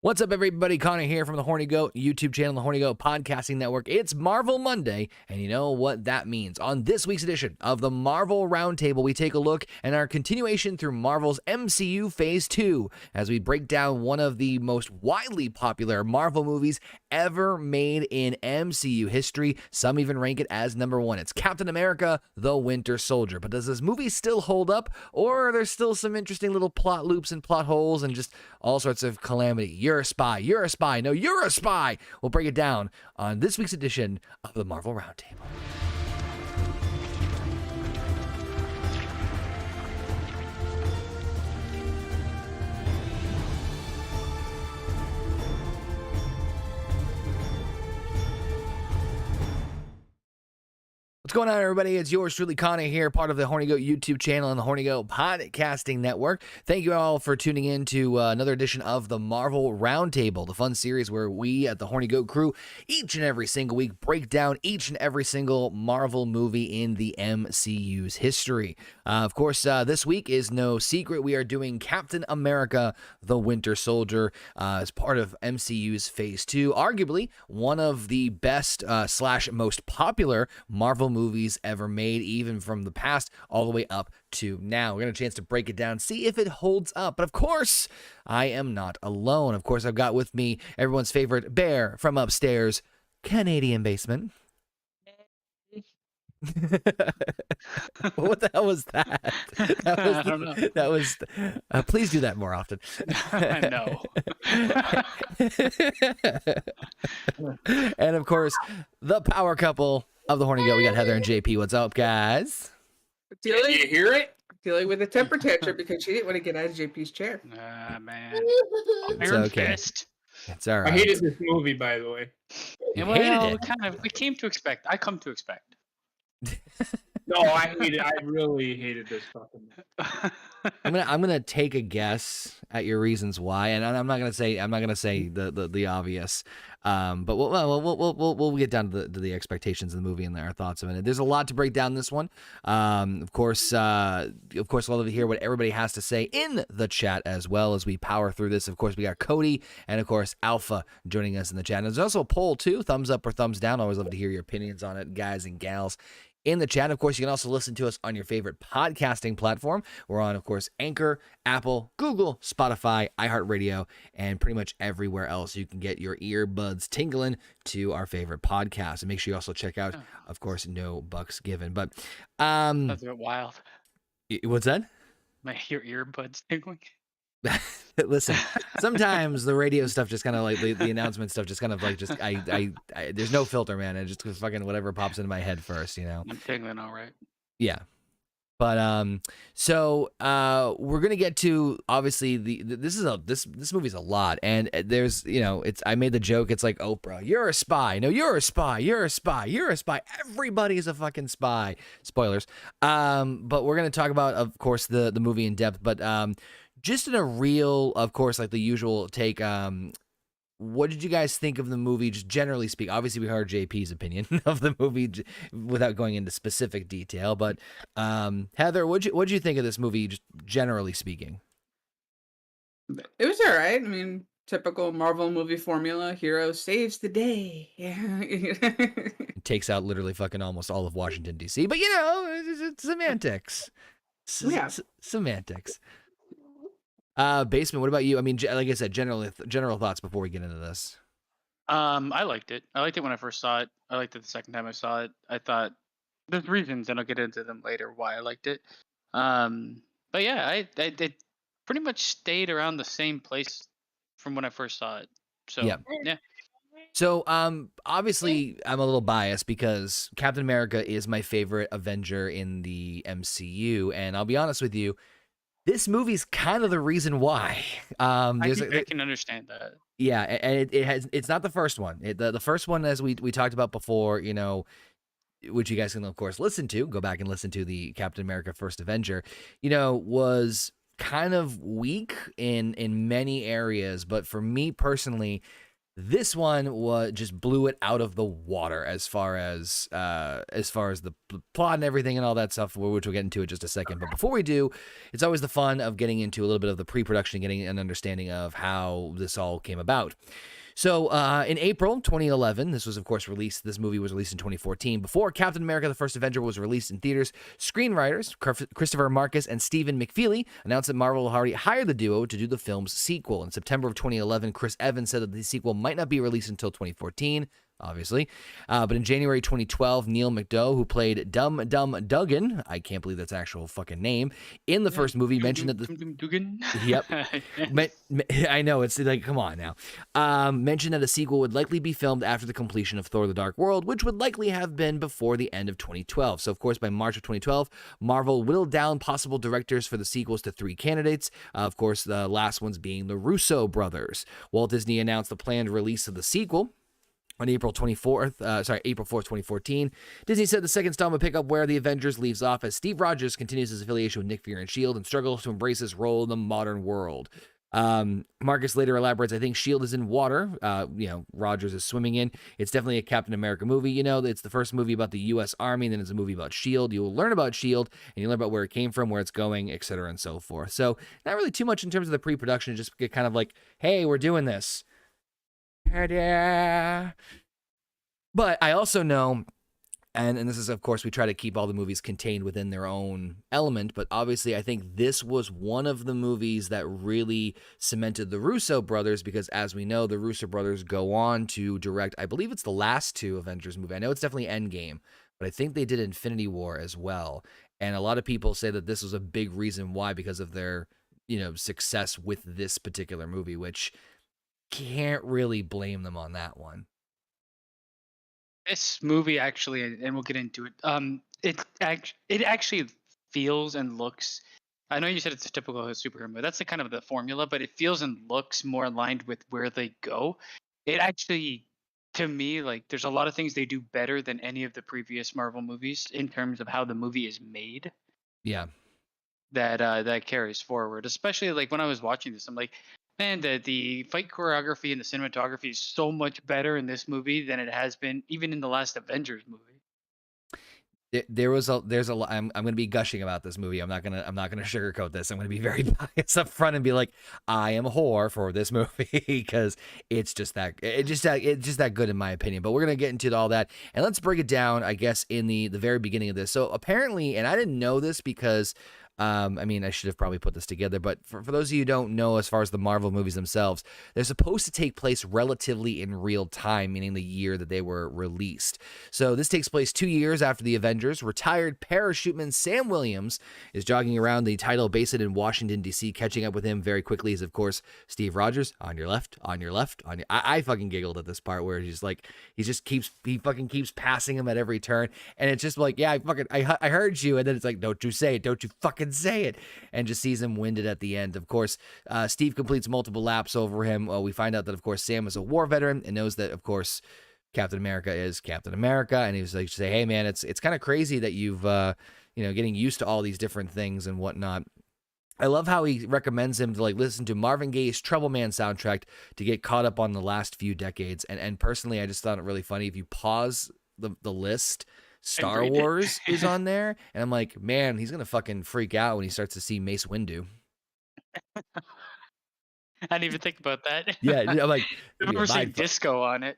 What's up, everybody? Conor here from the Horny Goat YouTube channel, the Horny Goat Podcasting Network. It's Marvel Monday, and you know what that means. On this week's edition of the Marvel Roundtable, we take a look at our continuation through Marvel's MCU Phase 2 as we break down one of the most widely popular Marvel movies ever made in MCU history. Some even rank it as number one. It's Captain America, the Winter Soldier. But does this movie still hold up, or are there still some interesting little plot loops and plot holes and just all sorts of calamity? You're a spy. You're a spy. No, you're a spy. We'll break it down on this week's edition of the Marvel Roundtable. What's going on, everybody? It's yours truly, Conor here, part of the Horny Goat YouTube channel and the Horny Goat Podcasting Network. Thank you all for tuning in to another edition of the Marvel Roundtable, the fun series where we at the Horny Goat crew each and every single week break down each and every single Marvel movie in the MCU's history. Of course, this week is no secret. We are doing Captain America, the Winter Soldier as part of MCU's Phase 2, arguably one of the best slash most popular Marvel movies ever made, even from the past all the way up to now. We're going to have a chance to break it down, see if it holds up. But of course, I am not alone. Of course, I've got with me everyone's favorite bear from upstairs, Canadian Basement. What the hell was that? I don't know. That was. Please do that more often. No. And of course, the power couple of the Horny Goat. We got Heather and JP. What's up, guys? Can you hear it? Dealing with a temper tantrum because she didn't want to get out of JP's chair. Man. It's Iron okay. Fist. It's all I right. hated this movie, by the way. You Well, hated it. we came to expect. I come to expect. No, I hated. I really hated this fucking movie. I'm gonna take a guess at your reasons why, and I'm not gonna say the obvious, but we'll get down to the expectations of the movie and our thoughts of it. There's a lot to break down in this one. Of course, we'll love to hear what everybody has to say in the chat as well as we power through this. Of course, we got Cody and of course Alpha joining us in the chat. And there's also a poll too, thumbs up or thumbs down. Always love to hear your opinions on it, guys and gals. In the chat, of course, you can also listen to us on your favorite podcasting platform. We're on, of course, Anchor, Apple, Google, Spotify, iHeartRadio, and pretty much everywhere else you can get your earbuds tingling to our favorite podcast. And make sure you also check out, of course, No Bucks Given. But That's a bit wild. what's that? Your earbuds tingling. Listen, sometimes the radio stuff just kind of like the announcement stuff just kind of like I there's no filter, man. It just fucking whatever pops into my head first, you know. I'm tingling all right. Yeah. But so we're gonna get to obviously this movie's a lot, and there's I made the joke, it's like Oprah, you're a spy, no, you're a spy, you're a spy, you're a spy, everybody's a fucking spy. Spoilers. But we're gonna talk about, of course, the movie in depth, but just in a real, of course, like the usual take. What did you guys think of the movie, just generally speaking? Obviously, we heard JP's opinion of the movie without going into specific detail. But Heather, what'd you think of this movie, just generally speaking? It was all right. I mean, typical Marvel movie formula: hero saves the day. Yeah. It takes out literally fucking almost all of Washington D.C. But it's semantics. Yeah. Semantics. Basement, what about you? I mean, like I said, general thoughts before we get into this. I liked it. I liked it when I first saw it. I liked it the second time I saw it. I thought there's reasons, and I'll get into them later why I liked it. But yeah, I pretty much stayed around the same place from when I first saw it. So yeah. So, obviously, I'm a little biased because Captain America is my favorite Avenger in the MCU, and I'll be honest with you, this movie's kind of the reason why. I can understand that. Yeah, and it's not the first one. The first one, as we talked about before, which you guys can of course listen to. Go back and listen to the Captain America First Avenger. Was kind of weak in many areas, but for me personally, This one just blew it out of the water as far as the plot and everything and all that stuff, which we'll get into in just a second. But before we do, it's always the fun of getting into a little bit of the pre-production, getting an understanding of how this all came about. So in April 2011, this was, of course, released. This movie was released in 2014. Before Captain America: The First Avenger was released in theaters, screenwriters Christopher Marcus and Stephen McFeely announced that Marvel already hired the duo to do the film's sequel. In September of 2011, Chris Evans said that the sequel might not be released until 2014. Obviously. But in January 2012, Neil McDough, who played Dum Duggan, I can't believe that's an actual fucking name, in the first movie mentioned that Duggan. Yep. I know, it's like, come on now. Mentioned that a sequel would likely be filmed after the completion of Thor: The Dark World, which would likely have been before the end of 2012. So, of course, by March of 2012, Marvel whittled down possible directors for the sequels to 3 candidates. Of course, the last ones being the Russo brothers. Walt Disney announced the planned release of the sequel on April 4th, 2014. Disney said the second installment would pick up where the Avengers leaves off as Steve Rogers continues his affiliation with Nick Fury and S.H.I.E.L.D. and struggles to embrace his role in the modern world. Marcus later elaborates, I think S.H.I.E.L.D. is in water, Rogers is swimming in. It's definitely a Captain America movie. It's the first movie about the U.S. Army, and then it's a movie about S.H.I.E.L.D. You'll learn about S.H.I.E.L.D., and you'll learn about where it came from, where it's going, etc., and so forth. So not really too much in terms of the pre-production, just get kind of like, hey, we're doing this. Ta-da! But I also know, and this is, of course, we try to keep all the movies contained within their own element, but obviously I think this was one of the movies that really cemented the Russo brothers, because as we know, the Russo brothers go on to direct, I believe it's the last 2 Avengers movie. I know it's definitely Endgame, but I think they did Infinity War as well. And a lot of people say that this was a big reason why, because of their, success with this particular movie, which can't really blame them on that one. This movie actually, and we'll get into it. It actually feels and looks. I know you said it's a typical superhero movie. That's the kind of the formula, but it feels and looks more aligned with where they go. It actually, to me, like there's a lot of things they do better than any of the previous Marvel movies in terms of how the movie is made. Yeah. That carries forward. Especially like when I was watching this, I'm like, man, the fight choreography and the cinematography is so much better in this movie than it has been even in the last Avengers movie. There's a lot. I'm going to be gushing about this movie. I'm not gonna sugarcoat this. I'm going to be very biased up front and be like, I am a whore for this movie because it's just that good in my opinion. But we're going to get into all that, and let's break it down, I guess, in the very beginning of this. So apparently, and I didn't know this because I should have probably put this together, but for those of you who don't know, as far as the Marvel movies themselves, they're supposed to take place relatively in real time, meaning the year that they were released. So this takes place 2 years after the Avengers. Retired parachuteman Sam Williams is jogging around the Tidal Basin in Washington, D.C. Catching up with him very quickly is, of course, Steve Rogers. On your left, on your left, on your... I fucking giggled at this part where he fucking keeps passing him at every turn, and it's just like, yeah, I heard you, and then it's like, don't you say it, don't you fucking say it, and just sees him winded at the end. Of course, Steve completes multiple laps over him. We find out that, of course, Sam is a war veteran and knows that, of course, Captain America is Captain America, and he was like, say, hey man, it's kind of crazy that you've getting used to all these different things and whatnot. I love how he recommends him to listen to Marvin Gaye's Trouble Man soundtrack to get caught up on the last few decades. And personally, I just thought it really funny. If you pause the list, Star Wars is on there, and I'm like, man, he's gonna fucking freak out when he starts to see Mace Windu. I didn't even think about that. Yeah, I'm like, I remember seeing disco on it.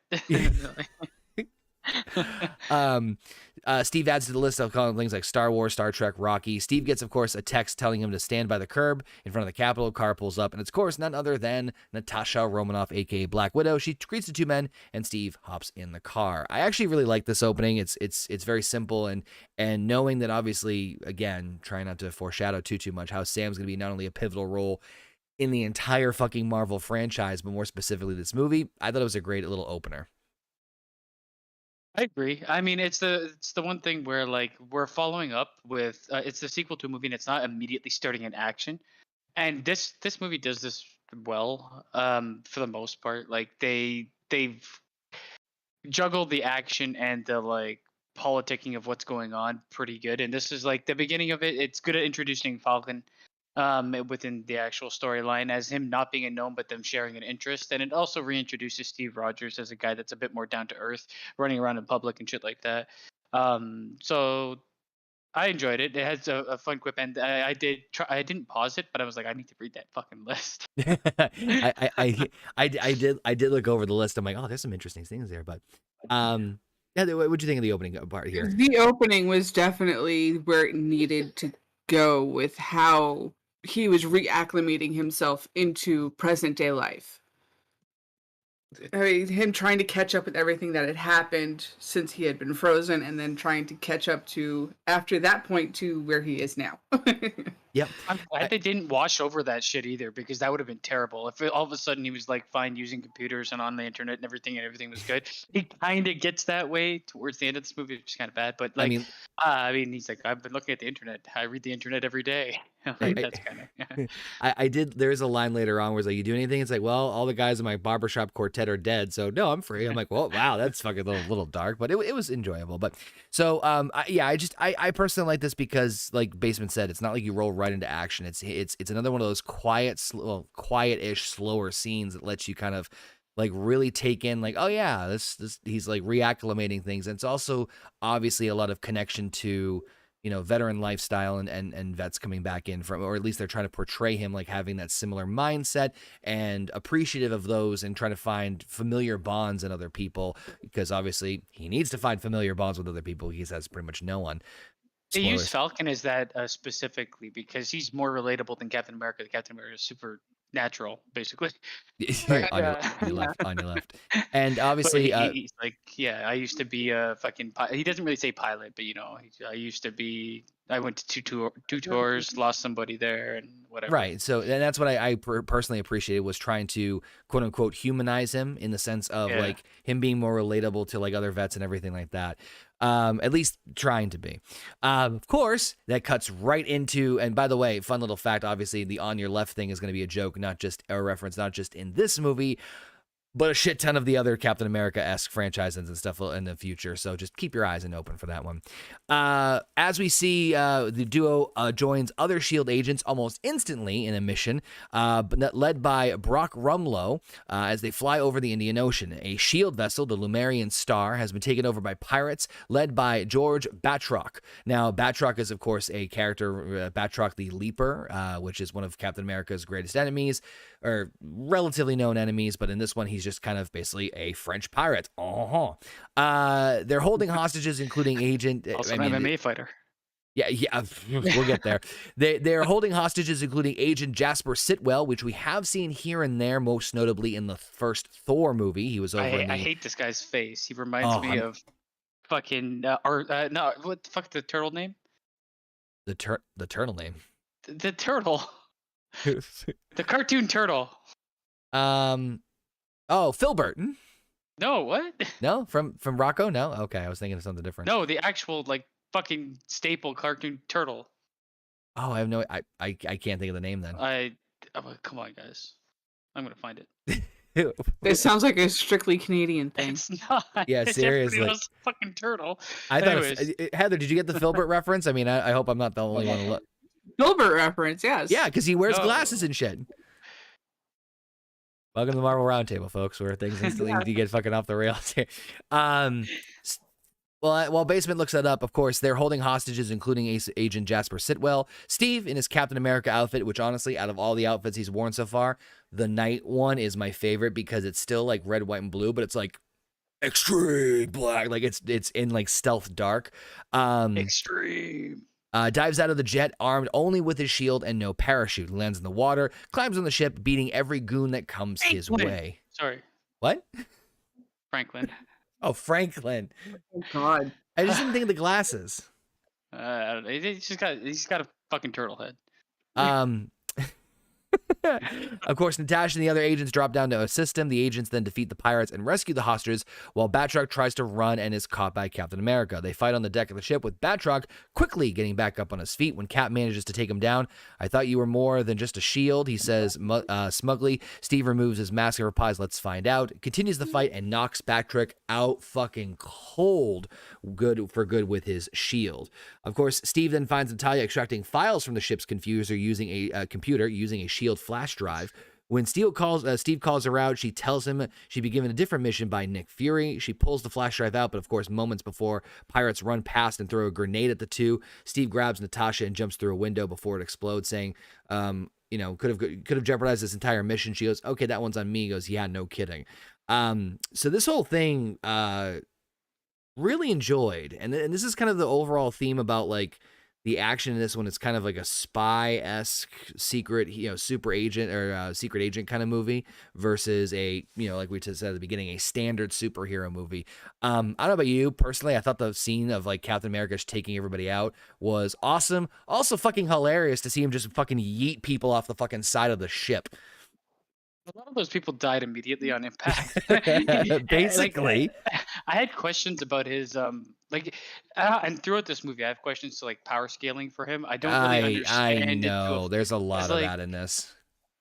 Steve adds to the list of calling things like Star Wars, Star Trek, Rocky. Steve gets, of course, a text telling him to stand by the curb in front of the Capitol. Car pulls up, and it's, of course, none other than Natasha Romanoff, aka Black Widow. She greets the 2 men, and Steve hops in the car. I actually really like this opening. It's very simple, and knowing that, obviously, again, trying not to foreshadow too much, how Sam's going to be not only a pivotal role in the entire fucking Marvel franchise, but more specifically this movie, I thought it was a great little opener. I agree. I mean, it's the one thing where we're following up with it's the sequel to a movie and it's not immediately starting in action, and this movie does this well for the most part. Like they've juggled the action and the politicking of what's going on pretty good, and this is the beginning of it. It's good at introducing Falcon. within the actual storyline as him not being a gnome, but them sharing an interest. And it also reintroduces Steve Rogers as a guy that's a bit more down to earth, running around in public and shit like that. So I enjoyed it. It has a fun quip, and I did try. I didn't pause it, but I was like, I need to read that fucking list. I did look over the list. I'm like, oh, there's some interesting things there. But yeah, what'd you think of the opening part here? The opening was definitely where it needed to go with how he was reacclimating himself into present day life. I mean, him trying to catch up with everything that had happened since he had been frozen, and then trying to catch up to, after that point, to where he is now. Yep. I'm glad they didn't wash over that shit either, because that would have been terrible. If all of a sudden he was like fine using computers and on the internet and everything was good. He kind of gets that way towards the end of this movie, which is kind of bad. But like, I mean, he's like, I've been looking at the internet. I read the internet every day. Like, that's kind of. I did. There's a line later on where it's like, you do anything? It's like, well, all the guys in my barbershop quartet are dead, so no, I'm free. I'm like, well, wow, that's fucking little dark, but it was enjoyable. But so I personally like this because, like Basement said, it's not like you roll right into action. It's another one of those quiet-ish, slower scenes that lets you kind of like really take in, like, oh yeah, this he's like reacclimating things. And it's also obviously a lot of connection to, you know, veteran lifestyle and vets coming back in from, or at least they're trying to portray him like having that similar mindset and appreciative of those and trying to find familiar bonds in other people, because obviously he needs to find familiar bonds with other people. He has pretty much no one. They use Falcon as that specifically because he's more relatable than Captain America. The Captain America is supernatural, basically. But, on your left. And obviously, he's like, yeah, I used to be a fucking. He doesn't really say pilot, but you know, I used to be. I went to two tours, lost somebody there, and whatever. Right. So, and that's what I personally appreciated, was trying to quote unquote humanize him in the sense of like him being more relatable to like other vets and everything like that. At least trying to be. Of course, that cuts right into, and by the way, fun little fact, obviously the on your left thing is going to be a joke, not just a reference, not just in this movie, but a shit ton of the other Captain America-esque franchises and stuff in the future. So just keep your eyes open for that one. As we see, the duo joins other S.H.I.E.L.D. agents almost instantly in a mission, but led by Brock Rumlow, as they fly over the Indian Ocean. A S.H.I.E.L.D. vessel, the Lumerian Star, has been taken over by pirates led by George Batroc. Now, Batroc is, of course, a character, Batroc the Leaper, which is one of Captain America's greatest enemies, or relatively known enemies, but in this one, he's just kind of basically a French pirate. They're holding hostages, including Agent... Also an MMA fighter. Yeah, we'll get there. They're holding hostages, including Agent Jasper Sitwell, which we have seen here and there, most notably in the first Thor movie. He was over I hate this guy's face. He reminds me of fucking... no, what the fuck, the turtle name? The turtle name? The turtle. The cartoon turtle. Oh, Phil Burton. No, what? No, from Rocco. No, okay, I was thinking of something different. No, the actual like fucking staple cartoon turtle. Oh, I have no. I can't think of the name then. Come on, guys. I'm gonna find it. This sounds like a strictly Canadian thing. It's not. Yeah, seriously. It's fucking turtle. I thought. Heather, did you get the Filbert reference? I mean, I hope I'm not the only one to look. Filbert reference, yes. Yeah, because he wears glasses and shit. Welcome to the Marvel Roundtable, folks, where things instantly do get fucking off the rails here. Well, while Basement looks that up, of course, they're holding hostages, including Agent Jasper Sitwell. Steve in his Captain America outfit, which honestly, out of all the outfits he's worn so far, the night one is my favorite because it's still like red, white, and blue, but it's like extreme black. Like it's in like stealth dark. Extreme. Dives out of the jet armed only with his shield and no parachute. Lands in the water, climbs on the ship, beating every goon that comes his way. Sorry. What? Franklin. Oh, Franklin. Oh, God. I just didn't think of the glasses. I don't know. He's got a fucking turtle head. Of course, Natasha and the other agents drop down to assist him. The agents then defeat the pirates and rescue the hostages, while Batroc tries to run and is caught by Captain America. They fight on the deck of the ship, with Batroc quickly getting back up on his feet when Cap manages to take him down. "I thought you were more than just a shield," he says smugly. Steve removes his mask and replies, "Let's find out." Continues the fight and knocks Batroc out fucking cold, good with his shield. Of course, Steve then finds Natalia extracting files from the ship's computer using a shield flash drive. When Steve calls her out, she tells him she'd be given a different mission by Nick Fury. She pulls the flash drive out, but of course, moments before, pirates run past and throw a grenade at the two. Steve grabs Natasha and jumps through a window before it explodes, saying, could have jeopardized this entire mission. She goes, "Okay, that one's on me." He goes, "Yeah, no kidding." So this whole thing, really enjoyed, and this is kind of the overall theme about like the action in this one. It's kind of like a spy-esque secret, super agent or secret agent kind of movie versus a, like we just said at the beginning, a standard superhero movie. I don't know about you personally. I thought the scene of like Captain America just taking everybody out was awesome. Also fucking hilarious to see him just fucking yeet people off the fucking side of the ship. A lot of those people died immediately on impact. Basically. I had questions about his and throughout this movie, I have questions to like power scaling for him. I don't really understand. I know there's a lot of that in this.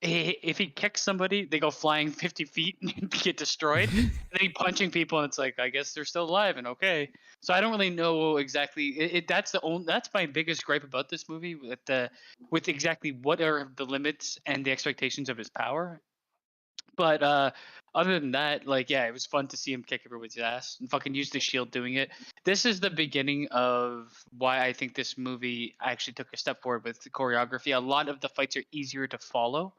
If he kicks somebody, they go flying 50 feet and get destroyed. And then he punching people, and it's like, I guess they're still alive and okay. So I don't really know exactly. That's my biggest gripe about this movie with exactly what are the limits and the expectations of his power. But other than that, it was fun to see him kick everybody's ass and fucking use the shield doing it. This is the beginning of why I think this movie actually took a step forward with the choreography. A lot of the fights are easier to follow.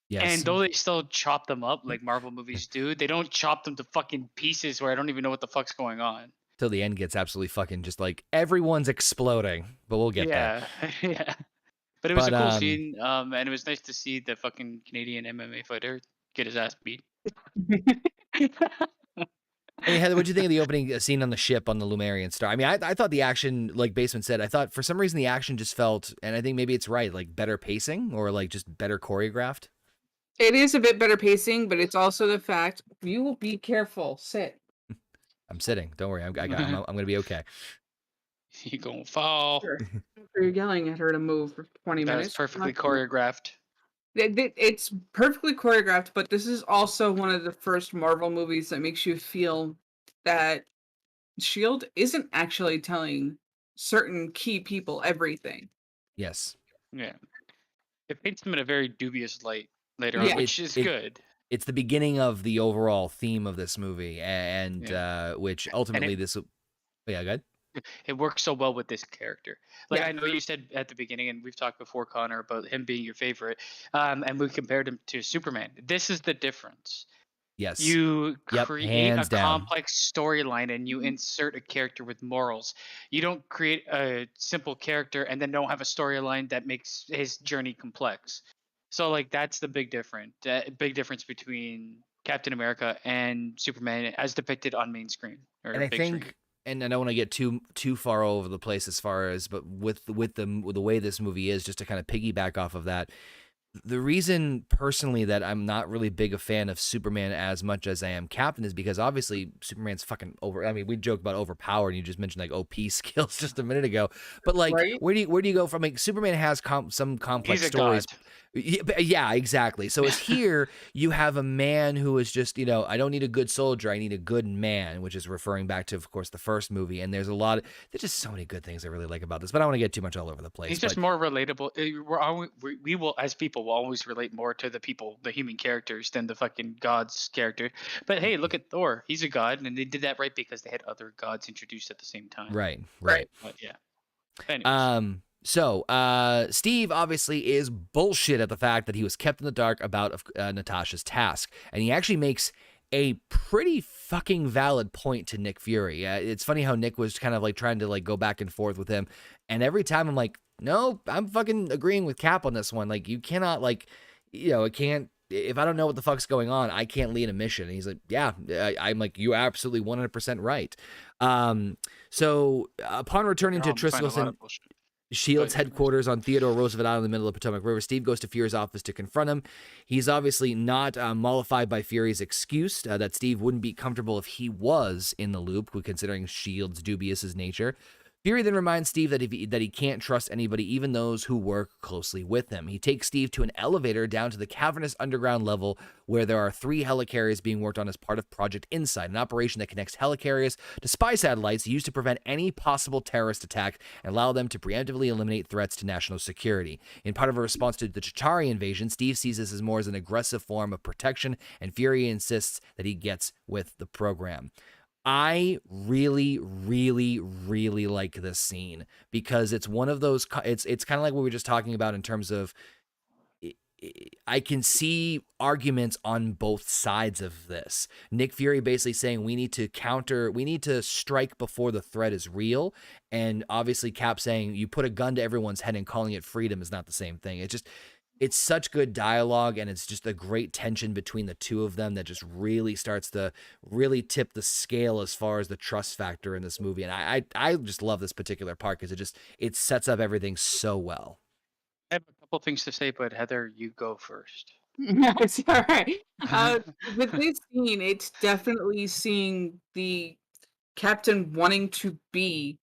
Yes. And though they still chop them up like Marvel movies do, they don't chop them to fucking pieces where I don't even know what the fuck's going on. Till the end gets absolutely fucking just like everyone's exploding. But we'll get there. Yeah. But it was a cool scene. And it was nice to see the fucking Canadian MMA fighter get his ass beat. I mean, Heather, what'd you think of the opening scene on the ship on the Lumerian Star? I mean, I thought the action, like Basement said, I thought for some reason the action just felt, and I think maybe it's right, like better pacing or like just better choreographed. It is a bit better pacing, but it's also the fact you will be careful. Sit. I'm sitting. Don't worry. I'm going to be okay. You gonna fall. Sure. You're yelling at her to move for 20 minutes. That's perfectly choreographed. It's perfectly choreographed, but this is also one of the first Marvel movies that makes you feel that S.H.I.E.L.D. isn't actually telling certain key people everything. Yes. Yeah. It paints them in a very dubious light later on, which is good. It's the beginning of the overall theme of this movie, and which ultimately go ahead. It works so well with this character. I know you said at the beginning, and we've talked before, Connor, about him being your favorite, and we compared him to Superman. This is the difference. Yes. You create a complex storyline and you insert a character with morals. You don't create a simple character and then don't have a storyline that makes his journey complex. So that's the big difference between Captain America and Superman as depicted on main screen. And I think screen. And I don't want to get too far all over the place but with the way this movie is, just to kind of piggyback off of that, the reason personally that I'm not really big a fan of Superman as much as I am Captain is because obviously Superman's fucking over. I mean, we joke about overpowered, and you just mentioned OP skills just a minute ago. But right? where do you go from? Superman has some complex stories. God. Yeah, exactly. So it's here you have a man who is just, I don't need a good soldier, I need a good man, which is referring back to, of course, the first movie. And there's just so many good things I really like about this, but I don't want to get too much all over the place. He's just more relatable. We will, as people, will always relate more to the human characters than the fucking god's character. But hey, look at Thor. He's a god, and they did that right because they had other gods introduced at the same time. Right. But yeah. Anyways. So, Steve obviously is bullshit at the fact that he was kept in the dark about Natasha's task. And he actually makes a pretty fucking valid point to Nick Fury. It's funny how Nick was kind of trying to go back and forth with him. And every time I'm like, no, I'm fucking agreeing with Cap on this one. You cannot it can't, if I don't know what the fuck's going on, I can't lead a mission. And he's like, yeah, I'm like, you're absolutely 100% right. So upon returning to Triskelson, S.H.I.E.L.D's headquarters on Theodore Roosevelt Island in the middle of the Potomac River. Steve goes to Fury's office to confront him. He's obviously not mollified by Fury's excuse that Steve wouldn't be comfortable if he was in the loop, considering S.H.I.E.L.D's dubious nature. Fury then reminds Steve that he can't trust anybody, even those who work closely with him. He takes Steve to an elevator down to the cavernous underground level where there are 3 helicarriers being worked on as part of Project Insight, an operation that connects helicarriers to spy satellites used to prevent any possible terrorist attack and allow them to preemptively eliminate threats to national security. In part of a response to the Chitauri invasion, Steve sees this as more as an aggressive form of protection, and Fury insists that he gets with the program. I really, really, really like this scene because it's one of those. It's kind of like what we were just talking about in terms of. I can see arguments on both sides of this. Nick Fury basically saying we need to strike before the threat is real, and obviously Cap saying you put a gun to everyone's head and calling it freedom is not the same thing. It's such good dialogue, and it's just a great tension between the two of them that just really starts to really tip the scale as far as the trust factor in this movie. And I just love this particular part because it sets up everything so well. I have a couple things to say, but Heather, you go first. It's all right. With this scene, it's definitely seeing the captain wanting to be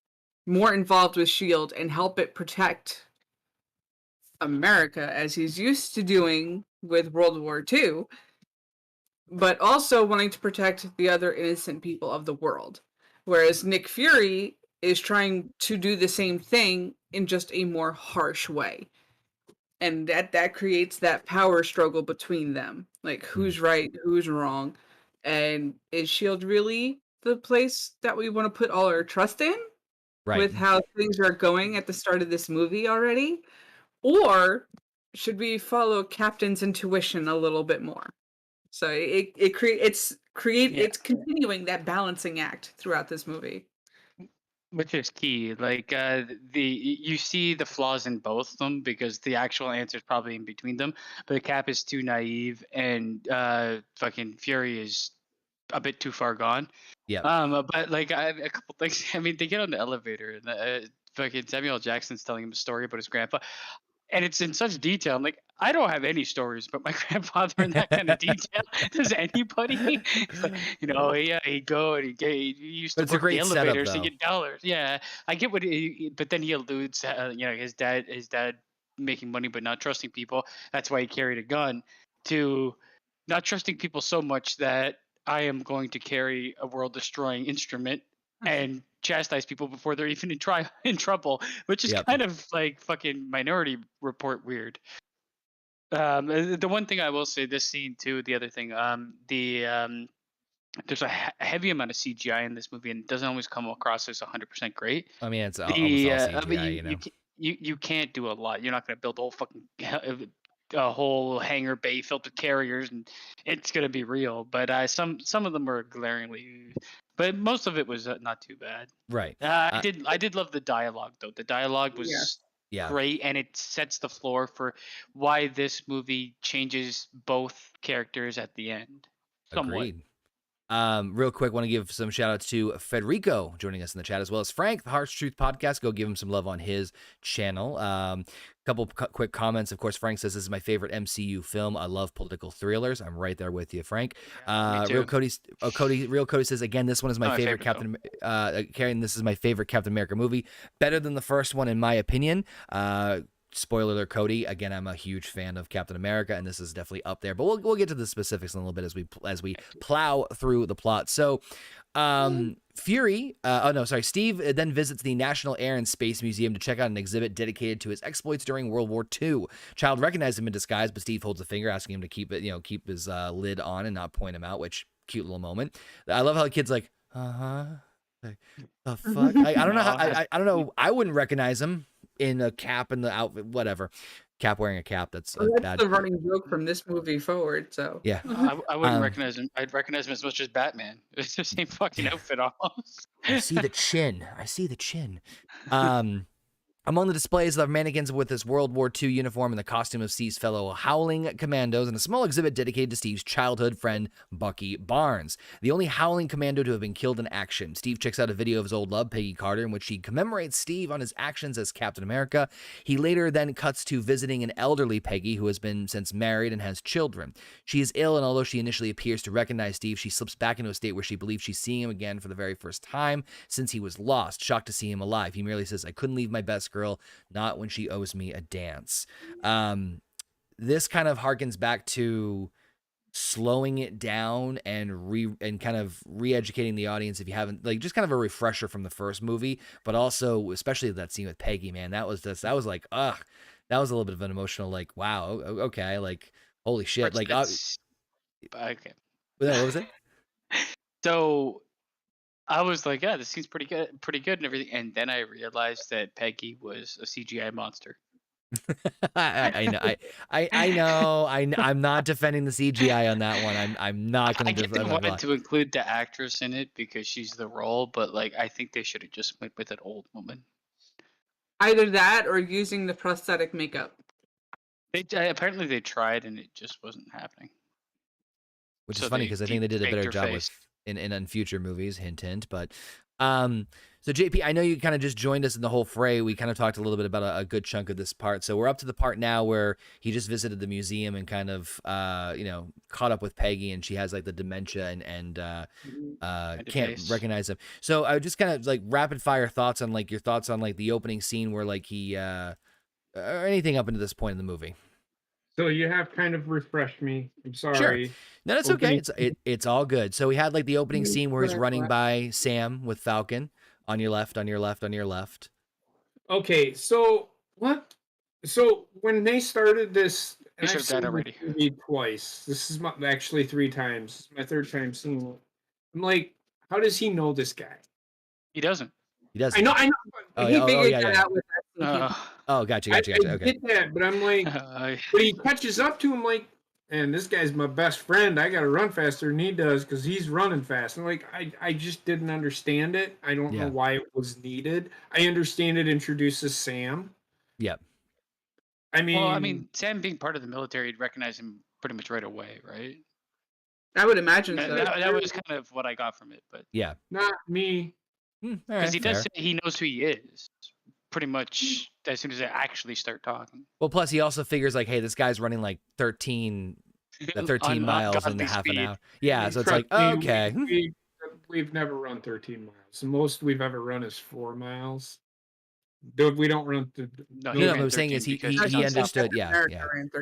more involved with S.H.I.E.L.D. and help it protect America as he's used to doing with World War II, but also wanting to protect the other innocent people of the world. Whereas Nick Fury is trying to do the same thing in just a more harsh way. And that creates that power struggle between them. Like, who's right, who's wrong? And is S.H.I.E.L.D. really the place that we want to put all our trust in? Right. With how things are going at the start of this movie already? Or should we follow Captain's intuition a little bit more? So it's continuing that balancing act throughout this movie. Which is key. Like you see the flaws in both of them because the actual answer is probably in between them. But Cap is too naive, and fucking Fury is a bit too far gone. Yeah. But like a couple things. I mean, they get on the elevator, and fucking Samuel L. Jackson's telling him a story about his grandpa. And it's in such detail. I'm like, I don't have any stories about my grandfather in that kind of detail. Does anybody? He'd go and he used to But it's a work the great setup, elevators to though. get dollars. Yeah, I get what but then he alludes, his dad making money but not trusting people. That's why he carried a gun, to not trusting people so much that I am going to carry a world-destroying instrument and chastise people before they're even in trouble, which is kind of like fucking Minority Report weird. The one thing I will say, this scene too, the other thing, there's a heavy amount of CGI in this movie, and it doesn't always come across as 100% great. I mean, it's almost all But CGI, you can't do a lot. You're not going to build a whole hangar bay filled with carriers, and it's going to be real. But some of them were glaringly. But most of it was not too bad. Right. I did love the dialogue, though. The dialogue was Yeah. great, and it sets the floor for why this movie changes both characters at the end. Somewhat. Agreed. Real quick, want to give some shout outs to Federico joining us in the chat, as well as Frank, the Harsh Truth Podcast. Go give him some love on his channel. Couple quick comments. Of course, Frank says this is my favorite MCU film. I love political thrillers. I'm right there with you, Frank. Real Cody says again, this one is my favorite Captain. Karen, this is my favorite Captain America movie. Better than the first one, in my opinion. Spoiler alert, Cody. Again, I'm a huge fan of Captain America, and this is definitely up there. But we'll get to the specifics in a little bit as we plow through the plot. So, Steve then visits the National Air and Space Museum to check out an exhibit dedicated to his exploits during World War II. Child recognizes him in disguise, but Steve holds a finger, asking him to keep his lid on and not point him out. Which cute little moment. I love how the kid's like, like, the fuck. I don't know how. I don't know. I wouldn't recognize him in a cap and the outfit, whatever. Cap wearing a cap. That's bad. The running joke from this movie forward. So yeah, I wouldn't recognize him. I'd recognize him as much as Batman. It's the same fucking outfit almost. I see the chin. Among the displays are mannequins with his World War II uniform and the costume of Steve's fellow Howling Commandos, and a small exhibit dedicated to Steve's childhood friend, Bucky Barnes, the only Howling Commando to have been killed in action. Steve checks out a video of his old love, Peggy Carter, in which he commemorates Steve on his actions as Captain America. He later then cuts to visiting an elderly Peggy who has been since married and has children. She is ill, and although she initially appears to recognize Steve, she slips back into a state where she believes she's seeing him again for the very first time since he was lost. Shocked to see him alive, he merely says, "I couldn't leave my best girl, not when she owes me a dance." This kind of harkens back to slowing it down and kind of re-educating the audience if you haven't, like, just kind of a refresher from the first movie, but also especially that scene with Peggy, man, that was like, ugh, that was a little bit of an emotional, like, wow, okay, like, holy shit, like, okay. what was it? So I was like, yeah, this seems pretty good and everything. And then I realized that Peggy was a CGI monster. I know. I'm not defending the CGI on that one. I'm not going to defend I that. wanted to include the actress in it because she's the role, but like I think they should have just went with an old woman. Either that or using the prosthetic makeup. Apparently they tried and it just wasn't happening. Which is funny because I think they did a better job with in future movies, hint hint. But so JP, I know you kind of just joined us in the whole fray. We kind of talked a little bit about a good chunk of this part. So we're up to the part now where he just visited the museum and kind of caught up with Peggy, and she has like the dementia and can't recognize him. So I would just kind of like rapid fire thoughts on like your thoughts on like the opening scene where like he or anything up into this point in the movie. So you have kind of refreshed me. I'm sorry. Sure. No, that's okay. It's all good. So we had like the opening scene where he's running by Sam with Falcon on your left, on your left, on your left. Okay, so what? So when they started this, and I've seen this movie twice. This is actually 3 times. This is my 3rd time seeing it. I'm like, how does he know this guy? He doesn't. He doesn't. I know. Oh, he figured that out with that. Gotcha. I Okay. get that, but I'm like, but he catches up to him like, and this guy's my best friend. I got to run faster than he does because he's running fast. And like, I just didn't understand it. I don't know why it was needed. I understand it introduces Sam. Yep. I mean, Sam being part of the military, you'd recognize him pretty much right away, right? I would imagine so. That was kind of what I got from it, but yeah, not me. Because he does say he knows who he is pretty much as soon as they actually start talking. Well, plus he also figures like, hey, this guy's running like 13 miles in half an hour. Yeah, so it's like, okay. We've never run 13 miles. The most we've ever run is 4 miles. We don't run. No, what I'm saying is he understood. Yeah.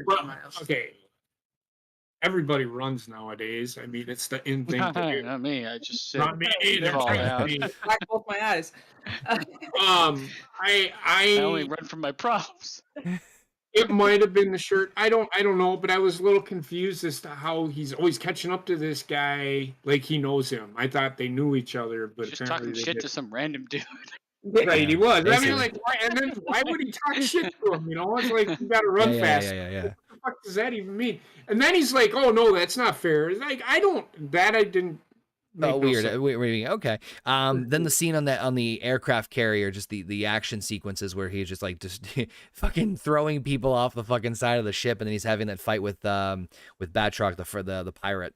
Well, okay. Everybody runs nowadays. I mean, it's the in thing. Not me. I just not me either. Black both my eyes. I only run from my problems. It might have been the shirt. I don't know, but I was a little confused as to how he's always catching up to this guy like he knows him. I thought they knew each other, but just talking shit to some random dude. Right, he was. I mean, like, why would he talk shit to him? You know, it's like you got to run fast. Yeah. What the fuck does that even mean? And then he's like, "Oh no, that's not fair." It's like I didn't. Weird. Okay. Then the scene on the aircraft carrier, just the action sequences where he's just like fucking throwing people off the fucking side of the ship, and then he's having that fight with Batroc, the pirate.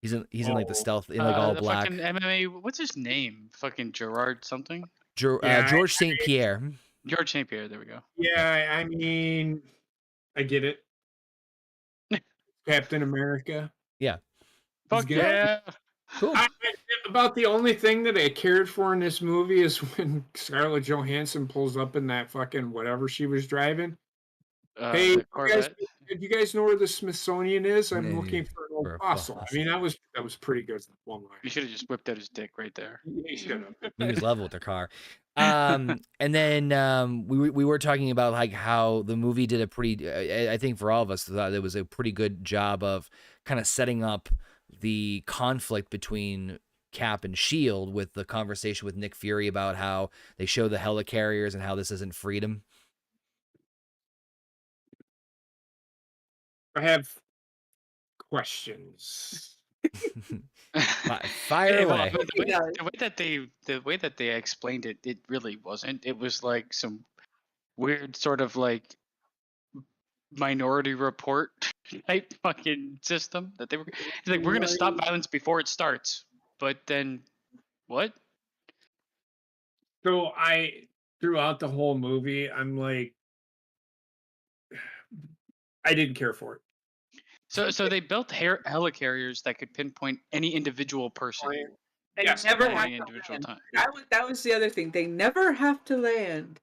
He's in like the stealth in like all black. Fucking MMA. What's his name? Fucking Gerard something. George St. Pierre. George St. Pierre. There we go. Yeah, I mean, I get it. Captain America. Yeah. Fuck yeah. Cool. About the only thing that I cared for in this movie is when Scarlett Johansson pulls up in that fucking whatever she was driving. Hey, you guys know where the Smithsonian is? I'm looking for an old fossil. I mean, that was pretty good. One line. You should have just whipped out his dick right there. He should have. He was level with the car. And then we were talking about like how the movie did a pretty, I think for all of us, thought it was a pretty good job of kind of setting up the conflict between Cap and S.H.I.E.L.D. with the conversation with Nick Fury about how they show the helicarriers and how this isn't freedom. I have questions. Fire away. But the way that they explained it, it really wasn't. It was like some weird sort of like Minority Report type fucking system that they were. It's like we're gonna stop violence before it starts, but then what? So throughout the whole movie, I'm like, I didn't care for it. So they built helicarriers that could pinpoint any individual person. They Yes, never at have any to individual land. time. That was the other thing. They never have to land.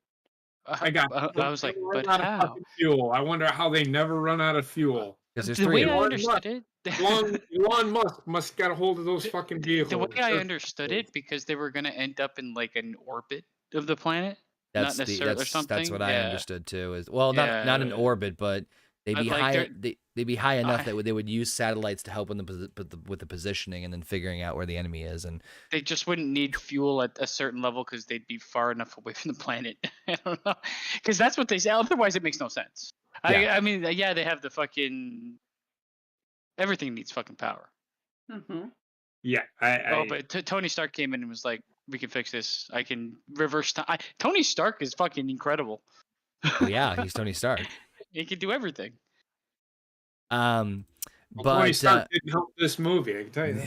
I got. I was like, but out of how? fucking fuel. I wonder how they never run out of fuel. Because there's The three way of I them. understood it, Elon Musk must got a hold of those fucking vehicles. the way I understood it, because they were gonna end up in like an orbit of the planet, not necessarily or something. That's what I Yeah. understood too. Is well, not an Yeah. orbit, but they'd be Like high. They'd be high enough I- that they would use satellites to help with the positioning and then figuring out where the enemy is. And They just wouldn't need fuel at a certain level because they'd be far enough away from the planet. I don't know, because that's what they say. Otherwise, it makes no sense. Yeah. I mean, yeah, they have the fucking everything needs fucking power. Mm-hmm. Yeah, But Tony Stark came in and was like, "We can fix this. I can reverse time." Tony Stark is fucking incredible. well, yeah, he's Tony Stark. He can do everything. Tony But Stark didn't help this movie. I can tell you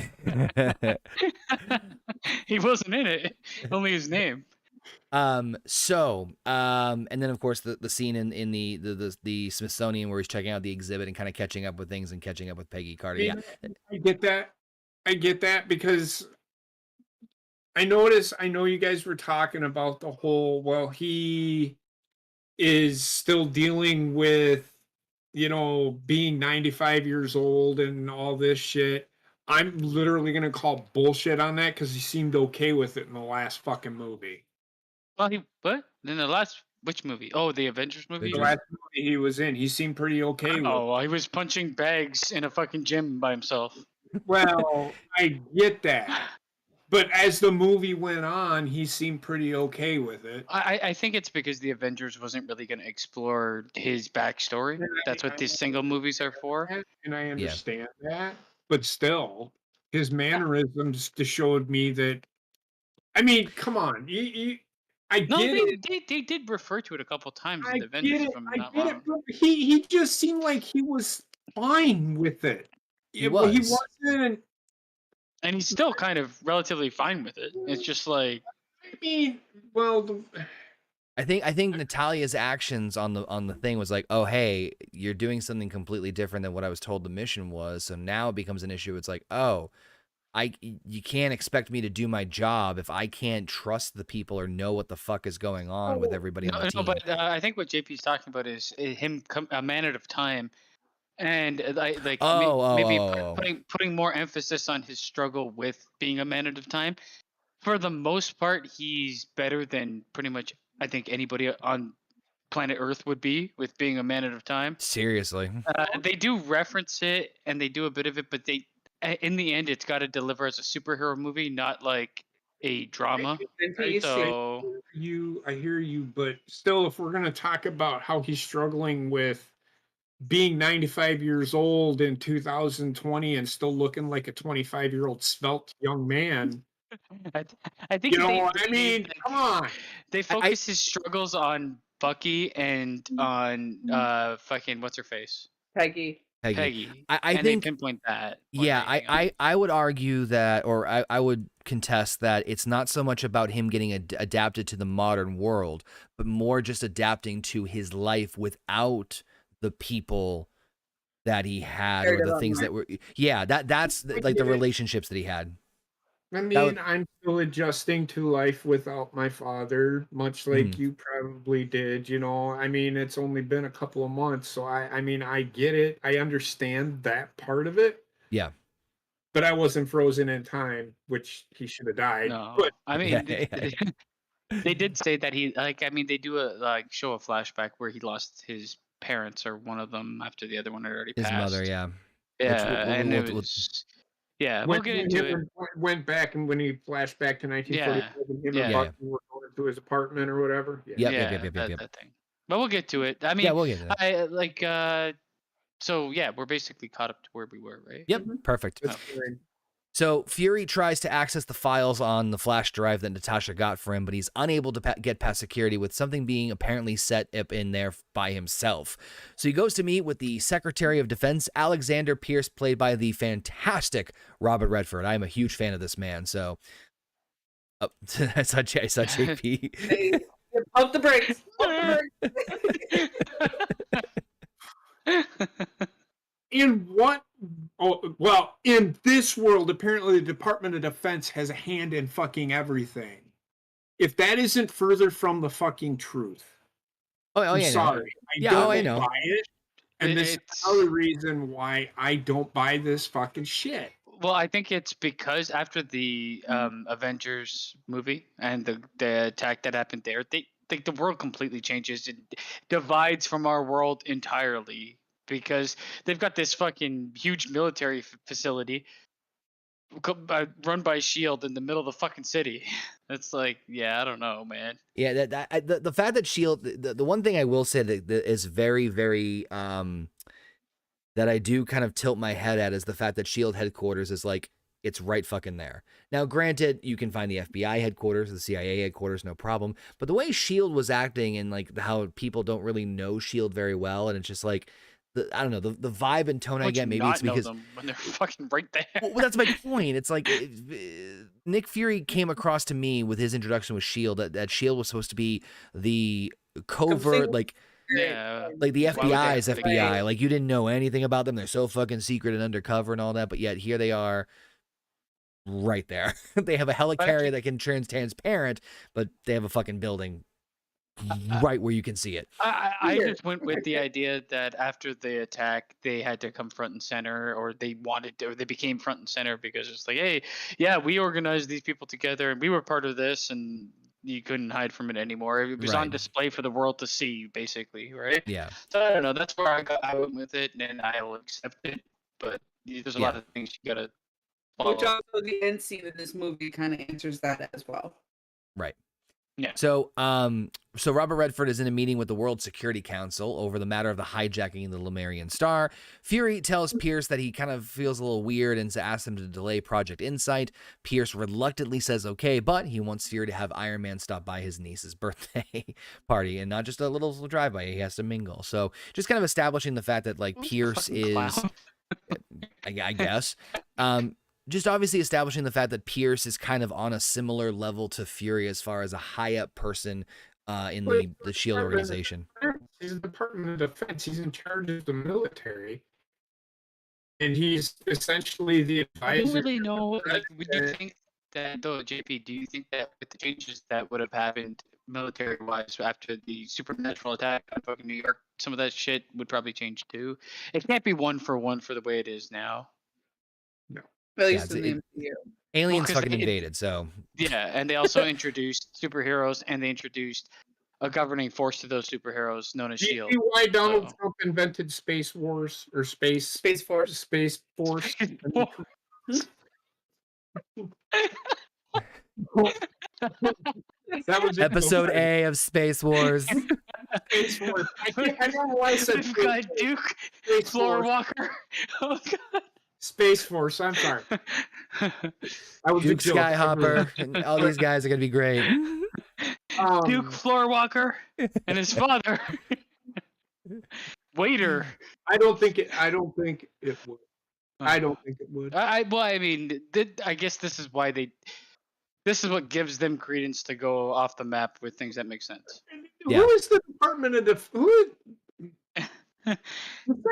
that. He wasn't in it. Only his name. and then of course the scene in the Smithsonian where he's checking out the exhibit and kind of catching up with things and catching up with Peggy Carter. Yeah, I get that because I know you guys were talking about the whole, well, he is still dealing with, being 95 years old and all this shit. I'm literally going to call bullshit on that because he seemed okay with it in the last fucking movie. Well, what? In the last which movie? Oh, the Avengers movie. The last movie he was in, he seemed pretty okay with it. Oh, he was punching bags in a fucking gym by himself. Well, I get that. But as the movie went on, he seemed pretty okay with it. I think it's because the Avengers wasn't really going to explore his backstory. That's what these single movies are for. And I understand that. But still, his mannerisms just showed me that. I mean, come on. I get it. They did refer to it a couple times in I the Avengers. get it. If I'm I not get wrong. it. But he just seemed like he was fine with it. He was. He wasn't. And he's still kind of relatively fine with it. It's just like, I mean, well, I think Natalia's actions on the thing was like, oh hey, you're doing something completely different than what I was told the mission was. So now it becomes an issue. It's like, oh, you can't expect me to do my job if I can't trust the people or know what the fuck is going on with everybody on the team. No, but I think what JP's talking about is him a man out of time. And maybe putting more emphasis on his struggle with being a man at a time. For the most part, he's better than pretty much I think anybody on planet Earth would be with being a man at a time. Seriously, they do reference it and they do a bit of it, but in the end, it's got to deliver as a superhero movie, not like a drama. So I hear you, but still, if we're gonna talk about how he's struggling with being 95 years old in 2020 and still looking like a 25-year-old svelte young man. I think come on. They focus his struggles on Bucky and on fucking what's her face? Peggy. I think they pinpoint that. Yeah, I would argue that, or I would contest that it's not so much about him getting adapted to the modern world, but more just adapting to his life without the people that he had or the things that were that's like the relationships that he had. I mean, I'm still adjusting to life without my father, much like you probably did. I mean, it's only been a couple of months, so I mean, I get it. I understand that part of it. Yeah. But I wasn't frozen in time, which he should have died. No, but I mean, they did say that they do show a flashback where he lost his parents or one of them after the other one had already passed. His mother, yeah. We'll get into it. Went back and when he flashed back to 1947, him and Bucky were going to his apartment or whatever. Yep. That thing. But we'll get to it. I mean, we'll get to it. So yeah, we're basically caught up to where we were, right? Yep, perfect. That's great. So Fury tries to access the files on the flash drive that Natasha got for him, but he's unable to get past security with something being apparently set up in there by himself. So he goes to meet with the Secretary of Defense, Alexander Pierce, played by the fantastic Robert Redford. I'm a huge fan of this man, so... Oh, I saw JP. Hey, pump the brakes. Pump the brakes. In what? Oh, well, in this world, apparently the Department of Defense has a hand in fucking everything. If that isn't further from the fucking truth, I'm yeah, sorry. no. I I don't know. buy it. And this is another reason why I don't buy this fucking shit. Well, I think it's because after the Avengers movie and the attack that happened there, the world completely changes. It divides from our world entirely because they've got this fucking huge military facility run by S.H.I.E.L.D. in the middle of the fucking city. It's like, yeah, I don't know, man. Yeah, the fact that S.H.I.E.L.D. The one thing I will say that is very, very that I do kind of tilt my head at is the fact that S.H.I.E.L.D. headquarters is like, it's right fucking there. Now, granted, you can find the FBI headquarters, the CIA headquarters, no problem. But the way S.H.I.E.L.D. was acting and like how people don't really know S.H.I.E.L.D. very well, and it's just like, I don't know, the vibe and tone I get. Maybe it's because them when they're fucking right there. Well, that's my point. It's like Nick Fury came across to me with his introduction with S.H.I.E.L.D. that S.H.I.E.L.D. was supposed to be the covert, like the FBI's FBI. Like you didn't know anything about them. They're so fucking secret and undercover and all that. But yet here they are, right there. They have a helicarrier that can turn transparent, but they have a fucking building right where you can see it. I just went with the idea that after the attack, they had to come front and center, or they wanted to, or they became front and center because it's like, hey, yeah, we organized these people together and we were part of this, and you couldn't hide from it anymore. It was on display for the world to see, basically, right? Yeah. So I don't know. That's where I went with it, and I'll accept it. But there's a lot of things you gotta follow. Which also the end scene of this movie kind of answers that as well. Right. Yeah. So, so Robert Redford is in a meeting with the World Security Council over the matter of the hijacking of the Lemurian Star. Fury tells Pierce that he kind of feels a little weird and asks him to delay Project Insight. Pierce reluctantly says okay, but he wants Fury to have Iron Man stop by his niece's birthday party and not just a little drive-by. He has to mingle. So just kind of establishing the fact that like Pierce is, I guess, just obviously establishing the fact that Pierce is kind of on a similar level to Fury as far as a high-up person in the S.H.I.E.L.D. organization. He's the Department of Defense. He's in charge of the military. And he's essentially the advisor. I don't really know. Like, would you think that, though, JP, do you think that with the changes that would have happened military-wise after the supernatural attack on fucking New York, some of that shit would probably change too? It can't be one for the way it is now. No. At least in the MCU. Aliens fucking invaded, so. Yeah, and they also introduced superheroes, and they introduced a governing force to those superheroes known as S.H.I.E.L.D. See why Donald Trump invented Space Wars or Space Force? Space Force. That was episode A of Space Wars. Space Force. I don't know why I said Duke Floor Walker. Oh god. Space Force. I'm sorry. Duke Skyhopper and all these guys are gonna be great. Duke Floorwalker and his father. Waiter. I don't think it would. I don't think it would. Well, I mean, I guess this is why this is what gives them credence to go off the map with things that make sense. Yeah. Who is the Department of the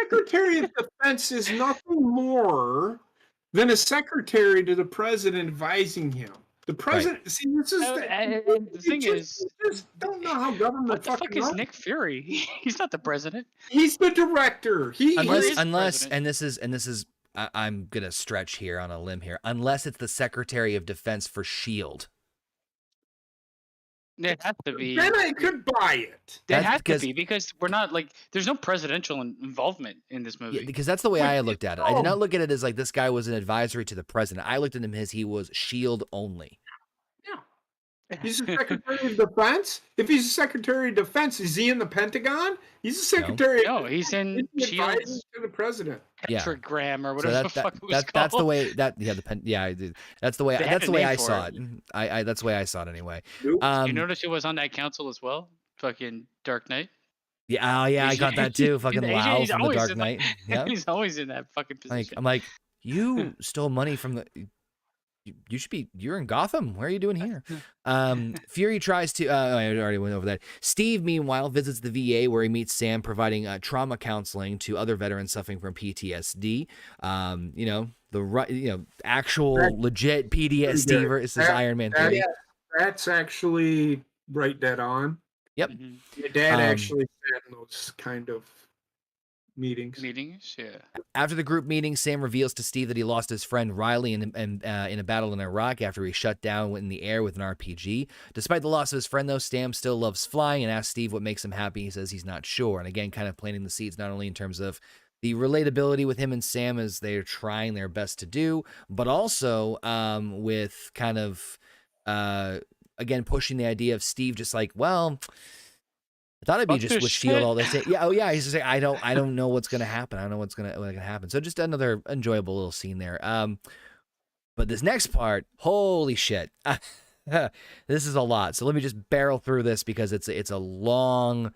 Secretary of Defense is nothing more than a secretary to the president advising him. The president, see, this is the thing is, just don't know how government. What the fuck is Nick Fury? He's not the president. He's the director. Unless, and this is, I'm gonna stretch here on a limb here. Unless it's the Secretary of Defense for S.H.I.E.L.D. It has to be. Then I could buy it. It has to be because we're not like there's no presidential involvement in this movie. Yeah, because that's the way I looked at it. I did not look at it as like this guy was an advisory to the president. I looked at him as he was S.H.I.E.L.D. only. Yeah. He's a Secretary of Defense. If he's a Secretary of Defense, is he in the Pentagon? He's a Secretary. No, he's in advisor S.H.I.E.L.D. to the president. Tetragram or So whatever the fuck it was called. that's the way that that's the way They had a name I for saw it. it. I that's the way I saw it anyway. You notice who was on that council as well? Fucking Dark Knight. Yeah, oh yeah, I got that too. Fucking Lau from the Dark in Knight. that- Yeah, He's always in that fucking position. I'm like, you stole money from the. You should be. You're in Gotham. What are you doing here? Fury tries to. I already went over that. Steve, meanwhile, visits the VA where he meets Sam, providing trauma counseling to other veterans suffering from PTSD. Actual legit PTSD versus Iron Man theory. That's actually right dead on. Yep. Your dad actually sat in those kind of meetings. Yeah. After the group meeting, Sam reveals to Steve that he lost his friend Riley in a battle in Iraq after he shut down in the air with an RPG. Despite the loss of his friend, though, Sam still loves flying and asks Steve what makes him happy. He says he's not sure. And again, kind of planting the seeds not only in terms of the relatability with him and Sam as they're trying their best to do, but also with kind of, again, pushing the idea of Steve just like, well, I thought it'd be just with S.H.I.E.L.D. all this. Yeah, oh yeah. He's just like, I don't know what's gonna happen. I don't know what's gonna happen. So just another enjoyable little scene there. But this next part, holy shit, this is a lot. So let me just barrel through this because it's a long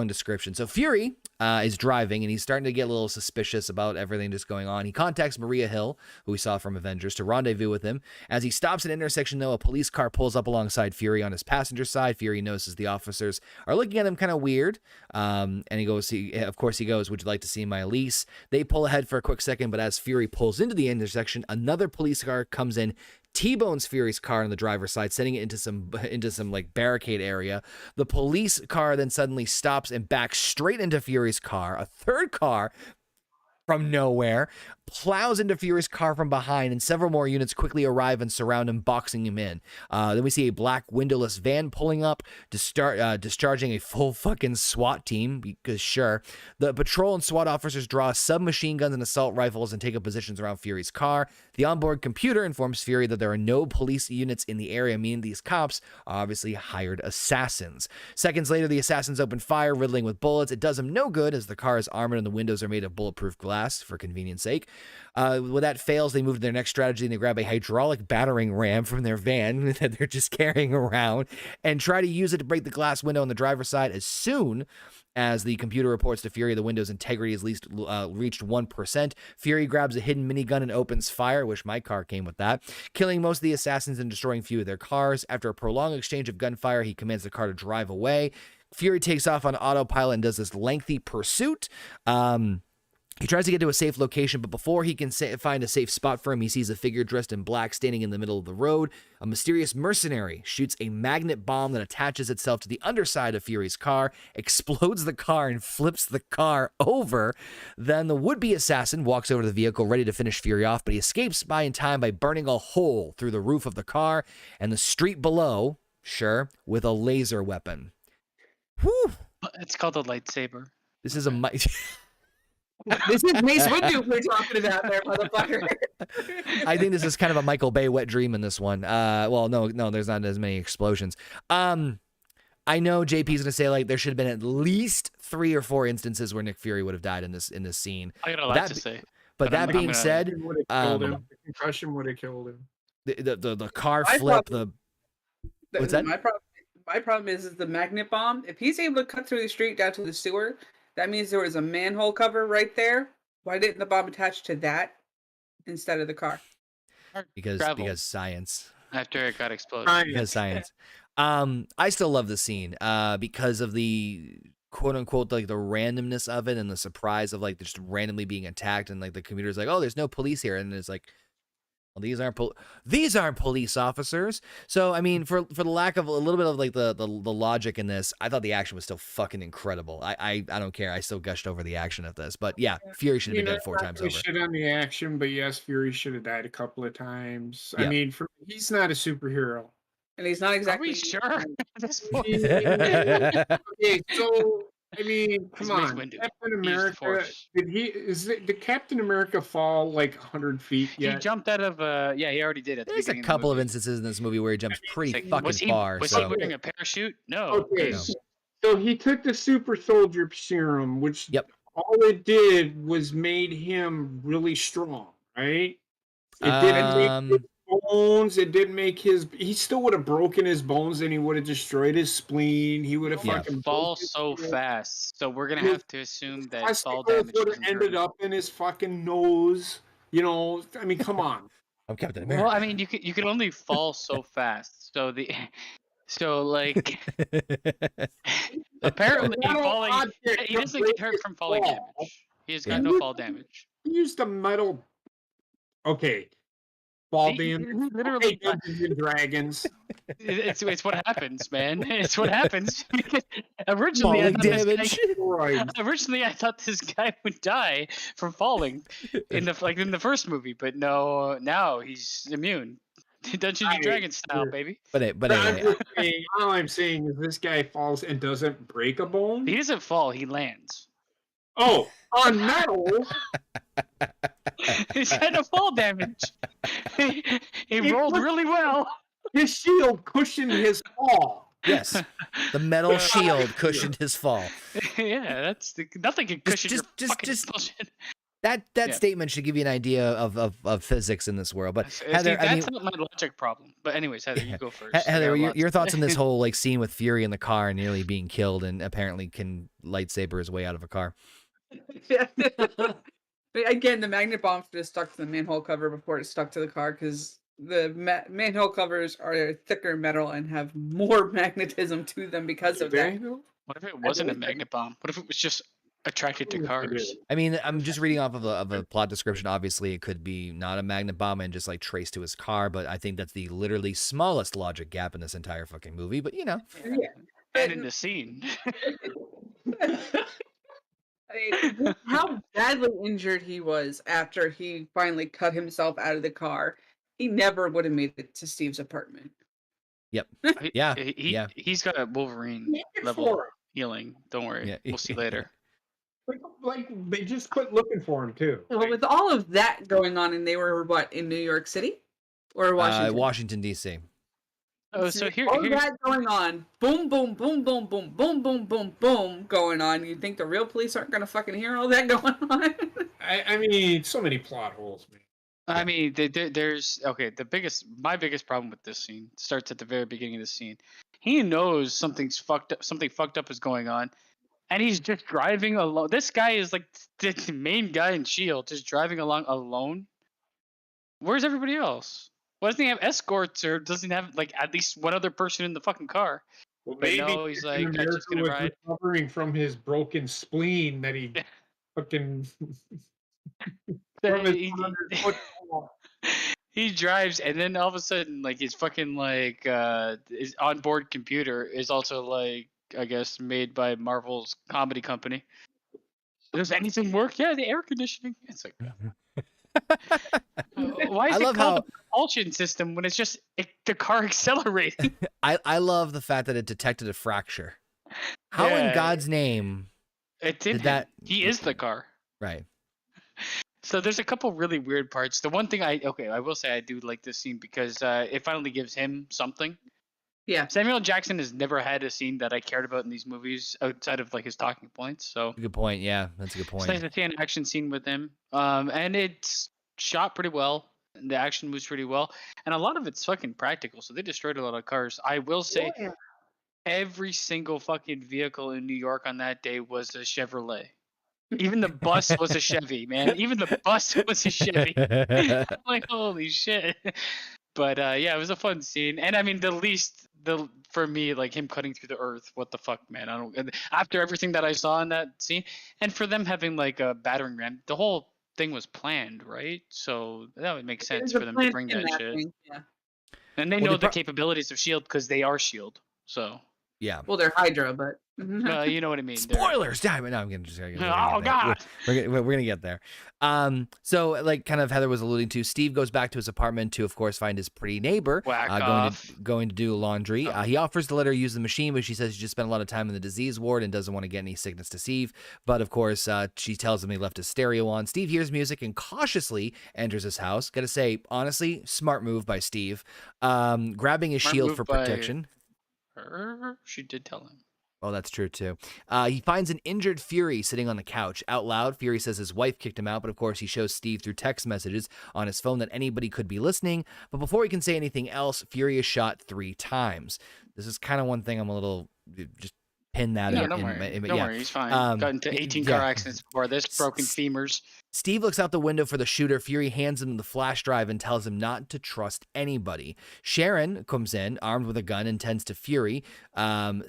description. So Fury is driving and he's starting to get a little suspicious about everything just going on. He contacts Maria Hill, who we saw from Avengers, to rendezvous with him. As he stops at an intersection, though, a police car pulls up alongside Fury on his passenger side. Fury notices the officers are looking at him kind of weird. And he goes, would you like to see my lease? They pull ahead for a quick second, but as Fury pulls into the intersection, another police car comes in, T-bones Fury's car on the driver's side, sending it into some like barricade area. The police car then suddenly stops and backs straight into Fury's car. A third car from nowhere plows into Fury's car from behind, and several more units quickly arrive and surround him, boxing him in. Then we see a black windowless van pulling up to start discharging a full fucking SWAT team, because sure. The patrol and SWAT officers draw submachine guns and assault rifles and take up positions around Fury's car. The onboard computer informs Fury that there are no police units in the area, meaning these cops are obviously hired assassins. Seconds later, the assassins open fire, riddling with bullets. It does them no good as the car is armored and the windows are made of bulletproof glass for convenience sake. When that fails, they move to their next strategy and they grab a hydraulic battering ram from their van that they're just carrying around and try to use it to break the glass window on the driver's side. As soon as the computer reports to Fury the window's integrity has reached 1%, Fury grabs a hidden minigun and opens fire. I wish my car came with that, killing most of the assassins and destroying few of their cars. After a prolonged exchange of gunfire, he commands the car to drive away. Fury takes off on autopilot and does this lengthy pursuit. He tries to get to a safe location, but before he can find a safe spot for him, he sees a figure dressed in black standing in the middle of the road. A mysterious mercenary shoots a magnet bomb that attaches itself to the underside of Fury's car, explodes the car, and flips the car over. Then the would-be assassin walks over to the vehicle, ready to finish Fury off, but he escapes in time by burning a hole through the roof of the car and the street below, sure, with a laser weapon. Whew! It's called a lightsaber. This is a... This is Mace Windu we're talking about there, motherfucker. I think this is kind of a Michael Bay wet dream in this one. Well, no, there's not as many explosions. I know JP's gonna say like there should have been at least 3 or 4 instances where Nick Fury would have died in this scene. I got a lot to say. But that being said, the concussion would have killed him. The car flip. What's that? My problem is the magnet bomb. If he's able to cut through the street down to the sewer, that means there was a manhole cover right there. Why didn't the bomb attach to that instead of the car? Because science. After it got exploded. Because science. I still love the scene because of the quote unquote like the randomness of it and the surprise of like just randomly being attacked, and like the computer's like, oh, there's no police here, and it's like, well, these aren't police officers. So I mean, for the lack of a little bit of like the logic in this, I thought the action was still fucking incredible. I don't care. I still gushed over the action of this, but yeah, Fury should have been dead 4 times over. Shit on the action, but yes, Fury should have died a couple of times. Yeah. I mean, he's not a superhero, and he's not exactly. Are we sure? At this point? Okay, so I mean, He's come Mace on, Windu. Captain He used the America. Force. Did Captain America fall like 100 feet He yet? jumped out of yeah, he already did at the There's a beginning couple of of the movie. instances in this movie where he jumps pretty It's like, fucking far. Was So he wearing a parachute? No. Okay, 'cause- so he took the super soldier serum, which Yep. all it did was made him really strong, right? It didn't make his bones. It didn't make his. He still would have broken his bones, and he would have destroyed his spleen. He would have Yeah. fucking fall broke his so skull. fast. So we're gonna His have to assume that fall testicles damage would have doesn't hurt ended him. up in his fucking nose. You know, I mean, come on. I'm Captain America. Well, I mean, you can only fall so fast. So like apparently Metal falling, object he to doesn't break get hurt his from falling fall. damage. He has Yeah. got no fall damage. He used a metal. Okay, fall He damage. literally, Okay, Dungeons and Dragons. it's what happens, man. It's what happens. Originally, Falling damage. Originally, I thought this guy would die from falling in the first movie, but no, now he's immune. Dungeons and Dragons style, baby. But anyway, All I'm saying is this guy falls and doesn't break a bone. He doesn't fall; he lands. Oh, on metal. He's had no fall damage. He rolled really well. His shield cushioned his fall. yes, the metal shield cushioned his fall. Yeah, nothing can cushion your fucking bullshit. That statement should give you an idea of physics in this world. But Heather, that's not my logic problem. But anyways, Heather, you go first. Heather, your thoughts on this whole like scene with Fury in the car and nearly being killed, and apparently can lightsaber his way out of a car. Again, the magnet bomb should have stuck to the manhole cover before it stuck to the car, because the manhole covers are thicker metal and have more magnetism to them because of that. What if it wasn't a magnet bomb? What if it was just attracted to cars? I mean, I'm just reading off of a plot description. Obviously, it could be not a magnet bomb and just like traced to his car, but I think that's the literally smallest logic gap in this entire fucking movie. But you know, Yeah. And in the scene. I mean, how badly injured he was after he finally cut himself out of the car, he never would have made it to Steve's apartment. Yep. Yeah. He's got a Wolverine level healing. Don't worry. Yeah. We'll see later. Like they just quit looking for him too. Well, with all of that going on, and they were what, in New York City or Washington? Washington D.C. Oh, so here's that going on, boom, boom, boom, boom, boom, boom, boom, boom, boom, going on. You think the real police aren't going to fucking hear all that going on? I mean, so many plot holes, man. I mean, there's my biggest problem with this scene starts at the very beginning of the scene. He knows something fucked up is going on, and he's just driving alone. This guy is like the main guy in S.H.I.E.L.D. just driving along alone. Where's everybody else? Why doesn't he have escorts, or doesn't he have like at least one other person in the fucking car? Well, But maybe no, he's like, I'm just gonna was ride. recovering from his broken spleen that he fucking. He drives, and then all of a sudden, like his fucking like his onboard computer is also like, I guess, made by Marvel's comedy company. Does anything work? Yeah, the air conditioning. It's like, why is it called a propulsion system when it's just the car accelerating? I love the fact that it detected a fracture. How in God's name did that? He is the car. Right. So there's a couple really weird parts. The one thing I will say I do like this scene because it finally gives him something. Yeah. Samuel Jackson has never had a scene that I cared about in these movies outside of like his talking points. So good point. Yeah, that's a good point. It's nice to see an action scene with him. And it's shot pretty well. And the action moves pretty well. And a lot of it's fucking practical. So they destroyed a lot of cars. I will say every single fucking vehicle in New York on that day was a Chevrolet. Even the bus was a Chevy, man. Even the bus was a Chevy. I'm like, holy shit. But yeah, it was a fun scene. And I mean, for me, like him cutting through the earth, what the fuck, man? After everything that I saw in that scene, and for them having like a battering ram, the whole thing was planned, right? So that would make sense for them to bring that shit. Yeah. And they know the capabilities of S.H.I.E.L.D. because they are S.H.I.E.L.D. So Yeah. Well, they're Hydra, but You know what I mean. Spoilers, damn it! No, I'm gonna Oh God! We're gonna get there. So like kind of Heather was alluding to, Steve goes back to his apartment to, of course, find his pretty neighbor going to do laundry. He offers to let her use the machine, but she says she just spent a lot of time in the disease ward and doesn't want to get any sickness to Steve. But of course, she tells him he left his stereo on. Steve hears music and cautiously enters his house. Gotta say, honestly, smart move by Steve. Grabbing his shield for protection. She did tell him. Oh, that's true, too. He finds an injured Fury sitting on the couch. Out loud, Fury says his wife kicked him out, but of course he shows Steve through text messages on his phone that anybody could be listening. But before he can say anything else, Fury is shot 3 times. This is kind of one thing I'm a little... just pin that in. Don't worry, he's fine. Got into 18 car accidents before this, broken femurs. Steve looks out the window for the shooter. Fury hands him the flash drive and tells him not to trust anybody. Sharon comes in, armed with a gun, and tends to Fury.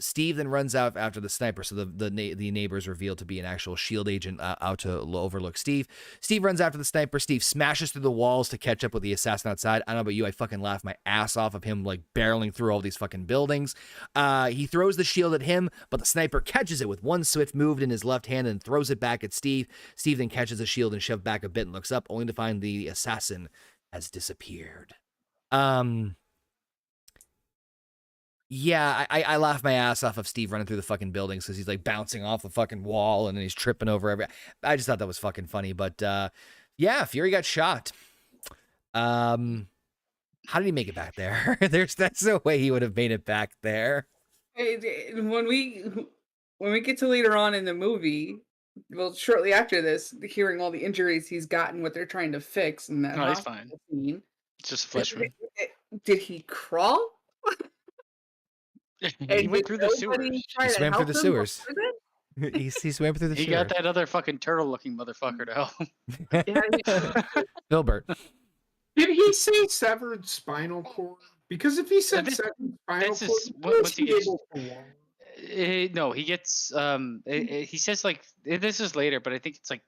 Steve then runs out after the sniper, so the neighbors reveal to be an actual S.H.I.E.L.D. agent out to overlook Steve. Steve runs after the sniper. Steve smashes through the walls to catch up with the assassin outside. I don't know about you, I fucking laughed my ass off of him like barreling through all these fucking buildings. He throws the shield at him, but the sniper catches it with one swift move in his left hand and throws it back at Steve. Steve then catches the shield and shoved back a bit and looks up, only to find the assassin has disappeared. Yeah, I laughed my ass off of Steve running through the fucking buildings because he's like bouncing off the fucking wall and then he's tripping over every... I just thought that was fucking funny, but yeah, Fury got shot. How did he make it back there? That's no way he would have made it back there. When we get to later on in the movie, well, shortly after this, hearing all the injuries he's gotten, what they're trying to fix, and that he's fine. Scene, it's just a flesh wound. Did he crawl? He went through the sewers. He swam through the sewers. He swam through the sewers. He got that other fucking turtle-looking motherfucker to help him. Filbert. Did he say severed spinal cord? Because if he said severed spinal cord, what's he able to walk? No, he gets. He says like this is later, but I think it's like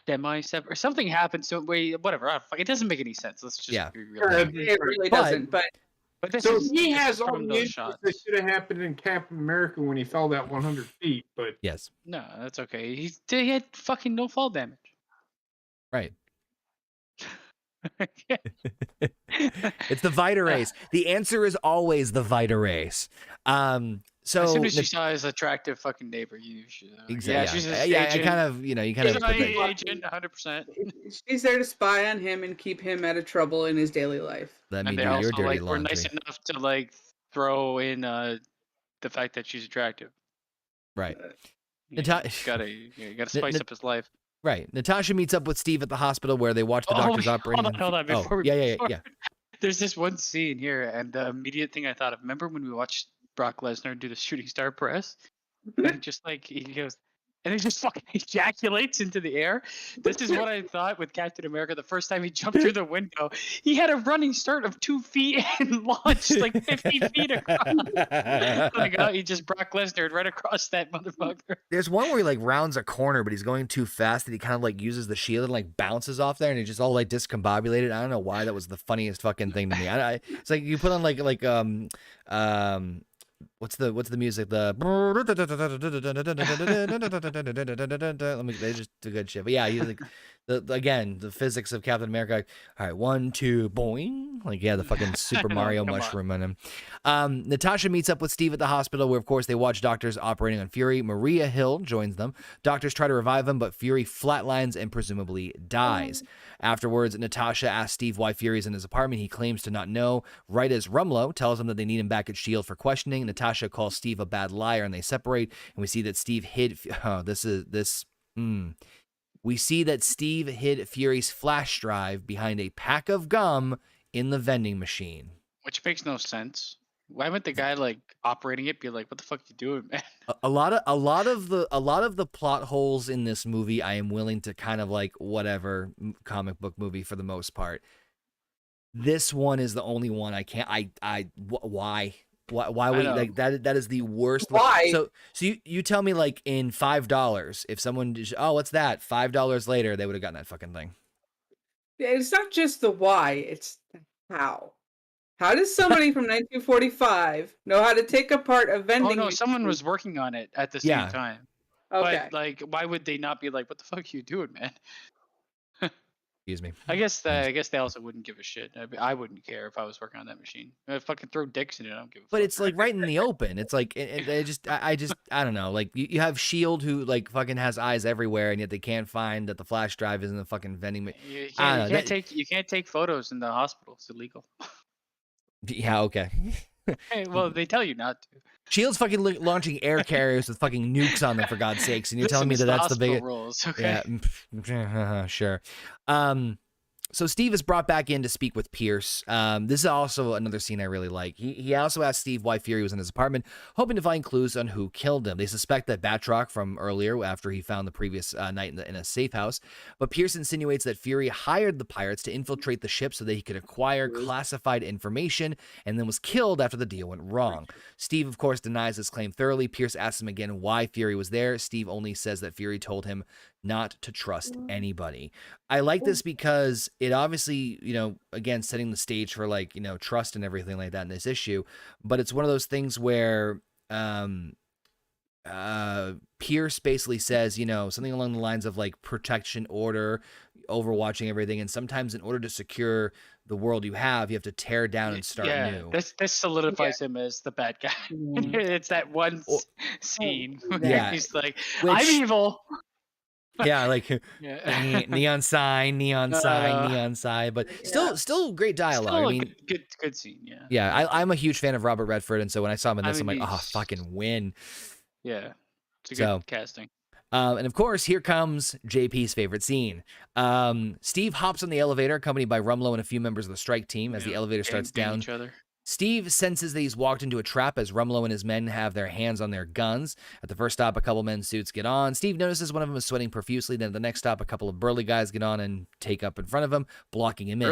semi-severed or something happens. So whatever. It doesn't make any sense. Let's just be real. It really doesn't. But this so he has all the injuries that should have happened in Captain America when he fell that 100 feet. But yes, no, that's okay. He had fucking no fall damage. Right. It's the Vita race. The answer is always the Vita race. So as soon as she saw his attractive fucking neighbor, exactly. Yeah, I kind of, you kind of agent 100%. She's there to spy on him and keep him out of trouble in his daily life. Let me do your dirty laundry. We're nice enough to throw in the fact that she's attractive. Right. You gotta spice up his life. Right. Natasha meets up with Steve at the hospital where they watch the doctors operating. Hold on. Before we yeah. There's this one scene here, and the immediate thing I thought of, remember when we watched Brock Lesnar do the shooting star press? And just he goes, and he just fucking ejaculates into the air. This is what I thought with Captain America the first time he jumped through the window. He had a running start of 2 feet and launched 50 feet across. He just Brock Lesnar right across that motherfucker. There's one where he rounds a corner, but he's going too fast that he kind of uses the shield and bounces off there, and he's just all discombobulated. I don't know why that was the funniest fucking thing to me. It's like you put on what's the music? They just do good shit. But yeah, he's the physics of Captain America. All right, 1, 2, boing. The fucking Super Mario mushroom on him. Natasha meets up with Steve at the hospital where, of course, they watch doctors operating on Fury. Maria Hill joins them. Doctors try to revive him, but Fury flatlines and presumably dies. Afterwards, Natasha asks Steve why Fury's in his apartment. He claims to not know. Right as Rumlow tells him that they need him back at S.H.I.E.L.D. for questioning, Natasha calls Steve a bad liar, and they separate. And we see that Steve hid. We see that Steve hid Fury's flash drive behind a pack of gum in the vending machine, which makes no sense. Why would the guy operating it be like, "What the fuck are you doing, man?" A lot of the plot holes in this movie, I am willing to kind of whatever comic book movie for the most part. This one is the only one I can't. Why? Why would that is the worst. Why? So you tell me in $5 if someone what's that $5 later they would have gotten that fucking thing. Yeah, it's not just the why, it's the how. How does somebody from 1945 know how to take apart a Oh vending no, machine? someone was working on it at the same time. Okay. But like, why would they not be like, "What the fuck are you doing, man?" Excuse me. I guess they also wouldn't give a shit. I wouldn't care if I was working on that machine. If fucking throw dicks in it, I don't give a But fuck. it's like right in the open. It's like I don't know. Like you have S.H.I.E.L.D. who like fucking has eyes everywhere, and yet they can't find that the flash drive is in the fucking vending machine. You can't take photos in the hospital. It's illegal. Yeah, okay. Hey, well, they tell you not to. S.H.I.E.L.D's fucking launching air carriers with fucking nukes on them, for God's sakes, and you're telling me Listen, that it's that's the biggest. rules, okay? Yeah, sure. So Steve is brought back in to speak with Pierce. This is also another scene I really like. He also asked Steve why Fury was in his apartment, hoping to find clues on who killed him. They suspect that Batroc from earlier, after he found the previous night in a safe house. But Pierce insinuates that Fury hired the pirates to infiltrate the ship so that he could acquire classified information, and then was killed after the deal went wrong. Steve, of course, denies this claim thoroughly. Pierce asks him again why Fury was there. Steve only says that Fury told him not to trust anybody. I like this because it obviously, again, setting the stage for like, trust and everything like that in this issue. But it's one of those things where Pierce basically says, something along the lines of like protection, order, overwatching everything. And sometimes in order to secure the world you have to tear down and start new. This solidifies him as the bad guy. It's that one scene where he's like, I'm evil. Yeah, like neon sign, neon sign, but still great dialogue. Still good scene. Yeah. I'm a huge fan of Robert Redford, and so when I saw him in this, I'm like, oh, fucking win. Yeah, it's a good casting. And of course, here comes JP's favorite scene. Steve hops on the elevator, accompanied by Rumlow and a few members of the strike team, as the elevator starts down. Each other. Steve senses that he's walked into a trap as Rumlow and his men have their hands on their guns. At the first stop, a couple men's suits get on. Steve notices one of them is sweating profusely. Then at the next stop, a couple of burly guys get on and take up in front of him, blocking him in.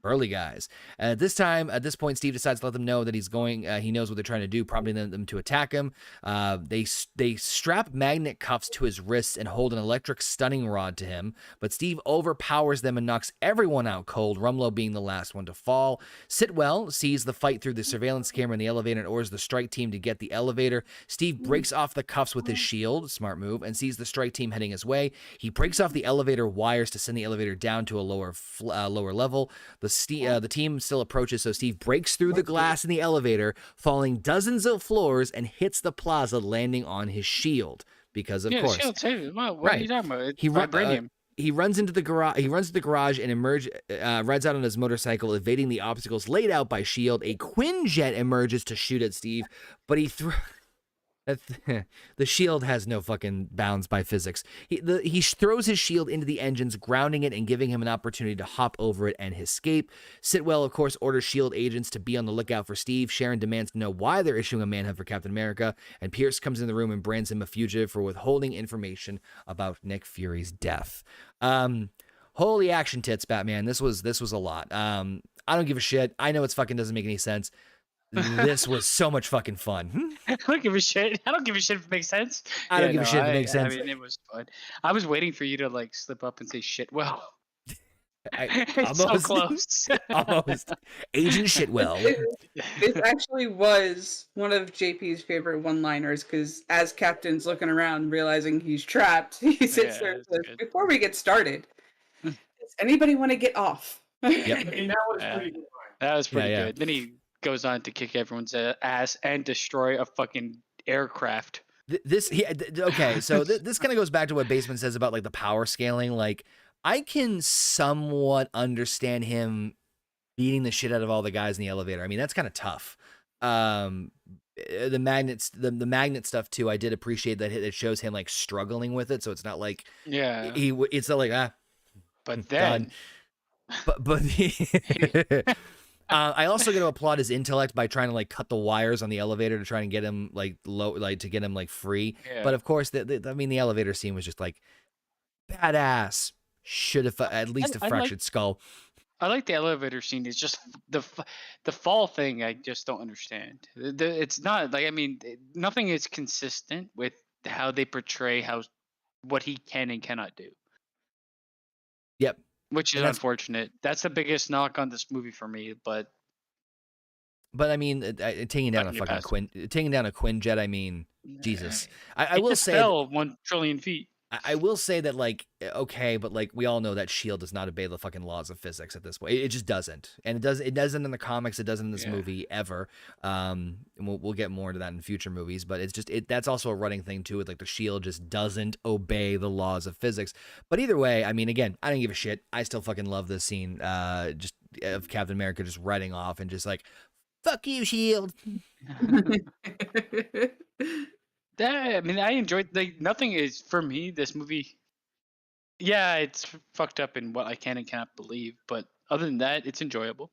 Burly guys. At this point, Steve decides to let them know that he's going. He knows what they're trying to do, prompting them to attack him. They strap magnet cuffs to his wrists and hold an electric stunning rod to him. But Steve overpowers them and knocks everyone out cold, Rumlow being the last one to fall. Sitwell sees the fight through the surveillance camera in the elevator and orders the strike team to get the elevator. Steve breaks off the cuffs with his shield, smart move, and sees the strike team heading his way. He breaks off the elevator wires to send the elevator down to a lower level. The team still approaches, so Steve breaks through the glass in the elevator, falling dozens of floors, and hits the plaza, landing on his shield. Because of course, shield saved. What are you talking about? Vibranium. He runs into the garage and rides out on his motorcycle, evading the obstacles laid out by S.H.I.E.L.D. A Quinjet emerges to shoot at Steve, but the S.H.I.E.L.D. has no fucking bounds by physics. He throws his shield into the engines, grounding it and giving him an opportunity to hop over it and escape. Sitwell, of course, orders S.H.I.E.L.D. agents to be on the lookout for Steve. Sharon demands to know why they're issuing a manhunt for Captain America, and Pierce comes in the room and brands him a fugitive for withholding information about Nick Fury's death. Holy action tits, Batman. This was a lot. I don't give a shit. I know it's fucking doesn't make any sense. This was so much fucking fun. I don't give a shit. I don't give a shit if it makes sense. I don't give a shit if it makes sense. I mean, it was fun. I was waiting for you to like slip up and say shit. Well, it's so close. Almost. Agent Shitwell. This actually was one of JP's favorite one-liners, because as Captain's looking around, realizing he's trapped, he sits there and says, "Before we get started, does anybody want to get off?" Yep. That was pretty good. Then he goes on to kick everyone's ass and destroy a fucking aircraft. Okay, so this kind of goes back to what Baseman says about like the power scaling. Like, I can somewhat understand him beating the shit out of all the guys in the elevator. I mean, that's kind of tough. The magnets, the magnet stuff too. I did appreciate that it shows him like struggling with it, so it's not like it's not like But then, but I also got to applaud his intellect by trying to like cut the wires on the elevator to try and get him like to get him like free. But of course, the elevator scene was just like badass. Should have at least a fractured skull. I like the elevator scene. It's just the fall thing. I just don't understand. It's not like, I mean, nothing is consistent with how they portray what he can and cannot do. Yep. Which is unfortunate. That's the biggest knock on this movie for me. But But I mean, taking down a fucking taking down a Quinjet. I mean, Jesus. I will say, fell 1 trillion feet. I will say that, like, okay, but like we all know that S.H.I.E.L.D. does not obey the fucking laws of physics at this point. It just doesn't, and it doesn't in the comics. It doesn't in this movie ever. And we'll get more into that in future movies. But it's just that's also a running thing too. With like the S.H.I.E.L.D. just doesn't obey the laws of physics. But either way, I mean, again, I don't give a shit. I still fucking love this scene. Just of Captain America just riding off and just like, fuck you, S.H.I.E.L.D. I mean, I enjoyed, like, nothing is, for me, this movie, yeah, it's fucked up in what I can and cannot believe, but other than that, it's enjoyable.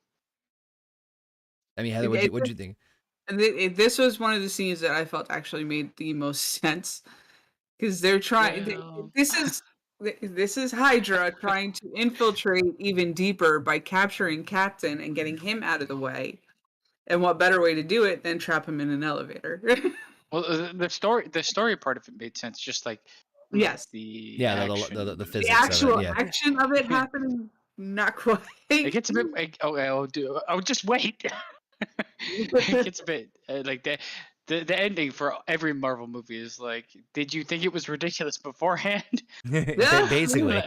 I mean, Heather, what'd you think? This was one of the scenes that I felt actually made the most sense, because they're trying. This is Hydra trying to infiltrate even deeper by capturing Captain and getting him out of the way. And what better way to do it than trap him in an elevator? Well, the story part of it made sense, just like yes, the physics, the actual of it, action of it happening, not quite. It gets a bit like, just wait. It gets a bit like that. The ending for every Marvel movie is like, did you think it was ridiculous beforehand? basically.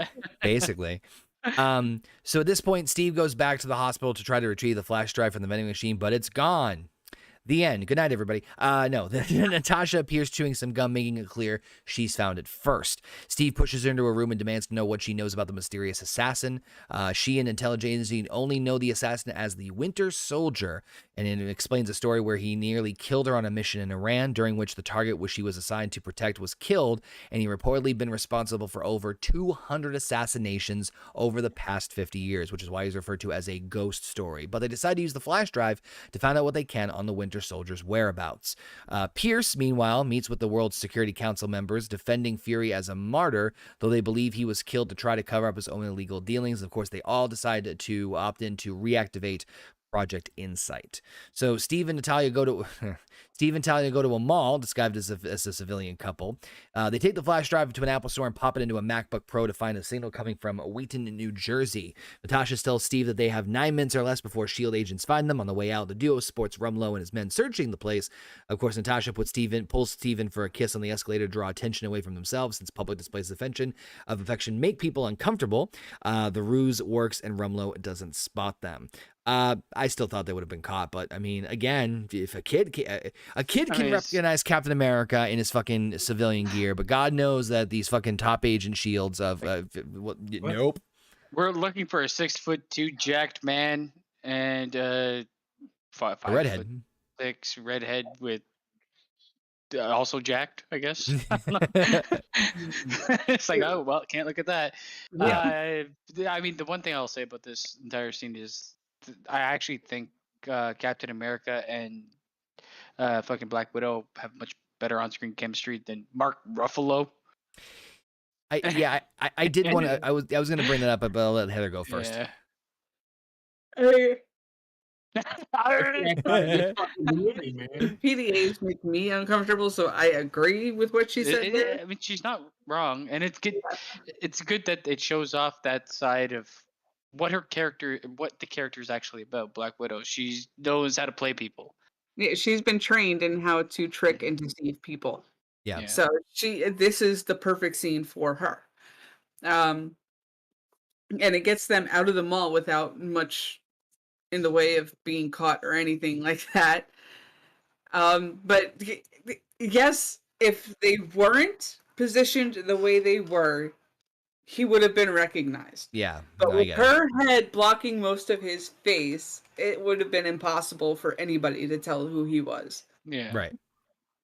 So at this point, Steve goes back to the hospital to try to retrieve the flash drive from the vending machine, but it's gone. The end. Good night, everybody. No, Natasha appears chewing some gum, making it clear she's found it first. Steve pushes her into a room and demands to know what she knows about the mysterious assassin. She and intelligence agency only know the assassin as the Winter Soldier, and it explains a story where he nearly killed her on a mission in Iran, during which the target which she was assigned to protect was killed, and he reportedly been responsible for over 200 assassinations over the past 50 years, which is why he's referred to as a ghost story. But they decide to use the flash drive to find out what they can on the Winter Soldier's whereabouts. Pierce, meanwhile, meets with the World Security Council members, defending Fury as a martyr, though they believe he was killed to try to cover up his own illegal dealings. Of course, they all decided to opt in to reactivate Project Insight. So Steve and Natalya go to a mall disguised as a civilian couple. They take the flash drive to an Apple store and pop it into a MacBook Pro to find a signal coming from Wheaton, New Jersey. Natasha tells Steve that they have 9 minutes or less before S.H.I.E.L.D. agents find them. On the way out, the duo sports Rumlow and his men searching the place. Of course, Natasha pulls Steve in for a kiss on the escalator to draw attention away from themselves, since public displays of affection make people uncomfortable. The ruse works and Rumlow doesn't spot them. I still thought they would have been caught, but I mean, again, if a kid can recognize Captain America in his fucking civilian gear, but God knows that these fucking top agent shields of nope. We're looking for a 6'2" jacked man and a redhead, 6 redhead with also jacked, I guess. It's like, oh well, can't look at that. Yeah. I mean, the one thing I'll say about this entire scene is, I actually think Captain America and fucking Black Widow have much better on-screen chemistry than Mark Ruffalo. I did want to. I was going to bring that up, but I'll let Heather go first. Yeah. PDAs make me uncomfortable, so I agree with what she said. I mean, she's not wrong, and it's good. It's good that it shows off that side of what the character is actually about. Black Widow, she knows how to play people. Yeah, she's been trained in how to trick and deceive people. Yeah. So this is the perfect scene for her. And it gets them out of the mall without much in the way of being caught or anything like that. But yes, if they weren't positioned the way they were, he would have been recognized. Yeah. But with her head blocking most of his face, it would have been impossible for anybody to tell who he was. Yeah. Right.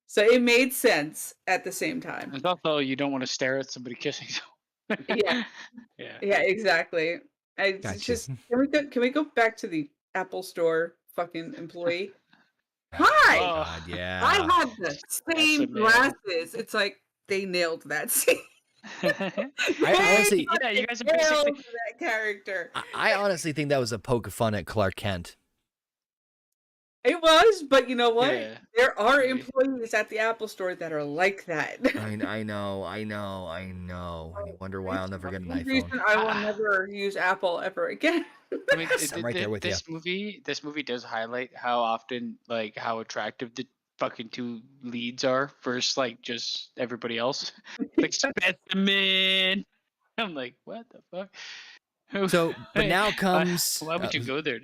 So it made sense at the same time. And also, you don't want to stare at somebody kissing someone. Yeah, exactly. Can we go back to the Apple Store fucking employee? Hi! Oh, God, yeah. I had the same glasses. It's like they nailed that scene. I honestly, you guys are basically that character. I honestly think that was a poke of fun at Clark Kent. It was, but you know what? Yeah. There are employees at the Apple Store that are like that. I know. And you wonder why I'll never get an One iPhone. reason I will never use Apple ever again. I mean, Yes, I'm right there with you. This movie does highlight how often, like, how attractive the fucking two leads are versus like just everybody else. Like specimen. I'm like, what the fuck? So, but now comes. Why would you go there?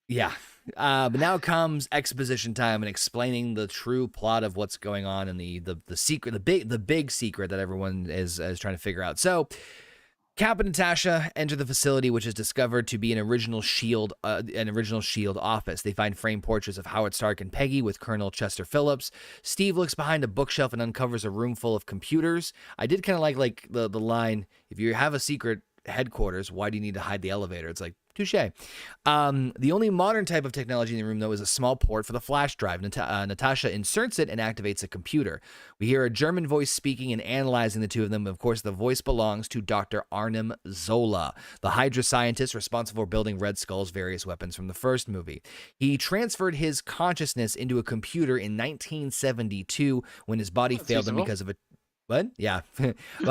Yeah. But now comes exposition time and explaining the true plot of what's going on and the secret, the big secret that everyone is trying to figure out. So, Cap and Natasha enter the facility, which is discovered to be an original S.H.I.E.L.D. Office. They find framed portraits of Howard Stark and Peggy with Colonel Chester Phillips. Steve looks behind a bookshelf and uncovers a room full of computers. I did kind of like the line, if you have a secret headquarters, why do you need to hide the elevator? It's like, touche. The only modern type of technology in the room, though, is a small port for the flash drive. Natasha inserts it and activates a computer. We hear a German voice speaking and analyzing the two of them. Of course, the voice belongs to Dr. Arnim Zola, the Hydra scientist responsible for building Red Skull's various weapons from the first movie. He transferred his consciousness into a computer in 1972 when his body failed him because of a What? Yeah,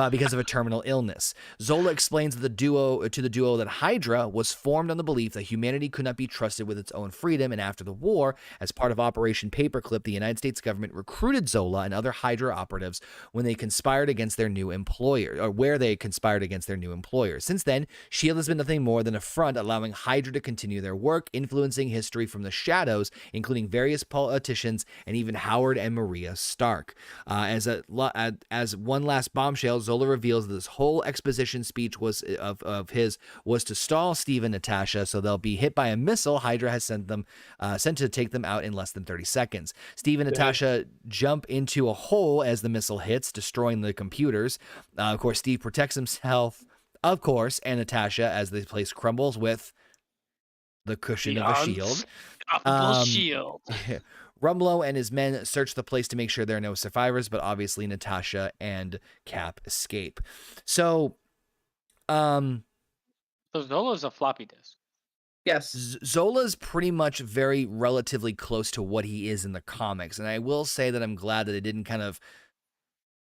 because of a terminal illness. Zola explains to the duo that Hydra was formed on the belief that humanity could not be trusted with its own freedom, and after the war, as part of Operation Paperclip, the United States government recruited Zola and other Hydra operatives when they conspired against their new employer, or where they conspired against their new employers. Since then, S.H.I.E.L.D. has been nothing more than a front allowing Hydra to continue their work, influencing history from the shadows, including various politicians and even Howard and Maria Stark. As one last bombshell, Zola reveals that this whole exposition speech was to stall Steve and Natasha, so they'll be hit by a missile Hydra has sent to take them out in less than 30 seconds. Steve and Natasha jump into a hole as the missile hits, destroying the computers. Of course, Steve protects himself, of course, and Natasha as the place crumbles with the cushion of a shield. Shield. Rumlow and his men search the place to make sure there are no survivors, but obviously Natasha and Cap escape. So Zola's a floppy disk. Yes. Zola's pretty much very relatively close to what he is in the comics. And I will say that I'm glad that it didn't kind of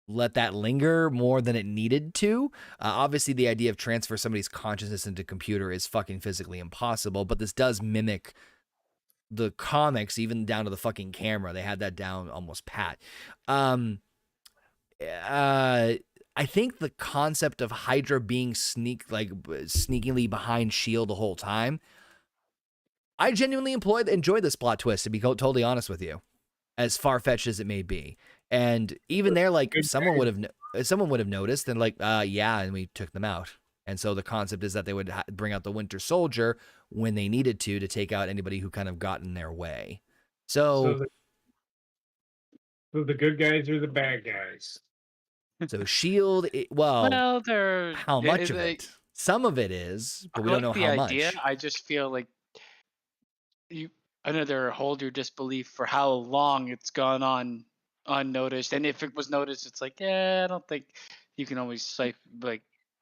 let that linger more than it needed to. Obviously, the idea of transfer somebody's consciousness into a computer is fucking physically impossible, but this does mimic the comics, even down to the fucking camera. They had that down almost pat. I think the concept of Hydra being sneakily behind S.H.I.E.L.D. the whole time, I genuinely enjoyed this plot twist, to be totally honest with you, as far-fetched as it may be. And even there, like, someone would have noticed and yeah, and we took them out. And so the concept is that they would bring out the Winter Soldier when they needed to take out anybody who kind of got in their way. So the good guys are the bad guys. So S.H.I.E.L.D., they're how much of it? Some of it is, but we don't know how much. I just feel like another hold your disbelief for how long it's gone on unnoticed. And if it was noticed, it's like, yeah, I don't think you can always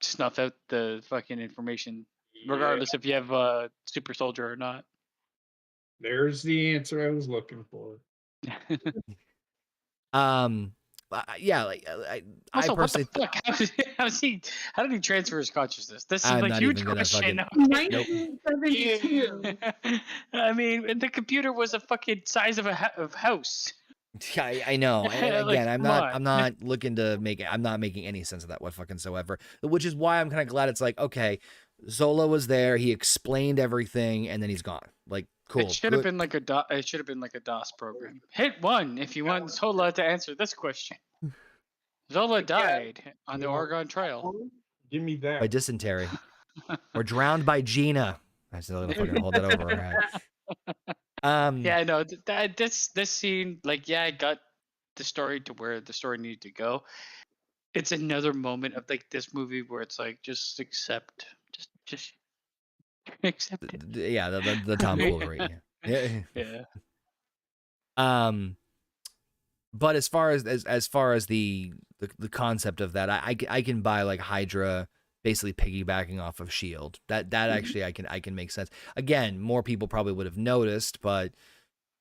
snuff out the fucking information, regardless if you have a super soldier or not. There's the answer I was looking for. Yeah, I personally. What the fuck? How did he transfer his consciousness? This is a huge question. 1972. I mean, the computer was a fucking size of a house. Yeah, I know. And again, I'm not looking to make it. I'm not making any sense of that whatsoever. Which is why I'm kind of glad it's like, okay, Zola was there. He explained everything, and then he's gone. Like, cool. It should have been like a DOS program. Hit 1 if you want Zola to answer this question. Zola died on the Oregon Trail. Give me that. By dysentery, or drowned by Gina. I still don't fucking hold that over her head. Yeah, no, this scene, I got the story to where the story needed to go. It's another moment of this movie where it's like, just accept, just accept it. Yeah, the tomfoolery. Yeah. But as far as the concept of that, I can buy Hydra basically piggybacking off of S.H.I.E.L.D. That actually I can make sense. Again, more people probably would have noticed, but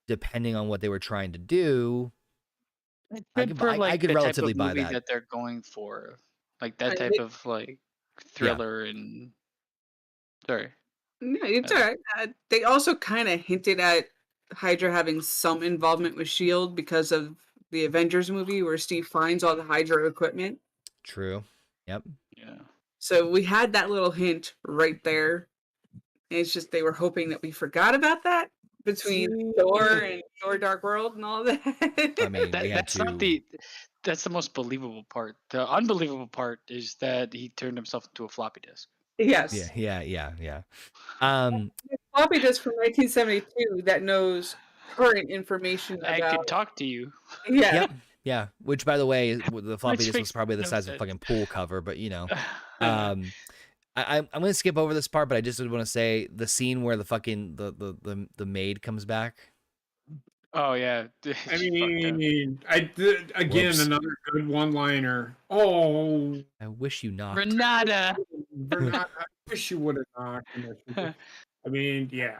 depending on what they were trying to do, It's I good for I like could the type relatively of buy movie that. that they're going for, like I that type of like thriller and. Sorry. No, it's all right. They also kind of hinted at Hydra having some involvement with S.H.I.E.L.D. because of the Avengers movie where Steve finds all the Hydra equipment. True. Yep. Yeah. So we had that little hint right there. And it's just they were hoping that we forgot about that between Thor and Thor Dark World and all that. I mean, we had That's not to. that's the most believable part. The unbelievable part is that he turned himself into a floppy disk. Yes. Yeah. Floppy disk from 1972 that knows current information I about. could talk to you. Yeah. Yep. Yeah. Which, by the way, the floppy Which disk was makes probably the no size of a sense. fucking pool cover, but you know. I'm going to skip over this part, but I just want to say the scene where the fucking the maid comes back. Oh yeah. I mean, again Whoops. another good one-liner. Oh, I wish you knocked. Renata. I wish you would have knocked. I mean, yeah.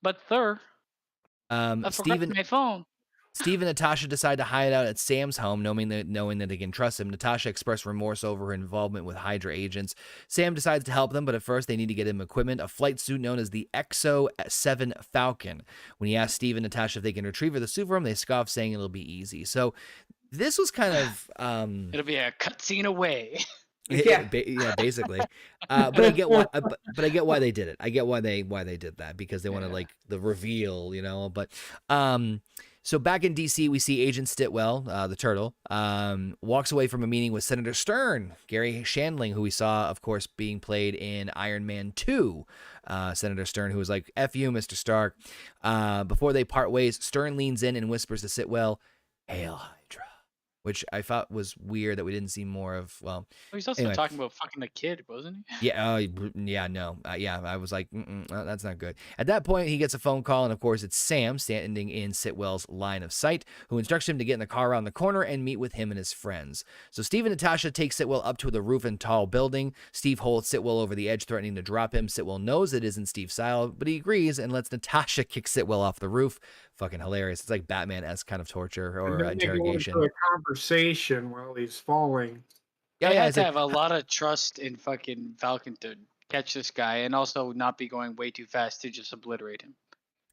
But sir, I forgot Steven my phone. Steve and Natasha decide to hide out at Sam's home, knowing that they can trust him. Natasha expressed remorse over her involvement with Hydra agents. Sam decides to help them, but at first they need to get him equipment, a flight suit known as the XO-7 Falcon. When he asks Steve and Natasha if they can retrieve the suit for him, they scoff, saying it'll be easy. So this was kind of It'll be a cutscene away. Yeah. Basically. But I get why. But I get why they did it. I get why they did that, because they want to like the reveal, you know. But so back in DC, we see Agent Stitwell, the turtle, walks away from a meeting with Senator Stern, Gary Shandling, who we saw, of course, being played in Iron Man 2. Senator Stern, who was like, "F you, Mr. Stark." Before they part ways, Stern leans in and whispers to Sitwell, "Hail Hydra," which I thought was weird that we didn't see more of. Well, He's also anyway. talking about fucking a kid, wasn't he? Yeah, no. I was like, that's not good. At that point, he gets a phone call, and of course, it's Sam standing in Sitwell's line of sight, who instructs him to get in the car around the corner and meet with him and his friends. So Steve and Natasha take Sitwell up to the roof in a tall building. Steve holds Sitwell over the edge, threatening to drop him. Sitwell knows it isn't Steve's style, but he agrees and lets Natasha kick Sitwell off the roof. Fucking hilarious. It's like Batman-esque kind of torture or interrogation. A conversation while he's falling. They had to have a lot of trust in fucking Falcon to catch this guy, and also not be going way too fast to just obliterate him.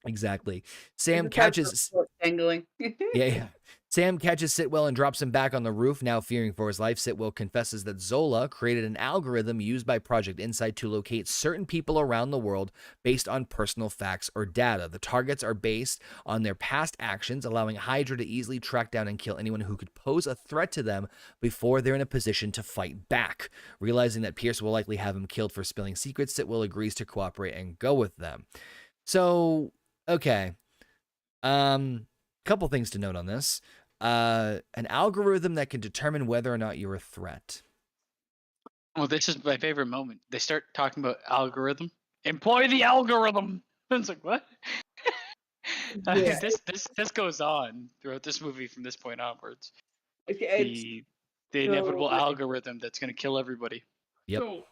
Exactly. Sam catches. Dangling. Yeah. Sam catches Sitwell and drops him back on the roof. Now fearing for his life, Sitwell confesses that Zola created an algorithm used by Project Insight to locate certain people around the world based on personal facts or data. The targets are based on their past actions, allowing Hydra to easily track down and kill anyone who could pose a threat to them before they're in a position to fight back. Realizing that Pierce will likely have him killed for spilling secrets, Sitwell agrees to cooperate and go with them. So, okay. Couple things to note on this. An algorithm that can determine whether or not you're a threat. Well, this is my favorite moment. They start talking about algorithm. Employ the algorithm. It's like, what? Yeah. This goes on throughout this movie from this point onwards. It's The inevitable algorithm that's going to kill everybody. Yep. So,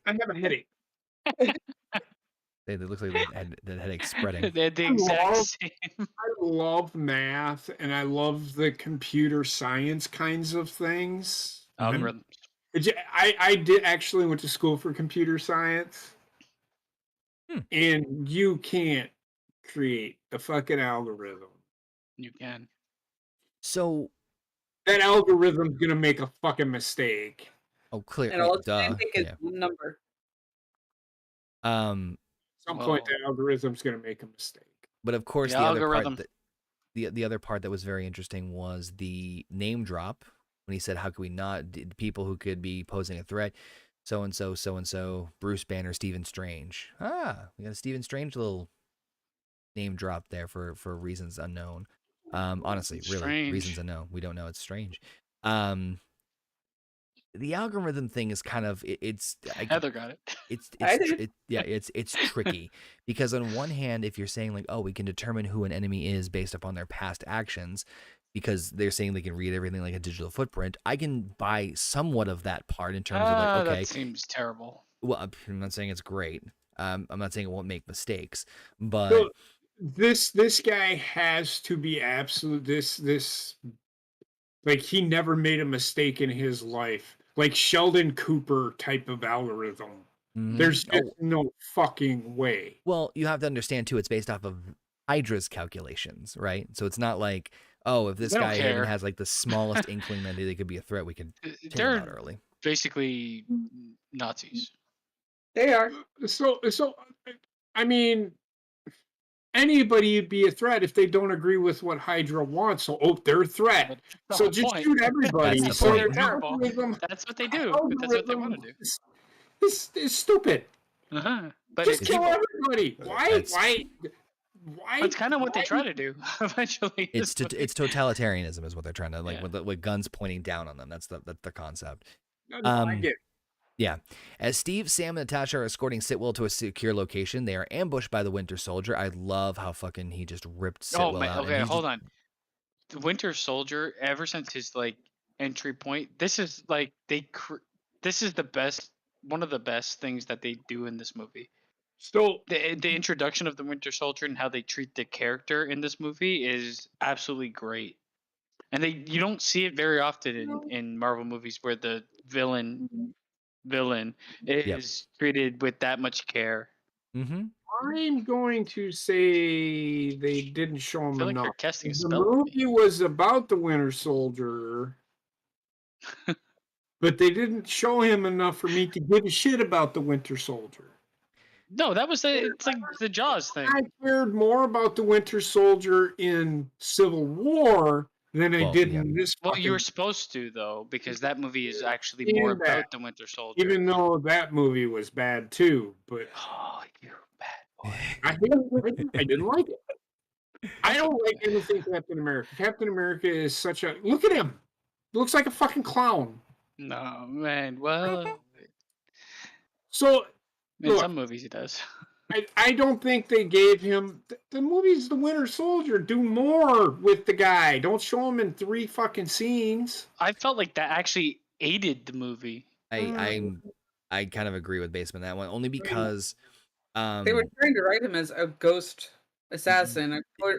I have a headache. It looks like the headache spreading. They had the exact same. I love math and I love the computer science kinds of things. Algorithm. I did actually went to school for computer science. And you can't create a fucking algorithm. You can. So that algorithm's gonna make a fucking mistake. Oh, clear. And all it's duh. gonna take is one number. Some point the algorithm's going to make a mistake. But of course, the other part that was very interesting was the name drop when he said, "How could we not?" People who could be posing a threat, so and so, Bruce Banner, Stephen Strange. We got a Stephen Strange little name drop there for reasons unknown. Honestly, really, reasons unknown. We don't know. It's strange. The algorithm thing is kind of Heather got it. It's tricky because on one hand, if you're saying like, oh, we can determine who an enemy is based upon their past actions, because they're saying they can read everything like a digital footprint, I can buy somewhat of that part in terms of like, okay, that seems terrible. Well, I'm not saying it's great. I'm not saying it won't make mistakes, but this guy has to be absolute. This like he never made a mistake in his life. Like Sheldon Cooper type of algorithm. There's just no fucking way. Well, you have to understand too, it's based off of Hydra's calculations, right? So it's not like, oh, if this They don't guy even care. has like the smallest inkling that they could be a threat, we could take him They're out early. basically Nazis. They are. So I mean, anybody would be a threat if they don't agree with what Hydra wants. So, they're a threat. That's the So whole just point. shoot everybody. That's the So point. they're the terrible. algorithm- That's what they do. That's what they want to do. This is stupid. But Just it's kill evil. everybody. Why? That's- Why? That's kind of what they try to do eventually. It's is what they- it's totalitarianism is what they're trying to like Yeah. with guns pointing down on them. That's the concept. No, I get it. Yeah. As Steve, Sam, and Natasha are escorting Sitwell to a secure location, they are ambushed by the Winter Soldier. I love how fucking he just ripped Sitwell Oh man, out. okay, hold on. The Winter Soldier, ever since his like entry point, this is like this is the best, one of the best things that they do in this movie. So The introduction of the Winter Soldier and how they treat the character in this movie is absolutely great. And you don't see it very often in Marvel movies where the villain is treated with that much care. Mm-hmm. I'm going to say they didn't show I him feel like enough. they're casting a The spell on me. movie was about the Winter Soldier, but they didn't show him enough for me to give a shit about the Winter Soldier. No, that was it's like the Jaws thing. I cared more about the Winter Soldier in Civil War than I did in this. Well, you were fucking- supposed to though, because that movie is actually Yeah, more that. about the Winter Soldier. even though that movie was bad too, but Oh, you bad boy. I didn't like it. I don't like anything Captain America. Captain America is such a look at him. Looks like a fucking clown. No, man. Well, So in look, some movies he does. I don't think they gave him the movie's The Winter Soldier. Do more with the guy. Don't show him in 3 fucking scenes. I felt like that actually aided the movie. I kind of agree with Baseman that one only because They were trying to write him as a ghost assassin,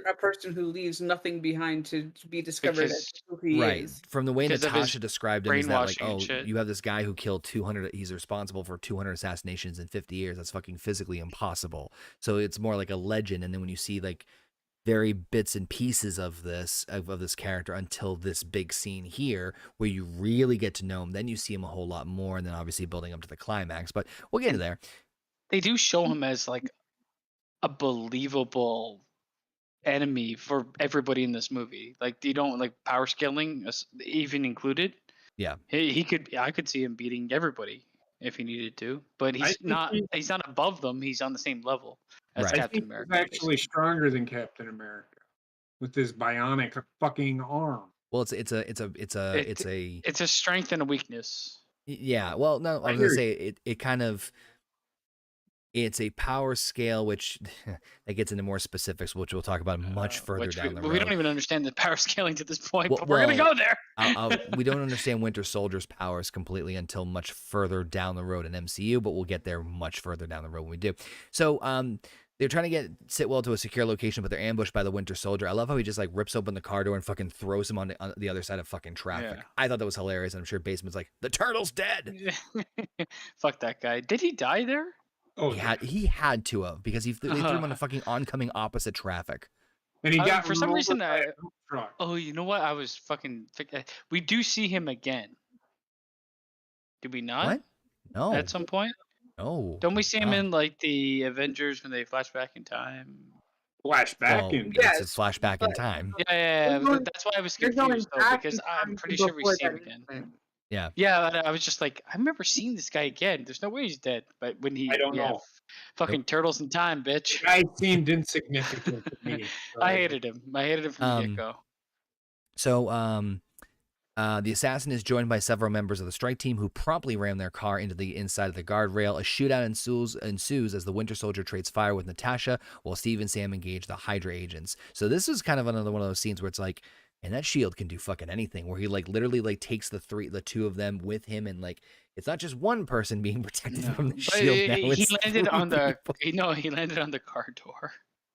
a person who leaves nothing behind to be discovered as who he right is. from the way Because of his Natasha described him is that like, brainwashing and oh, shit. you have this guy who killed 200, he's responsible for 200 assassinations in 50 years. That's fucking physically impossible. So it's more like a legend. And then when you see like very bits and pieces of this character until this big scene here where you really get to know him, then you see him a whole lot more, and then obviously building up to the climax. But we'll get to there. They do show him as like a believable enemy for everybody in this movie. Like you don't like power scaling even included. Yeah. I could see him beating everybody if he needed to, but he's not above them. He's on the same level as Right. Captain He's America. actually stronger than Captain America with his bionic fucking arm. Well, it's a strength and a weakness. yeah. Well, no, I was gonna say it kind of. It's a power scale, which that gets into more specifics, which we'll talk about much further down the road. We don't even understand the power scaling to this point, but we're going to go there. We don't understand Winter Soldier's powers completely until much further down the road in MCU, but we'll get there much further down the road when we do. So they're trying to get Sitwell to a secure location, but they're ambushed by the Winter Soldier. I love how he just like rips open the car door and fucking throws him on the other side of fucking traffic. Yeah. I thought that was hilarious. I'm sure Basement's like, the turtle's dead. Fuck that guy. Did he die there? Oh, he had to have, because they threw him on a fucking oncoming opposite traffic. And he got for some reason. Truck. Oh, you know what? I was fucking. We do see him again. Did we not? What? No. At some point. No. Don't we see him in like the Avengers when they flash back in time? Flashback in yes, it's a flashback in time. Yeah. That's why I was confused though, because I'm pretty sure we see him again. Yeah. Yeah, I was just like, I remember seeing this guy again. There's no way he's dead. But when I don't know. Fucking turtles in time, bitch. I seemed insignificant to me. So. I hated him. I hated him from the get-go. So, the assassin is joined by several members of the strike team who promptly ram their car into the inside of the guardrail. A shootout ensues as the Winter Soldier trades fire with Natasha, while Steve and Sam engage the Hydra agents. So this is kind of another one of those scenes where it's like, and that shield can do fucking anything, where he like literally like takes the two of them with him, and like it's not just one person being protected from the shield. Now he landed on the car door.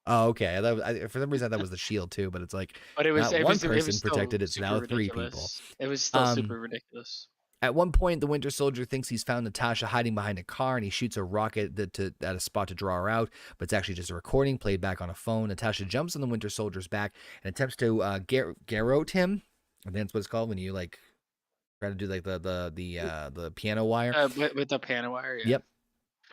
Oh, okay. For some reason, I thought that was the Shield too, but it's like But not one it person was still protected. It's super now 3 people. ridiculous. It was still Um, super ridiculous. At one point, the Winter Soldier thinks he's found Natasha hiding behind a car, and he shoots a rocket at a spot to draw her out, but it's actually just a recording played back on a phone. Natasha jumps on the Winter Soldier's back and attempts to garrote him. I think that's what it's called when you like try to do like the piano wire. With the piano wire, yeah. Yep.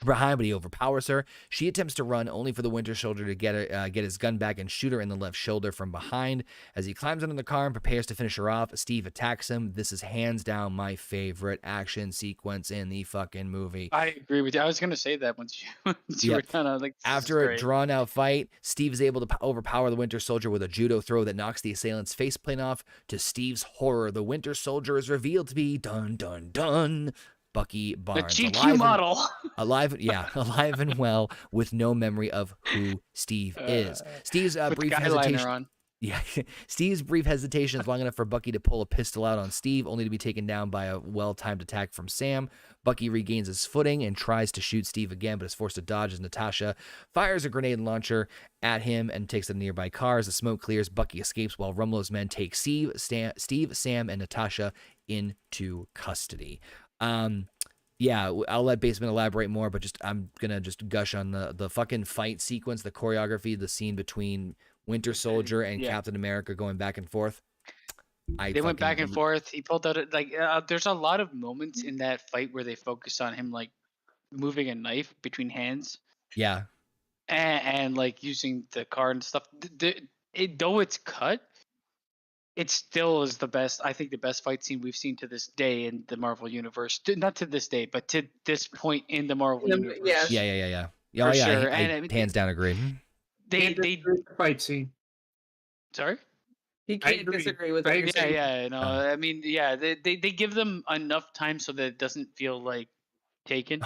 Behind, but he overpowers her. She attempts to run, only for the Winter Soldier to get his gun back and shoot her in the left shoulder from behind. As he climbs into the car and prepares to finish her off, Steve attacks him. This is hands down my favorite action sequence in the fucking movie. I agree with you. I was gonna say that once you were kind of like, after a drawn-out fight, Steve is able to overpower the Winter Soldier with a judo throw that knocks the assailant's faceplate off. To Steve's horror, the Winter Soldier is revealed to be dun dun dun Bucky Barnes, the GQ model, alive and well, with no memory of who Steve is. Steve's brief hesitation. Yeah, Steve's brief hesitation is long enough for Bucky to pull a pistol out on Steve, only to be taken down by a well-timed attack from Sam. Bucky regains his footing and tries to shoot Steve again, but is forced to dodge as Natasha fires a grenade launcher at him and takes the nearby cars. The smoke clears. Bucky escapes while Rumlow's men take Steve, Sam, and Natasha into custody. Yeah, I'll let Basement elaborate more, but I'm gonna just gush on the fucking fight sequence, the choreography, the scene between Winter Soldier and Captain America going back and forth. They went back and forth. He pulled out there's a lot of moments in that fight where they focus on him like moving a knife between hands. Yeah, and like using the car and stuff. Though it's cut, it still is the best. I think the best fight scene we've seen to this day in the Marvel universe. Not to this day, but to this point in the Marvel universe. Yes. Yeah. For sure. I hands down agree. They the fight scene. Sorry. He can't disagree with what you're saying. Yeah. No, I mean, yeah. They give them enough time so that it doesn't feel like taken.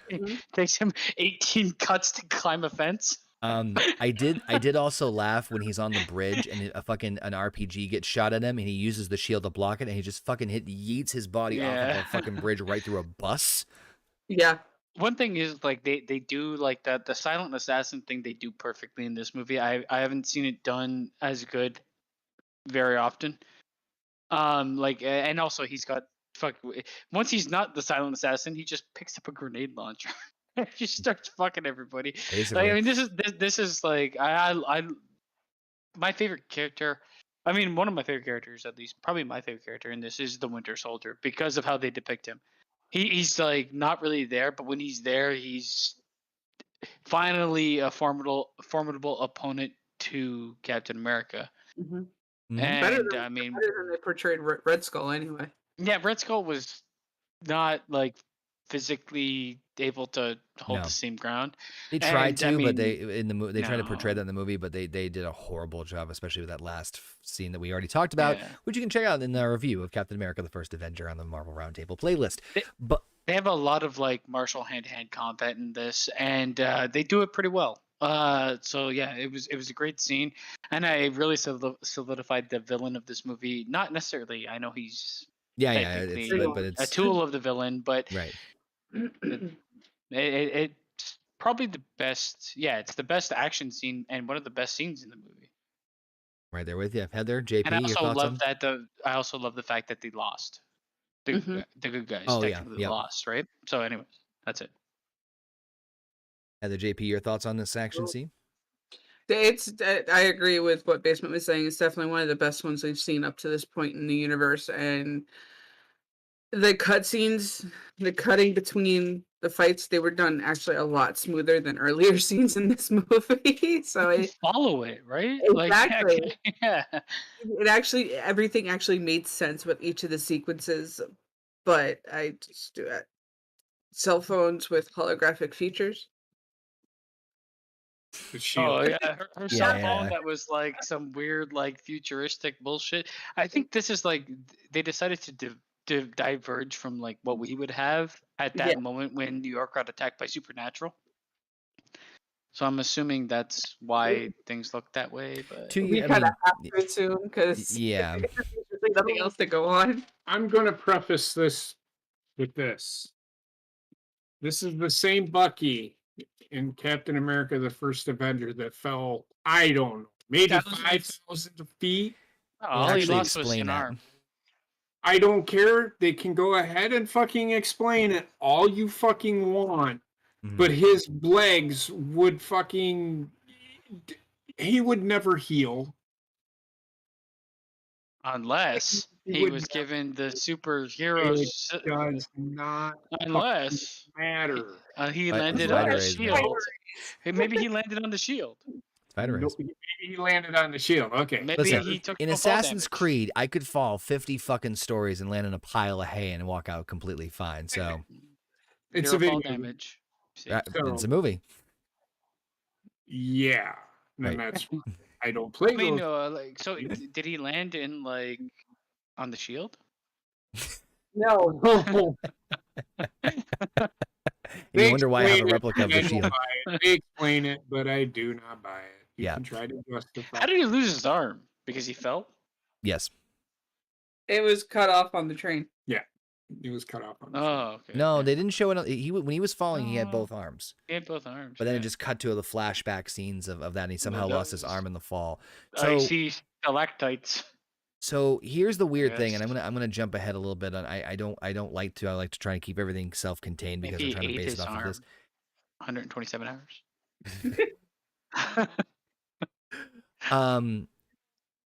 It takes him 18 cuts to climb a fence. I did also laugh when he's on the bridge and an RPG gets shot at him and he uses the shield to block it and he just fucking yeets his body off of a fucking bridge right through a bus. Yeah. One thing is like they do like the silent assassin thing they do perfectly in this movie. I haven't seen it done as good very often. And also he's got once he's not the silent assassin, he just picks up a grenade launcher. He starts fucking everybody. Like, I mean, this is like I my favorite character. I mean, one of my favorite characters, at least, probably my favorite character in this is the Winter Soldier because of how they depict him. He's like not really there, but when he's there, he's finally a formidable opponent to Captain America. Mm-hmm. And better than they portrayed Red Skull anyway. Yeah, Red Skull was not like physically able to hold the same ground. They tried to, but they tried to portray that in the movie, but they did a horrible job, especially with that last scene that we already talked about, which you can check out in our review of Captain America: The First Avenger on the Marvel Roundtable playlist. But they have a lot of like martial hand-to-hand combat in this, and they do it pretty well. So yeah, it was a great scene, and I really solidified the villain of this movie. Not necessarily, I know he's it's a tool of the villain, but right. It's probably the best. Yeah, it's the best action scene and one of the best scenes in the movie. Right there with you, Heather. JP, and I your also thoughts love on? that I also love the fact that they lost. The good guys technically lost, right? So, anyways, that's it. Heather, JP, your thoughts on this action scene? I agree with what Basement was saying. It's definitely one of the best ones we've seen up to this point in the universe, and the cutscenes, the cutting between the fights, they were done actually a lot smoother than earlier scenes in this movie. So you follow it, right? Exactly. Like, yeah. Everything actually made sense with each of the sequences, but I just do it. Cell phones with holographic features. Oh yeah, her cell phone that was like some weird like futuristic bullshit. I think this is like they decided to diverge from like what we would have at that moment when New York got attacked by Supernatural. So I'm assuming that's why things look that way. But we kind of have to assume because there's nothing else to go on. I'm going to preface this with this. This is the same Bucky in Captain America: The First Avenger that fell, I don't know, maybe 5,000 feet. Oh, all he Actually lost was explain an that. arm. I don't care. They can go ahead and fucking explain it all you fucking want. But his legs would fucking... He would never heal. Unless he was given the superhero... It does not Unless matter. he Right, landed spider on the rays, man. shield. Hey, maybe he landed on the shield. Spider rays. Maybe he landed on the shield. Okay. Maybe Listen, he took in no fall Assassin's damage. Creed, I could fall 50 fucking stories and land in a pile of hay and walk out completely fine. So It's Zero a fall video game. damage. See? it's a movie. Yeah. And Right. that's... I don't play I mean, those. so did he land in like on the shield? No. You wonder why I have a replica of the shield. They explain it, but I do not buy it. You Yeah. can try to justify. How did he lose his arm? Because he fell? Yes. It was cut off on the train. Yeah. It was cut off on the Oh, okay. No, okay. they didn't show it. When he was falling, he had both arms. He had both arms. But then yeah. it just cut to the flashback scenes of that, and he somehow that lost his was- arm in the fall. I So, see stalactites. so here's the weird thing, and Yes. I'm gonna jump ahead a little bit. I don't like to. I like to try and keep everything self-contained because Maybe I'm trying he to ate base his it off of arm. this. 127 hours.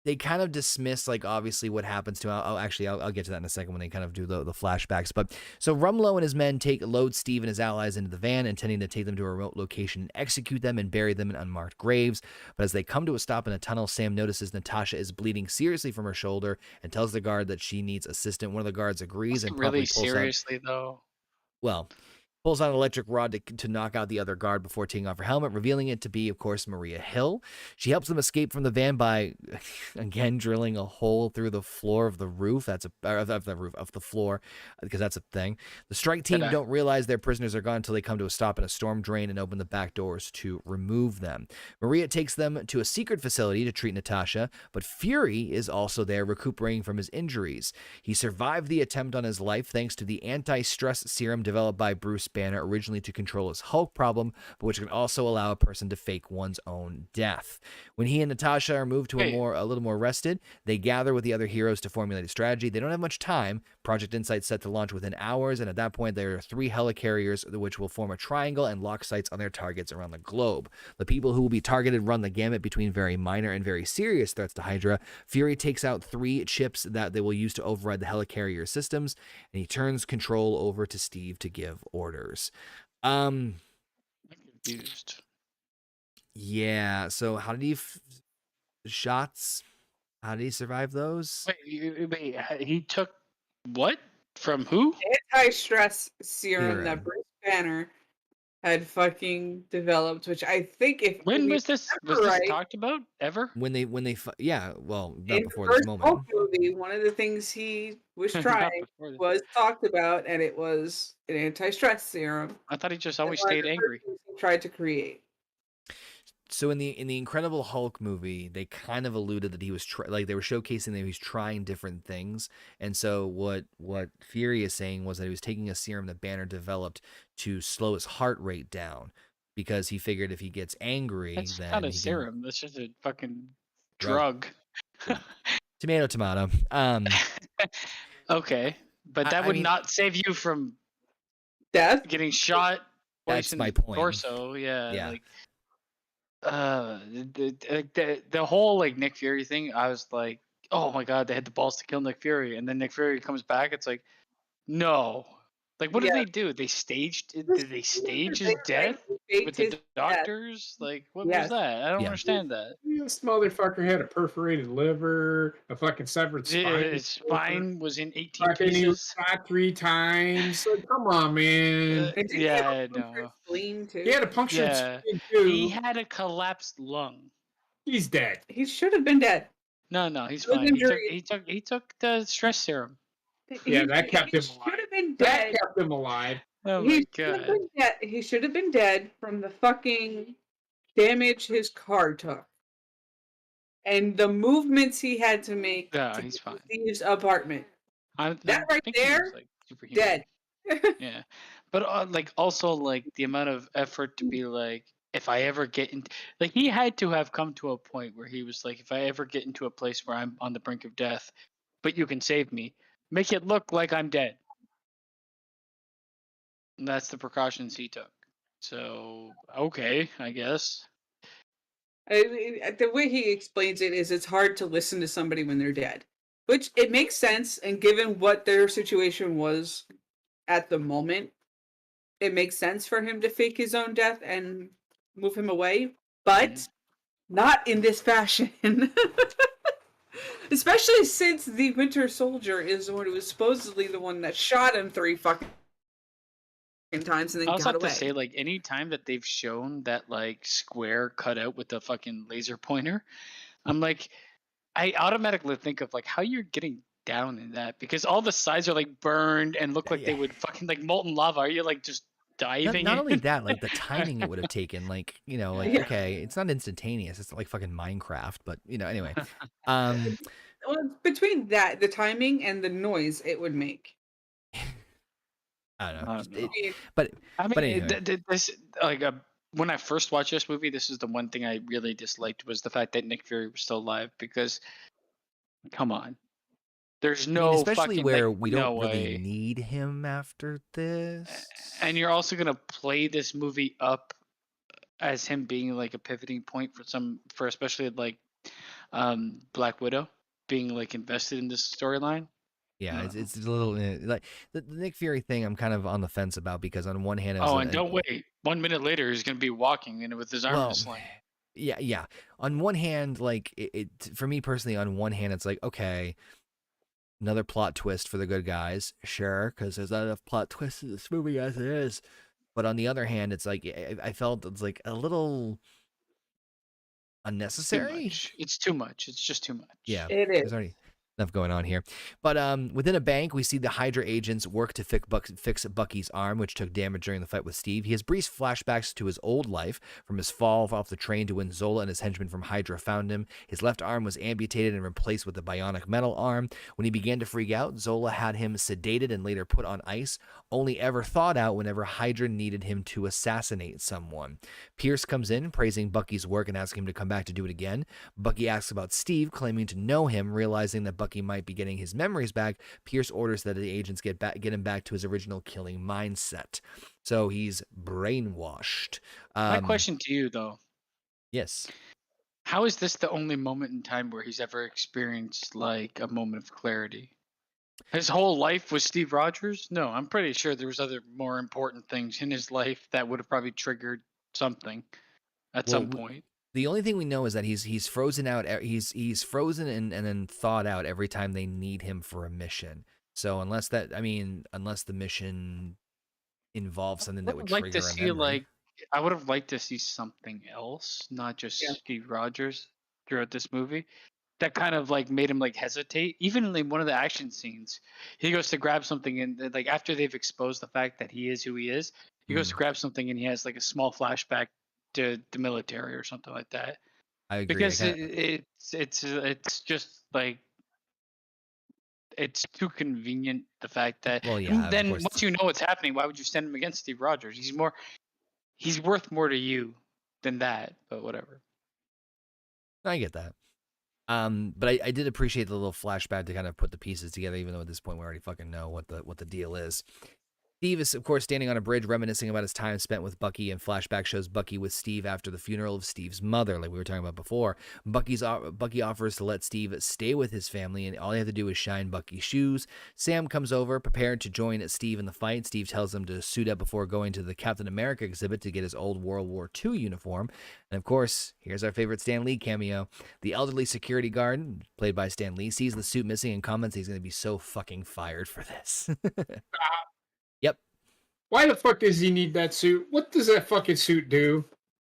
They kind of dismiss, like, obviously what happens to him. I'll get to that in a second when they kind of do the flashbacks. But so Rumlow and his men load Steve and his allies into the van, intending to take them to a remote location and execute them and bury them in unmarked graves. But as they come to a stop in a tunnel, Sam notices Natasha is bleeding seriously from her shoulder and tells the guard that she needs assistance. One of the guards agrees and promptly Really pulls out. seriously, though. Well, pulls out an electric rod to knock out the other guard before taking off her helmet, revealing it to be, of course, Maria Hill. She helps them escape from the van by, again, drilling a hole through the floor of the roof. Of the floor, because that's a thing. The strike team don't realize their prisoners are gone until they come to a stop in a storm drain and open the back doors to remove them. Maria takes them to a secret facility to treat Natasha, but Fury is also there recuperating from his injuries. He survived the attempt on his life thanks to the anti-stress serum developed by Bruce Banner, originally to control his Hulk problem, but which can also allow a person to fake one's own death. When he and Natasha are moved to a little more rested, they gather with the other heroes to formulate a strategy. They don't have much time. Project Insight's set to launch within hours, and at that point, there are 3 helicarriers which will form a triangle and lock sights on their targets around the globe. The people who will be targeted run the gamut between very minor and very serious threats to Hydra. Fury takes out 3 chips that they will use to override the helicarrier systems, and he turns control over to Steve to give orders. I'm confused. Yeah, so how did he shots? How did he survive those? Wait, he took what? From who? Anti-stress serum Serum. that Bruce Banner had fucking developed, which I think When was this? Was this talked about ever? When they yeah, well, not in before the this first moment. Hulk movie, one of the things he was Not trying before this. was talked about, and it was an anti-stress serum. I thought he just And always one of stayed the first angry. things he tried to create. So in the Incredible Hulk movie, they kind of alluded that he was they were showcasing that he was trying different things, and so what Fury is saying was that he was taking a serum that Banner developed to slow his heart rate down, because he figured if he gets angry, That's then not a he can- serum. That's just a fucking Right. drug. Tomato. Okay, but that I would mean- not save you from Death? getting shot That's twice in my the point. torso. Yeah. Yeah. Like, the whole like Nick Fury thing, I was like, oh my god, they had the balls to kill Nick Fury, and then Nick Fury comes back. It's like, no. Like, what did they do? They staged? Did they stage his death with the doctors? Like, what was Yes. that? I don't Yeah. understand that. This motherfucker had a perforated liver, a fucking severed spine. His spine was in 18 Fucking he was pieces. shot 3 times. Like, come on, man. And did he Yeah, have I a punctured know. spleen too? He had a punctured Yeah. spleen too. He had a collapsed lung. He's dead. He should have been dead. No, he's Those fine. injuries- He took the stress serum. Yeah, that kept him He alive. should have been That dead. kept him alive. Oh He my should have god. been dead. He should have been dead from the fucking damage his car took. And the movements he had to make No, to he's get to fine. Steve's apartment. I That right think he was, there, like, superhuman. Dead. Yeah, But like also like the amount of effort to be like, if I ever get into, like he had to have come to a point where he was like, if I ever get into a place where I'm on the brink of death, but you can save me, make it look like I'm dead. And that's the precautions he took. So okay, I guess. The way he explains it is it's hard to listen to somebody when they're dead, which it makes sense. And given what their situation was at the moment, it makes sense for him to fake his own death and move him away, but not in this fashion. Especially since the Winter Soldier is the one who was supposedly the one that shot him 3 fucking times and then I also got have away. to say, like, any time that they've shown that like square cut out with the fucking laser pointer, I'm like, I automatically think of like how you're getting down in that, because all the sides are like burned and look like they would fucking like molten lava. Are you like just diving Not in? only that, like the timing it would have taken, like, you know, like, Yeah. okay, it's not instantaneous. It's like fucking Minecraft, but you know, anyway. Well, between that, the timing and the noise it would make. I don't know. I Just, don't know. but I mean, anyway. this like when I first watched this movie, this is the one thing I really disliked, was the fact that Nick Fury was still alive. Because come on, there's I mean, no especially fucking where like we no don't really way. need him after this. And you're also gonna play this movie up as him being like a pivoting point for especially like Black Widow being like invested in this storyline. Yeah, it's a little like the Nick Fury thing. I'm kind of on the fence about, because on one hand, it was Oh, and don't wait. 1 minute later, he's gonna be walking in with his arm in a sling. yeah. On one hand, like it for me personally, on one hand, it's like, okay, another plot twist for the good guys, sure, because there's not enough plot twists in this movie as it is. But on the other hand, it's like I felt it's like a little unnecessary. It's too much. It's just too much. Yeah, It is. there's already enough going on here. But within a bank, we see the Hydra agents work to fix Bucky's arm, which took damage during the fight with Steve. He has brief flashbacks to his old life, from his fall off the train to when Zola and his henchmen from Hydra found him. His left arm was amputated and replaced with a bionic metal arm. When he began to freak out, Zola had him sedated and later put on ice, only ever thawed out whenever Hydra needed him to assassinate someone. Pierce comes in, praising Bucky's work and asking him to come back to do it again. Bucky asks about Steve, claiming to know him. Realizing that Bucky might be getting his memories back, Pierce orders that the agents get him back to his original killing mindset. So he's brainwashed. My question to you, though. Yes. How is this the only moment in time where he's ever experienced like a moment of clarity? His whole life was Steve Rogers? No, I'm pretty sure there was other more important things in his life that would have probably triggered something at some point. The only thing we know is that he's frozen out. He's frozen and then thawed out every time they need him for a mission. So unless the mission involves something that would trigger a memory. I would have liked to see something else, not just Steve Rogers throughout this movie. That kind of like made him like hesitate. Even in one of the action scenes, he goes to grab something, and like after they've exposed the fact that he is who he is, he goes to grab something and he has like a small flashback to the military or something like that. I agree. Because it's just like it's too convenient, the fact that then once you know what's happening, why would you send him against Steve Rogers? He's worth more to you than that, but whatever. I get that. But I did appreciate the little flashback to kind of put the pieces together, even though at this point we already fucking know what the deal is. Steve is, of course, standing on a bridge reminiscing about his time spent with Bucky, and flashback shows Bucky with Steve after the funeral of Steve's mother, like we were talking about before. Bucky offers to let Steve stay with his family, and all they have to do is shine Bucky's shoes. Sam comes over, prepared to join Steve in the fight. Steve tells him to suit up before going to the Captain America exhibit to get his old World War II uniform. And, of course, here's our favorite Stan Lee cameo. The elderly security guard, played by Stan Lee, sees the suit missing and comments he's going to be so fucking fired for this. Yep. Why the fuck does he need that suit? What does that fucking suit do?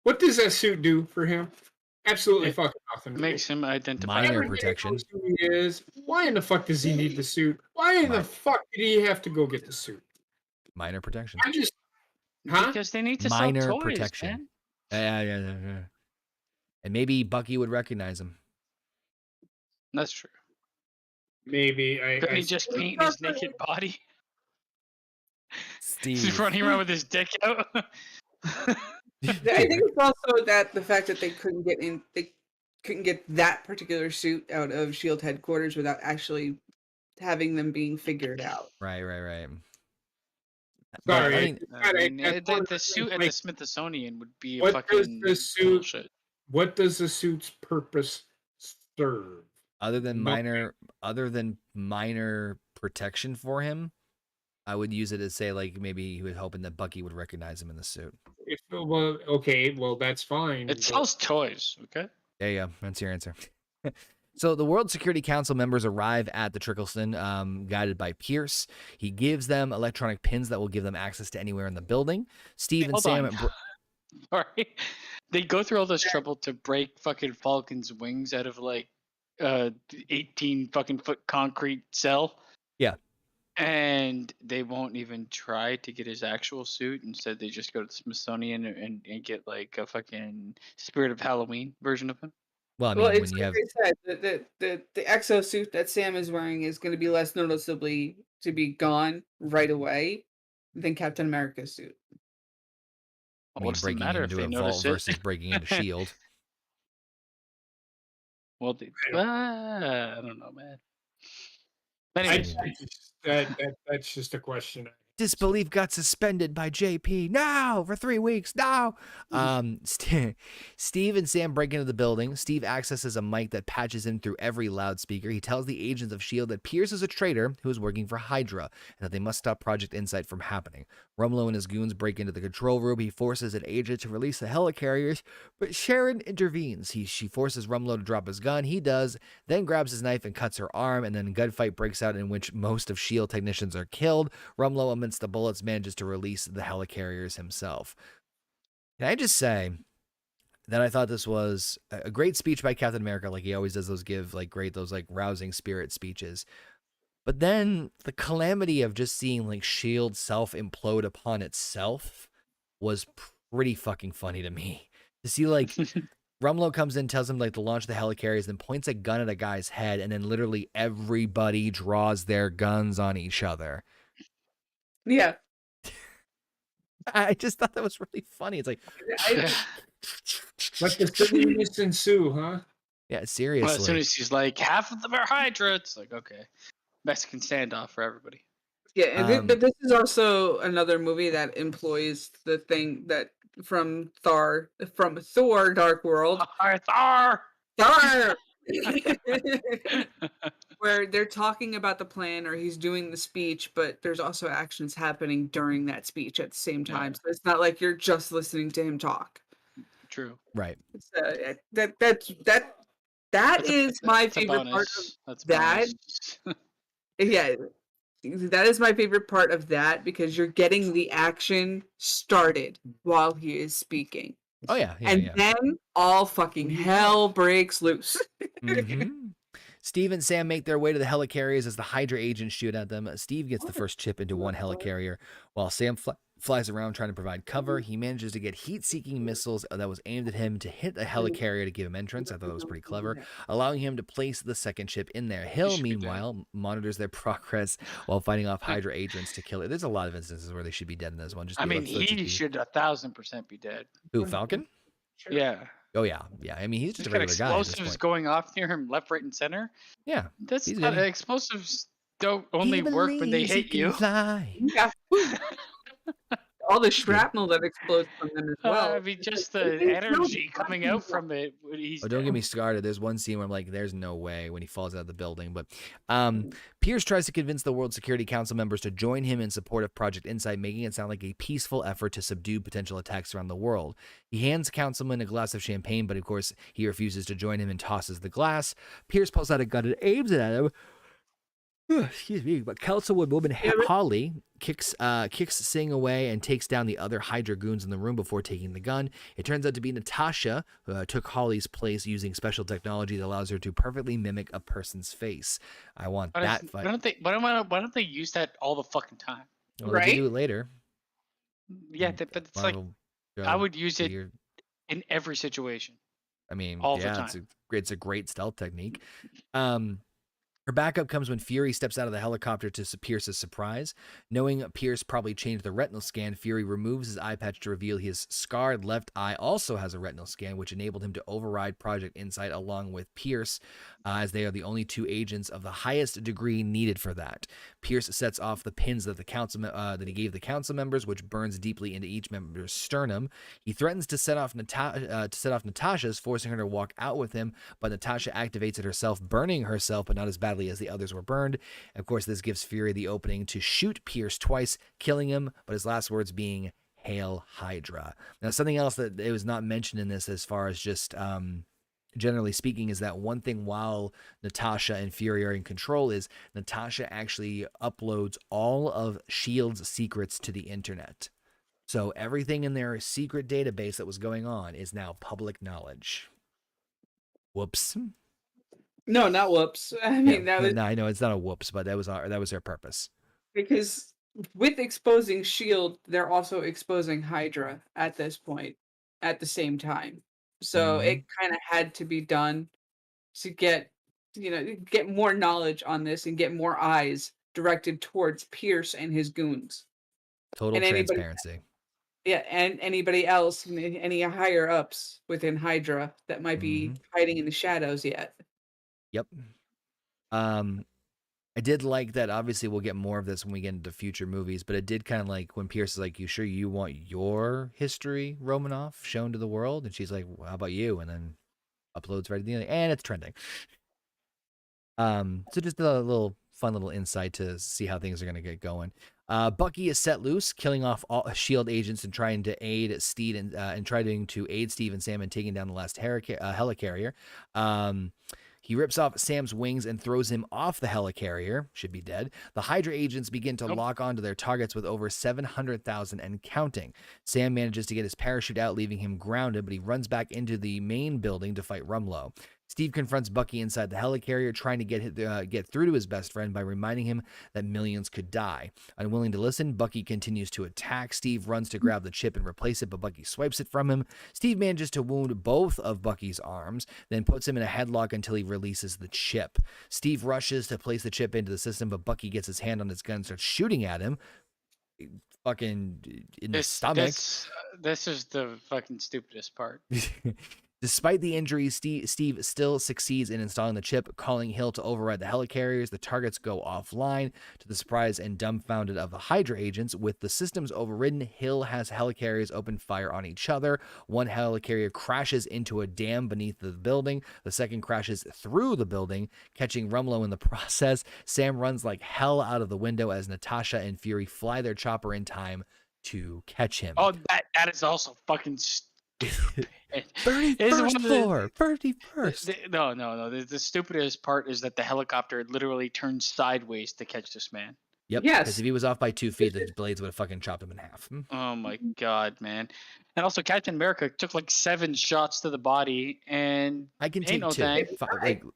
What does that suit do for him? Absolutely fucking nothing. Makes him identify. Minor protection. He is. Why in the fuck does he need the suit? Why in the fuck did he have to go get the suit? Minor protection. I'm just, huh? Because they need to minor sell toys, protection. Man. Yeah. And maybe Bucky would recognize him. That's true. Maybe Couldn't he just paint his naked body? He's Steve. running around with his dick out. I think it's also that the fact that they couldn't get that particular suit out of S.H.I.E.L.D. headquarters without actually having them being figured out. Right. Sorry, I mean, The suit at the Smithsonian would be a what does fucking the suit? bullshit. What does the suit's purpose serve? other than minor protection for him, I would use it to say like maybe he was hoping that Bucky would recognize him in the suit. Well, that's fine. It sells toys, okay? Yeah, that's your answer. So the World Security Council members arrive at the Trickleston, guided by Pierce. He gives them electronic pins that will give them access to anywhere in the building. Steve and Sam. Sorry. They go through all this trouble to break fucking Falcon's wings out of like 18 fucking foot concrete cell. Yeah. And they won't even try to get his actual suit. Instead, they just go to the Smithsonian and get like a fucking Spirit of Halloween version of him. Well, I mean, it's when you have the exosuit that Sam is wearing is going to be less noticeably to be gone right away than Captain America's suit. What's the breaking matter if into they a notice vault versus breaking into S.H.I.E.L.D. Well, I don't know, man. Anyways, that's just a question. Disbelief got suspended by JP now for 3 weeks. Now, Steve and Sam break into the building. Steve accesses a mic that patches in through every loudspeaker. He tells the agents of S.H.I.E.L.D. that Pierce is a traitor who is working for Hydra and that they must stop Project Insight from happening. Rumlow and his goons break into the control room. He forces an agent to release the helicarriers, but Sharon intervenes. She forces Rumlow to drop his gun. He does, then grabs his knife and cuts her arm, and then a gunfight breaks out in which most of S.H.I.E.L.D. technicians are killed. Rumlow, amidst the bullets, manages to release the helicarriers himself. Can I just say that I thought this was a great speech by Captain America, like he always does those rousing spirit speeches. But then the calamity of just seeing like S.H.I.E.L.D. self implode upon itself was pretty fucking funny to me. To see like Rumlow comes in, tells him like to launch the helicarriers, then points a gun at a guy's head, and then literally everybody draws their guns on each other. Yeah. I just thought that was really funny. It's like, let the silliness ensue, huh? Yeah, seriously. Well, as soon as he's like, half of them are Hydra, it's like, okay. Mexican standoff for everybody. Yeah, but this is also another movie that employs the thing that from Thor Dark World. Thor! Where they're talking about the plan or he's doing the speech, but there's also actions happening during that speech at the same time. Yeah. So it's not like you're just listening to him talk. True. Right. That is my favorite part of that. Yeah. That is my favorite part of that because you're getting the action started while he is speaking. Oh yeah. Then all fucking hell breaks loose. Mm-hmm. Steve and Sam make their way to the helicarriers as the Hydra agents shoot at them. Steve gets the first chip into one helicarrier while Sam flies around trying to provide cover. He manages to get heat-seeking missiles that was aimed at him to hit the helicarrier to give him entrance. I thought that was pretty clever, allowing him to place the second chip in there. Hill, meanwhile, monitors their progress while fighting off Hydra agents to kill it. There's a lot of instances where they should be dead in this one. He should 1,000% be dead. Who, Falcon? Yeah. Oh yeah. I mean, he's just a regular guy. Explosives going off near him, left, right, and center. Yeah, that's not explosives. Don't only work when they hit you. Yeah. All the shrapnel that explodes from them as well. I mean, just the energy coming out from it. Don't get me started. There's one scene where I'm like, there's no way when he falls out of the building. But Pierce tries to convince the World Security Council members to join him in support of Project Insight, making it sound like a peaceful effort to subdue potential attacks around the world. He hands Councilman a glass of champagne, but of course he refuses to join him and tosses the glass. Pierce pulls out a gun and aims it at him. Excuse me, but Councilwoman Holly kicks Singh away and takes down the other Hydra goons in the room before taking the gun. It turns out to be Natasha, who took Holly's place using special technology that allows her to perfectly mimic a person's face. I want that fight. Why don't they use that all the fucking time? Well, right? They can do it later. Yeah, but it's Marvel, like I would use it in every situation. I mean, all the time. It's a great stealth technique. Her backup comes when Fury steps out of the helicopter to Pierce's surprise. Knowing Pierce probably changed the retinal scan, Fury removes his eye patch to reveal his scarred left eye also has a retinal scan, which enabled him to override Project Insight along with Pierce, as they are the only two agents of the highest degree needed for that. Pierce sets off the pins that that he gave the council members, which burns deeply into each member's sternum. He threatens to set off Natasha's, forcing her to walk out with him, but Natasha activates it herself, burning herself, but not as badly as the others were burned. Of course, this gives Fury the opening to shoot Pierce twice, killing him, but his last words being, "Hail Hydra." Now, something else that it was not mentioned in this as far as just generally speaking is that one thing while Natasha and Fury are in control is Natasha actually uploads all of S.H.I.E.L.D's secrets to the internet. So everything in their secret database that was going on is now public knowledge. Whoops. No, not whoops. I mean, that was no, I know it's not a whoops, but that was their purpose. because with exposing S.H.I.E.L.D, they're also exposing Hydra at this point at the same time. So it kind of had to be done to get more knowledge on this and get more eyes directed towards Pierce and his goons. Total And anybody, transparency. yeah, and anybody else, any higher ups within Hydra that might be hiding in the shadows yet. Yep. I did like that. Obviously, we'll get more of this when we get into future movies, but it did kind of like when Pierce is like, "You sure you want your history, Romanoff, shown to the world?" And she's like, well, "How about you?" And then uploads right at the end, and it's trending. So just a little fun little insight to see how things are going to get going. Bucky is set loose, killing off all S.H.I.E.L.D. agents and trying to aid Steve and trying to aid Steve and Sam in taking down the last helicarrier. He rips off Sam's wings and throws him off the helicarrier. Should be dead. The Hydra agents begin to lock onto their targets with over 700,000 and counting. Sam manages to get his parachute out, leaving him grounded, but he runs back into the main building to fight Rumlow. Steve confronts Bucky inside the helicarrier, trying to get through to his best friend by reminding him that millions could die. Unwilling to listen, Bucky continues to attack. Steve runs to grab the chip and replace it, but Bucky swipes it from him. Steve manages to wound both of Bucky's arms, then puts him in a headlock until he releases the chip. Steve rushes to place the chip into the system, but Bucky gets his hand on his gun and starts shooting at him. Fucking in the stomach. This is the fucking stupidest part. Despite the injuries, Steve still succeeds in installing the chip, calling Hill to override the helicarriers. The targets go offline to the surprise and dumbfounded of the Hydra agents. With the systems overridden, Hill has helicarriers open fire on each other. One helicarrier crashes into a dam beneath the building. The second crashes through the building, catching Rumlow in the process. Sam runs like hell out of the window as Natasha and Fury fly their chopper in time to catch him. Oh, that is also fucking stupid. 31st floor, 31st. No. The stupidest part is that the helicopter literally turns sideways to catch this man. Yep. Yes. Because if he was off by 2 feet, the blades would have fucking chopped him in half. Oh my god, man! And also, Captain America took like 7 shots to the body, and I can take 2.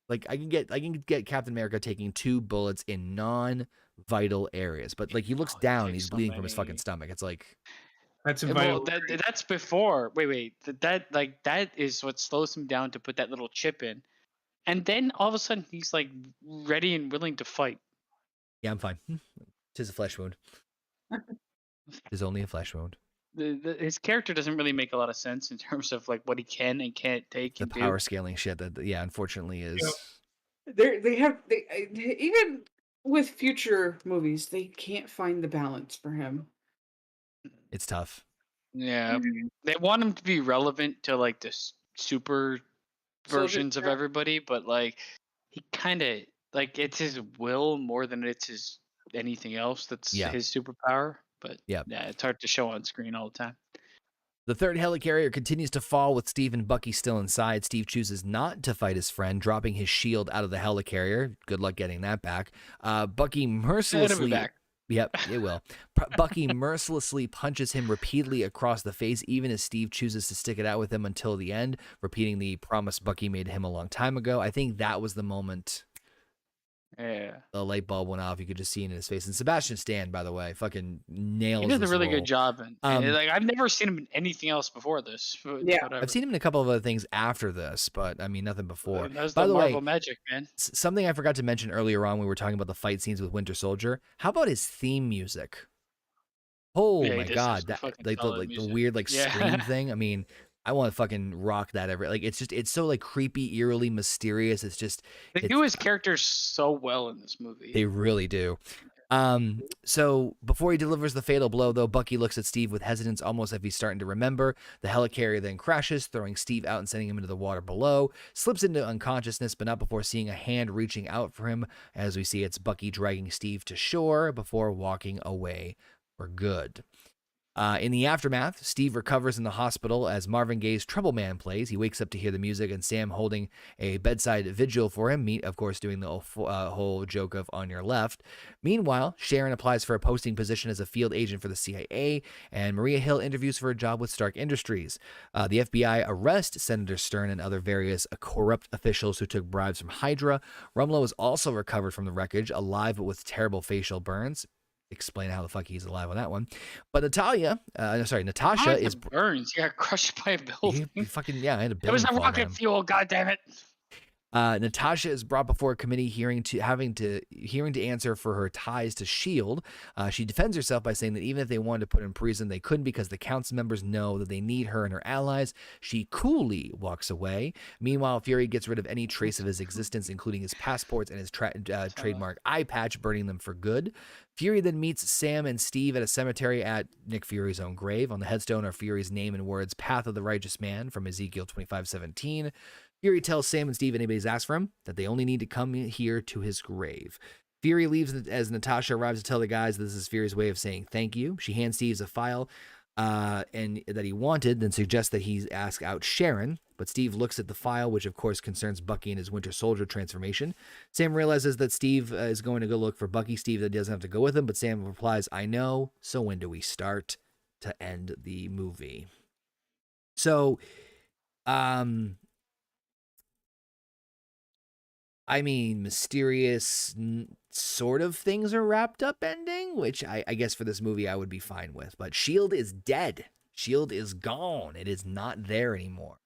Like I can get Captain America taking 2 bullets in non-vital areas, but like he looks down, he's bleeding from his fucking stomach. It's like. That's that's before. Wait. That is what slows him down to put that little chip in, and then all of a sudden he's like ready and willing to fight. Yeah, I'm fine. Tis a flesh wound. Tis only a flesh wound. His character doesn't really make a lot of sense in terms of like what he can and can't take. The power scaling shit that unfortunately is. They even with future movies, they can't find the balance for him. It's tough. Yeah, they want him to be relevant to like the super versions of everybody, but like he kind of like it's his will more than it's his anything else that's his superpower. But yeah, it's hard to show on screen all the time. The third helicarrier continues to fall with Steve and Bucky still inside. Steve chooses not to fight his friend, dropping his shield out of the helicarrier. Good luck getting that back. Bucky mercilessly. Yep, it will. Bucky mercilessly punches him repeatedly across the face, even as Steve chooses to stick it out with him until the end, repeating the promise Bucky made him a long time ago. I think that was the moment Yeah. The light bulb went off. You could just see it in his face. And Sebastian Stan, by the way, fucking nails He does a this really role. good job. And like, I've never seen him in anything else before this. Yeah. Whatever. I've seen him in a couple of other things after this, but I mean, nothing before. That was By the Marvel way, magic, man. something I forgot to mention earlier on when we were talking about the fight scenes with Winter Soldier. How about his theme music? Oh Yeah, my God. That, like the weird like scream thing. I mean, I want to fucking rock that ever. Like, it's so like creepy, eerily mysterious. It's just, They do his characters so well in this movie. they really do. So before he delivers the fatal blow, though, Bucky looks at Steve with hesitance, almost as if he's starting to remember. The helicarrier then crashes, throwing Steve out and sending him into the water below. Slips into unconsciousness, but not before seeing a hand reaching out for him. As we see, it's Bucky dragging Steve to shore before walking away for good. In the aftermath, Steve recovers in the hospital as Marvin Gaye's Trouble Man plays. He wakes up to hear the music and Sam holding a bedside vigil for him. Meet, of course, doing the whole joke of on your left. Meanwhile, Sharon applies for a posting position as a field agent for the CIA, and Maria Hill interviews for a job with Stark Industries. The FBI arrests Senator Stern and other various corrupt officials who took bribes from Hydra. Rumlow is also recovered from the wreckage, alive but with terrible facial burns. Explain how the fuck he's alive on that one. But Natasha is burns. He got crushed by a building. I had a building. It was a rocket fuel. God damn it. Natasha is brought before a committee hearing to answer for her ties to S.H.I.E.L.D. She defends herself by saying that even if they wanted to put her in prison, they couldn't because the council members know that they need her and her allies. She coolly walks away. Meanwhile, Fury gets rid of any trace of his existence, including his passports and his trademark eye patch, burning them for good. Fury then meets Sam and Steve at a cemetery at Nick Fury's own grave. On the headstone are Fury's name and words, Path of the Righteous Man, from Ezekiel 25:17. Fury tells Sam and Steve, anybody's asked for him, that they only need to come here to his grave. Fury leaves as Natasha arrives to tell the guys this is Fury's way of saying thank you. She hands Steve a file and that he wanted, then suggests that he ask out Sharon. But Steve looks at the file, which of course concerns Bucky and his Winter Soldier transformation. Sam realizes that Steve is going to go look for Bucky. Steve doesn't have to go with him, but Sam replies, I know, so when do we start? To end the movie. So, I mean, mysterious sort of things are wrapped up ending, which I guess for this movie I would be fine with. But S.H.I.E.L.D. is dead. S.H.I.E.L.D. is gone. It is not there anymore.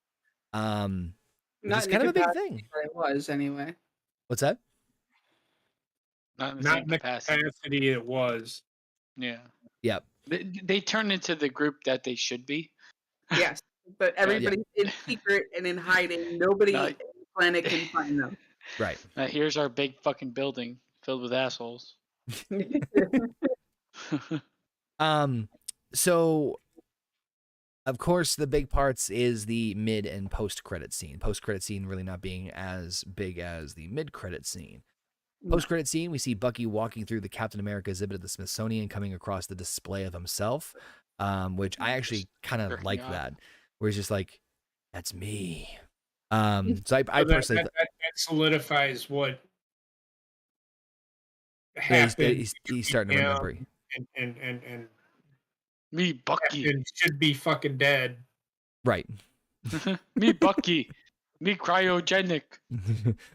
It's kind of a big thing. It was anyway. What's that? Not in the capacity it was. Yeah. Yep. They turned into the group that they should be. Yes, but everybody's in secret and in hiding. Nobody on the planet can find them. Right. Here's our big fucking building filled with assholes. So, of course, the big parts is the mid and post-credit scene. Post-credit scene really not being as big as the mid-credit scene. Post-credit scene, we see Bucky walking through the Captain America exhibit at the Smithsonian, coming across the display of himself, which I actually kind of like that, where he's just like, that's me. So I personally... That solidifies what happened. He's starting to remember. And me, Bucky. Should be fucking dead. Right. Me, Bucky. Me, cryogenic.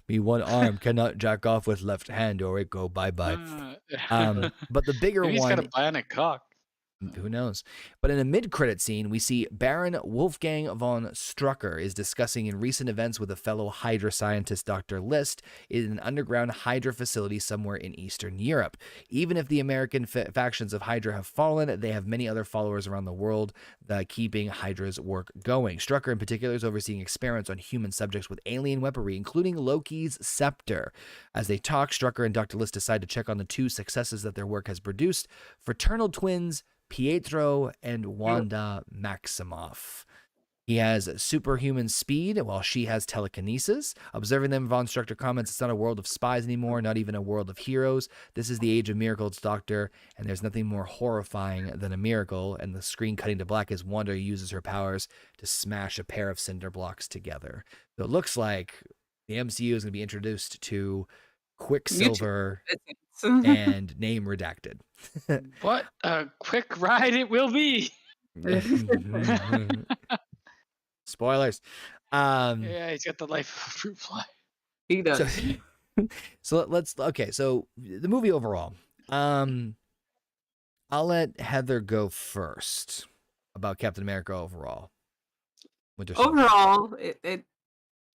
Me, one arm cannot jack off with left hand or it go bye-bye. But the bigger Maybe one... He's got a bionic cock. Who knows? But in a mid-credit scene, we see Baron Wolfgang von Strucker is discussing in recent events with a fellow Hydra scientist, Dr. List, in an underground Hydra facility somewhere in Eastern Europe. Even if the American factions of Hydra have fallen, they have many other followers around the world keeping Hydra's work going. Strucker in particular is overseeing experiments on human subjects with alien weaponry, including Loki's scepter. As they talk, Strucker and Dr. List decide to check on the two successes that their work has produced: fraternal twins Pietro and Wanda Maximoff. He has superhuman speed, while she has telekinesis. Observing them, Von Strucker comments, it's not a world of spies anymore, not even a world of heroes. This is the age of miracles, Doctor, and there's nothing more horrifying than a miracle. And the screen cutting to black as Wanda uses her powers to smash a pair of cinder blocks together. So it looks like the MCU is going to be introduced to Quicksilver and name redacted. What a quick ride it will be. Spoilers. Yeah, he's got the life of a fruit fly. He does. So okay. So the movie overall. I'll let Heather go first about Captain America overall. Winter Soldier. Overall,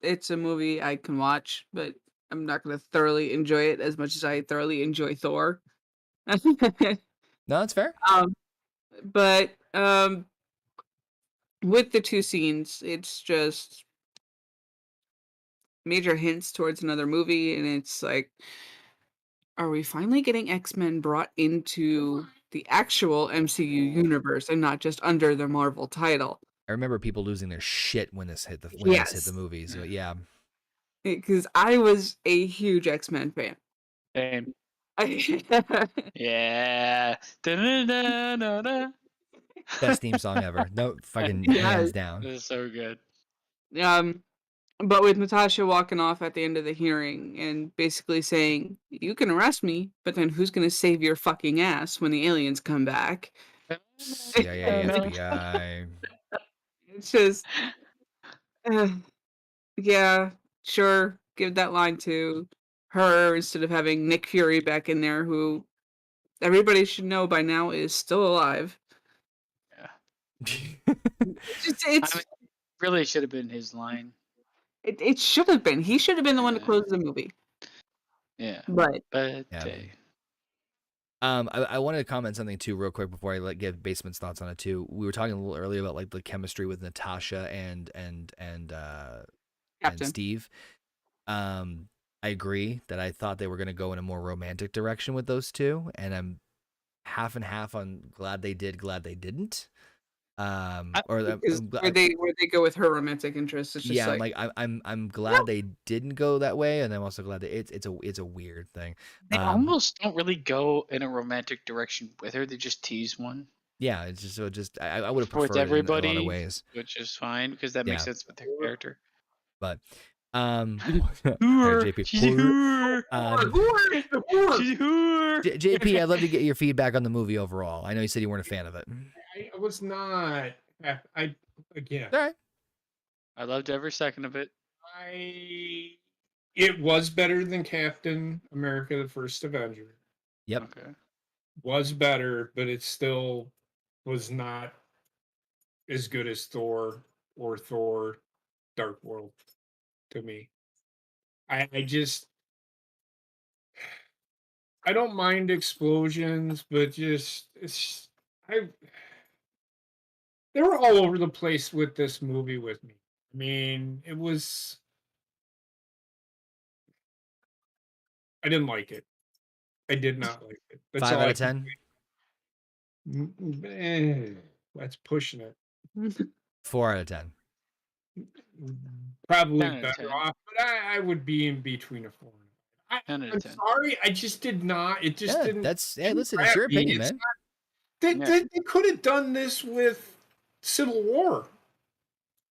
it's a movie I can watch, but I'm not going to thoroughly enjoy it as much as I thoroughly enjoy Thor. No, that's fair. But with the two scenes, it's just major hints towards another movie, and it's like, are we finally getting X-Men brought into the actual MCU universe and not just under the Marvel title? I remember people losing their shit when this hit the Yes. movies. So yeah. Because I was a huge X-Men fan. Same. Yeah. Da-da-da-da-da. Best theme song ever. No fucking Yes. hands down. This is so good. But with Natasha walking off at the end of the hearing and basically saying, "You can arrest me, but then who's gonna save your fucking ass when the aliens come back?" CIA, FBI. It's just, yeah, sure, give that line to her instead of having Nick Fury back in there, who everybody should know by now is still alive. Yeah. It's really should have been his line. It should have been. He should have been the one to close the movie. Yeah. But yeah. I wanted to comment something too real quick before I give Basement's thoughts on it too. We were talking a little earlier about like the chemistry with Natasha and Steve. I agree that I thought they were going to go in a more romantic direction with those two, and I'm half and half on glad they did, glad they didn't. Where they go with her romantic interest. It's just I'm glad they didn't go that way, and I'm also glad that it's a weird thing. They almost don't really go in a romantic direction with her. They just tease one. Yeah, it's just I would have preferred everybody, it in a lot of ways, which is fine because that makes sense with their character. But JP, JP, I'd love to get your feedback on the movie overall. I know you said you weren't a fan of it. I was not. Again. All right. I loved every second of it. It was better than Captain America: The First Avenger. Yep. Okay. Was better, but it still was not as good as Thor or Thor: Dark World to me. I don't mind explosions, but they were all over the place with this movie with me. I mean, I didn't like it. I did not like it. That's 5 out of 10? That's pushing it. 4 out of 10. Probably better off, but I would be in between a 4 and a 5. I'm sorry, I just did not. It just didn't. Listen, it's your opinion, man. They could have done this with Civil War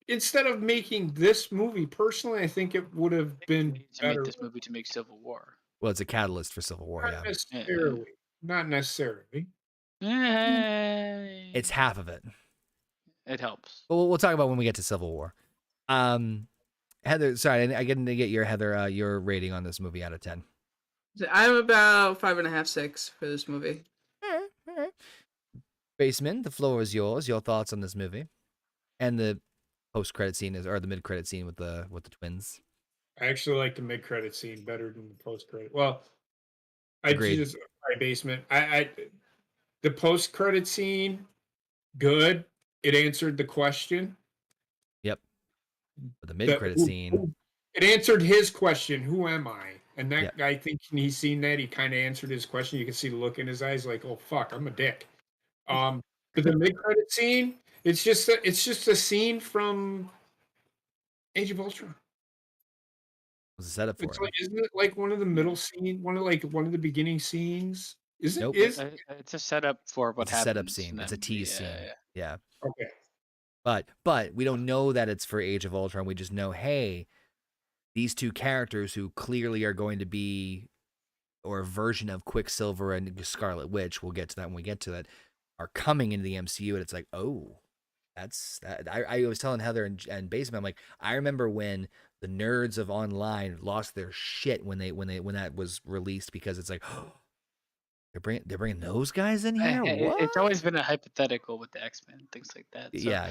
instead of making this movie. Personally, I think it would have been better. Make this movie to make Civil War. Well, it's a catalyst for Civil War. Not necessarily. Not necessarily. It's half of it. It helps. Well, we'll talk about when we get to Civil War. Heather, sorry, I didn't get your Heather your rating on this movie out of 10. I'm about 5.5, 6 for this movie. All right. Baseman, the floor is yours. Your thoughts on this movie, and the post-credit scene or the mid-credit scene with the twins. I actually like the mid-credit scene better than the post-credit. Well, Agreed. Basement. The post-credit scene, good. It answered the question. Yep. But the mid-credit scene, it answered his question, who am I? And that guy, thinking he's seen that, he kind of answered his question. You can see the look in his eyes like, oh, fuck, I'm a dick. But the mid-credit scene, it's just a scene from Age of Ultron. It was a setup for it. Isn't it like one of the middle scene, one of the beginning scenes? Nope. It's a setup for what happens. It's a setup scene. It's a tease scene. Yeah. Okay. But we don't know that it's for Age of Ultron. We just know, hey, these two characters who clearly are going to be, or a version of Quicksilver and Scarlet Witch, we'll get to that when we get to that, are coming into the MCU, and it's like, oh, that's that. I was telling Heather and Basement, I'm like, I remember when the nerds of online lost their shit when that was released, because it's like, oh, they're bringing those guys in here. What? It's always been a hypothetical with the X-Men, things like that. So. Yeah.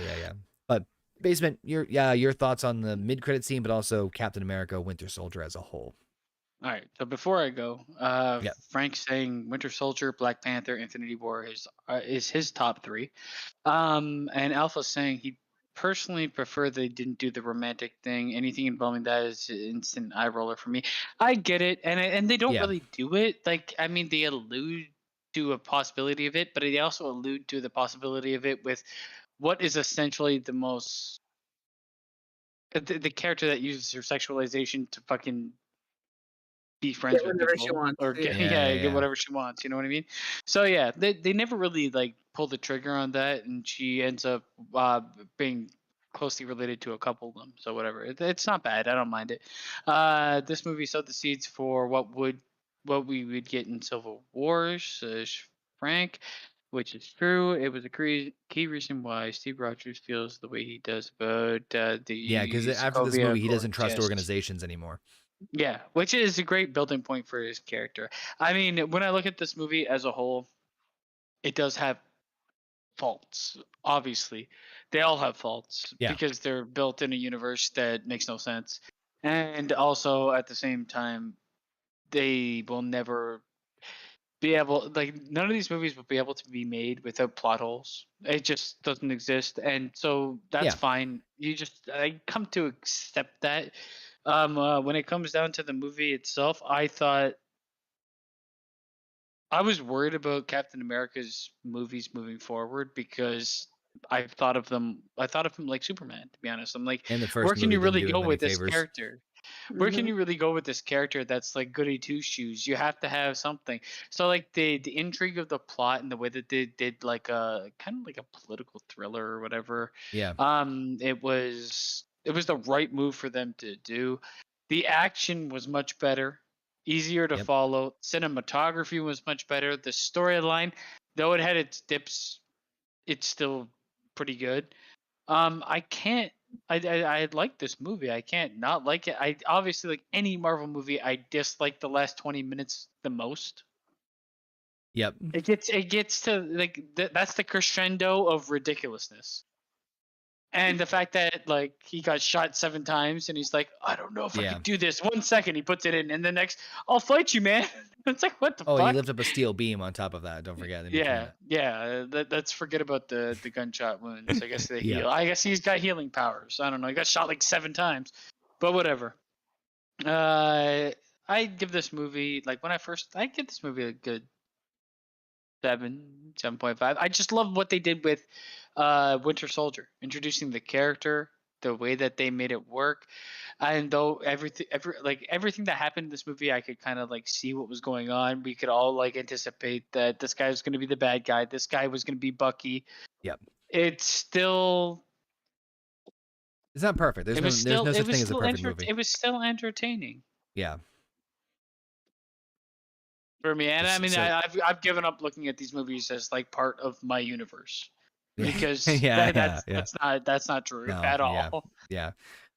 But Basement, your thoughts on the mid-credit scene, but also Captain America: Winter Soldier as a whole. All right. So before I go, Yep. Frank saying Winter Soldier, Black Panther, Infinity War is his top 3. And Alpha saying he personally prefer they didn't do the romantic thing. Anything involving that is an instant eye roller for me. I get it, and they don't Yeah. really do it. Like, I mean, they allude to a possibility of it, but they also allude to the possibility of it with what is essentially the most the character that uses her sexualization to fucking be friends Get with whatever she people wants, or get, yeah. get whatever she wants. You know what I mean? So yeah, they never really like pull the trigger on that, and she ends up being closely related to a couple of them. So whatever, it's not bad. I don't mind it. This movie sowed the seeds for what we would get in Civil Wars. Frank, which is true. It was a key reason why Steve Rogers feels the way he does about the Because after this Sokovia movie, he doesn't Accords, trust yes. organizations anymore. Yeah, which is a great building point for his character. I mean, when I look at this movie as a whole, it does have faults. Obviously, they all have faults because they're built in a universe that makes no sense. And also, at the same time, they will never be able, like, none of these movies will be able to be made without plot holes. It just doesn't exist. And so that's fine. I come to accept that. When it comes down to the movie itself, I was worried about Captain America's movies moving forward because I thought of him like Superman, to be honest. I'm like, And the first where can movie you didn't really do him go any with this favors. character? Where can you really go with this character that's like goody two shoes? You have to have something. So like the intrigue of the plot and the way that they did like a kind of like a political thriller or whatever. Yeah. It was the right move for them to do. The action was much better, easier to follow. Cinematography was much better. The storyline, though it had its dips, it's still pretty good. I like this movie. I can't not like it. I obviously, like any Marvel movie, I dislike the last 20 minutes the most. Yep. It gets to like that's the crescendo of ridiculousness. And the fact that like he got shot 7 times and he's like, I don't know if I can do this. 1 second he puts it in, and the next, I'll fight you, man. It's like, what the fuck? Oh, he lifted up a steel beam on top of that. Don't forget. Let's forget about the gunshot wounds. I guess they heal. I guess he's got healing powers. I don't know. He got shot like 7 times, but whatever. I give this movie, like I give this movie a good 7.5. I just love what they did with Winter Soldier, introducing the character, the way that they made it work. And though everything that happened in this movie, I could kind of like see what was going on. We could all like anticipate that this guy was going to be the bad guy. This guy was going to be Bucky. Yep. It's not perfect. There's no such thing as a perfect movie. It was still entertaining. Yeah. For me, and I mean, I've given up looking at these movies as like part of my universe because that's not true at all. Yeah.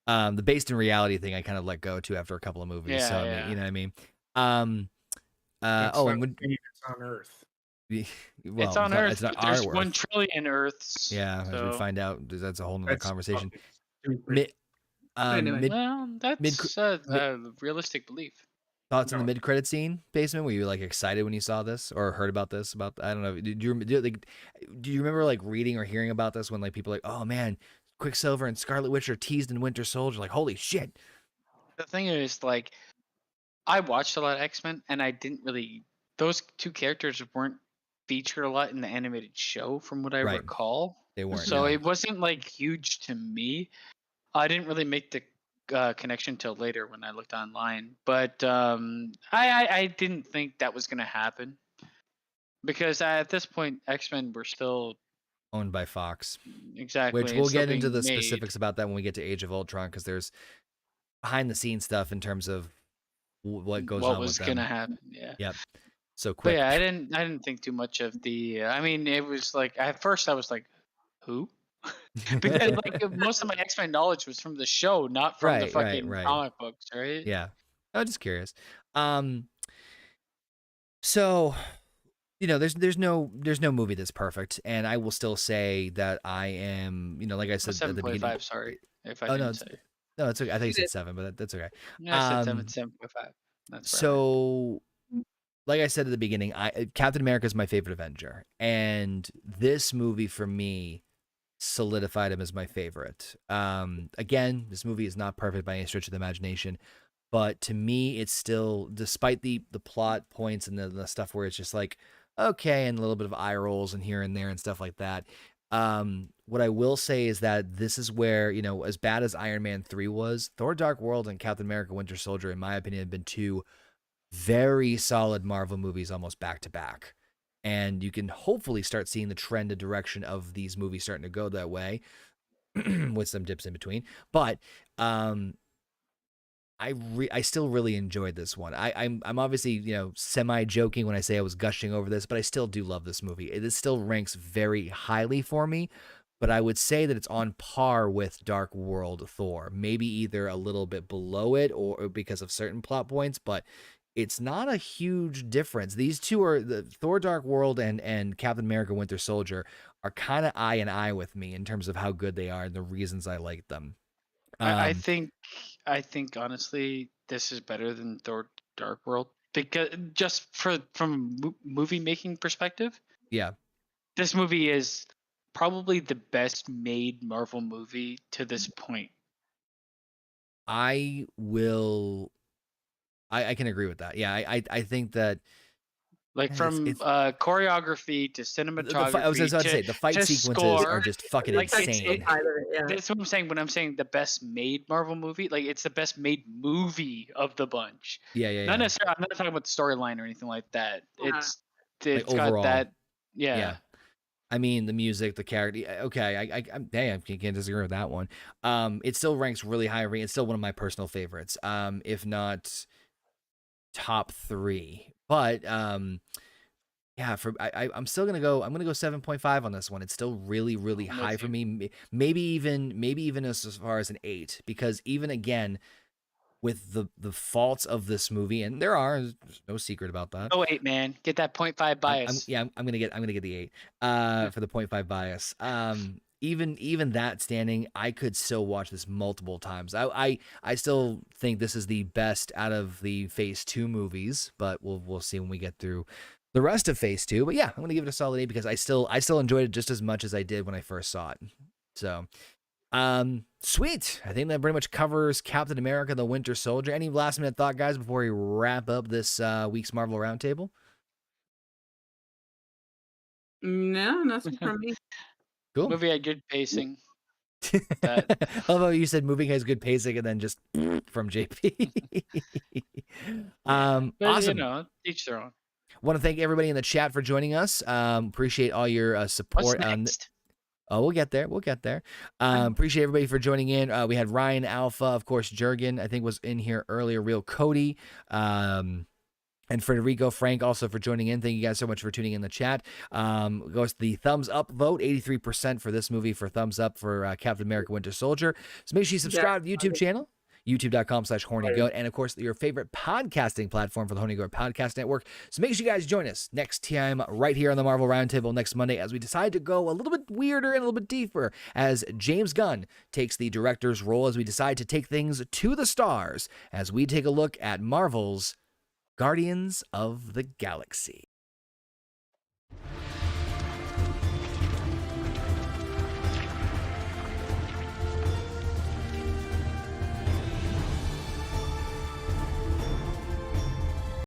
The based in reality thing I kind of let go to after a couple of movies. You know what I mean? And it's on Earth. Well, it's on Earth. It's not there's our 1 Earth. trillion Earths. Yeah, so. as we find out, that's a whole nother conversation. Anyway. That's a realistic belief. Thoughts on the mid-credit scene, Basement? Were you like excited when you saw this or heard about this? I don't know. Do you remember like reading or hearing about this when like people are like, oh man, Quicksilver and Scarlet Witch are teased in Winter Soldier? Like, holy shit. The thing is, like, I watched a lot of X-Men, and I didn't really. Those 2 characters weren't featured a lot in the animated show, from what I recall. They weren't. So it wasn't like huge to me. I didn't really make the connection till later when I looked online, but I didn't think that was going to happen because at this point X-Men were still owned by Fox. Exactly. Which we'll get into the specifics about that when we get to Age of Ultron, because there's behind the scenes stuff in terms of what goes on with them. What was going to happen? Yeah. Yep. So quick. But yeah, I didn't think too much of the. I mean, it was like at first I was like, who? Because like most of my X-Men knowledge was from the show, not from the fucking comic books, right? Yeah. I'm just curious. So, you know, there's no movie that's perfect, and I will still say that I am, you know, like I said at the beginning. 7.5, sorry if I Oh, didn't say. no, it's okay. I thought you said 7, but that's okay. Yeah, I said 7.5. That's right. So, like I said at the beginning, Captain America is my favorite Avenger, and this movie for me solidified him as my favorite. Again, this movie is not perfect by any stretch of the imagination, but to me, it's still, despite the plot points and the stuff where it's just like, okay, and a little bit of eye rolls and here and there and stuff like that. What I will say is that this is where, you know, as bad as Iron Man 3 was, Thor Dark World and Captain America Winter Soldier, in my opinion, have been two very solid Marvel movies almost back to back. And you can hopefully start seeing the trend and direction of these movies starting to go that way with some dips in between. But I still really enjoyed this one. I'm obviously, you know, semi-joking when I say I was gushing over this, but I still do love this movie. It still ranks very highly for me, but I would say that it's on par with Dark World Thor. Maybe either a little bit below it or because of certain plot points, but it's not a huge difference. These two are, the Thor Dark World and Captain America Winter Soldier are kind of eye and eye with me in terms of how good they are and the reasons I like them. I think honestly, this is better than Thor Dark World because just from a movie making perspective, yeah, this movie is probably the best made Marvel movie to this point. I can agree with that. Yeah, I think that, like, from choreography to cinematography. I was about to say the fight sequences are just fucking insane. That's what I'm saying when I'm saying the best made Marvel movie. Like, it's the best made movie of the bunch. Yeah. Not necessarily. I'm not talking about the storyline or anything like that. It's like got overall, that. Yeah. I mean, the music, the character. Okay, I can't disagree with that one. It still ranks really high. It's still one of my personal favorites. If not top 3. But yeah, I'm still gonna go. I'm gonna go 7.5 on this one. It's still really, really high for me. Maybe even as far as an 8, because even again, with the faults of this movie, and there's no secret about that. Oh wait, man, get that 0.5 bias. I'm gonna get the 8 for the 0.5 bias. Even that standing, I could still watch this multiple times. I still think this is the best out of the Phase 2 movies, but we'll see when we get through the rest of Phase 2. But yeah, I'm gonna give it a solid 8 because I still enjoyed it just as much as I did when I first saw it. So sweet. I think that pretty much covers Captain America the Winter Soldier. Any last minute thought, guys, before we wrap up this week's Marvel Roundtable? No, nothing from me. Cool. Movie had good pacing. Although you said movie has good pacing, and then just from JP. But, awesome. You know, each their own. Want to thank everybody in the chat for joining us. Appreciate all your support. What's next? We'll get there. Appreciate everybody for joining in. We had Ryan Alpha, of course, Jurgen, I think, was in here earlier. Real Cody. And Federico Frank also for joining in. Thank you guys so much for tuning in the chat. Goes to the thumbs up vote. 83% for this movie for thumbs up for Captain America Winter Soldier. So make sure you subscribe to the YouTube channel, youtube.com/hornygoat, and of course your favorite podcasting platform for the Horny Goat Podcast Network. So make sure you guys join us next time right here on the Marvel Roundtable next Monday as we decide to go a little bit weirder and a little bit deeper as James Gunn takes the director's role, as we decide to take things to the stars as we take a look at Marvel's Guardians of the Galaxy.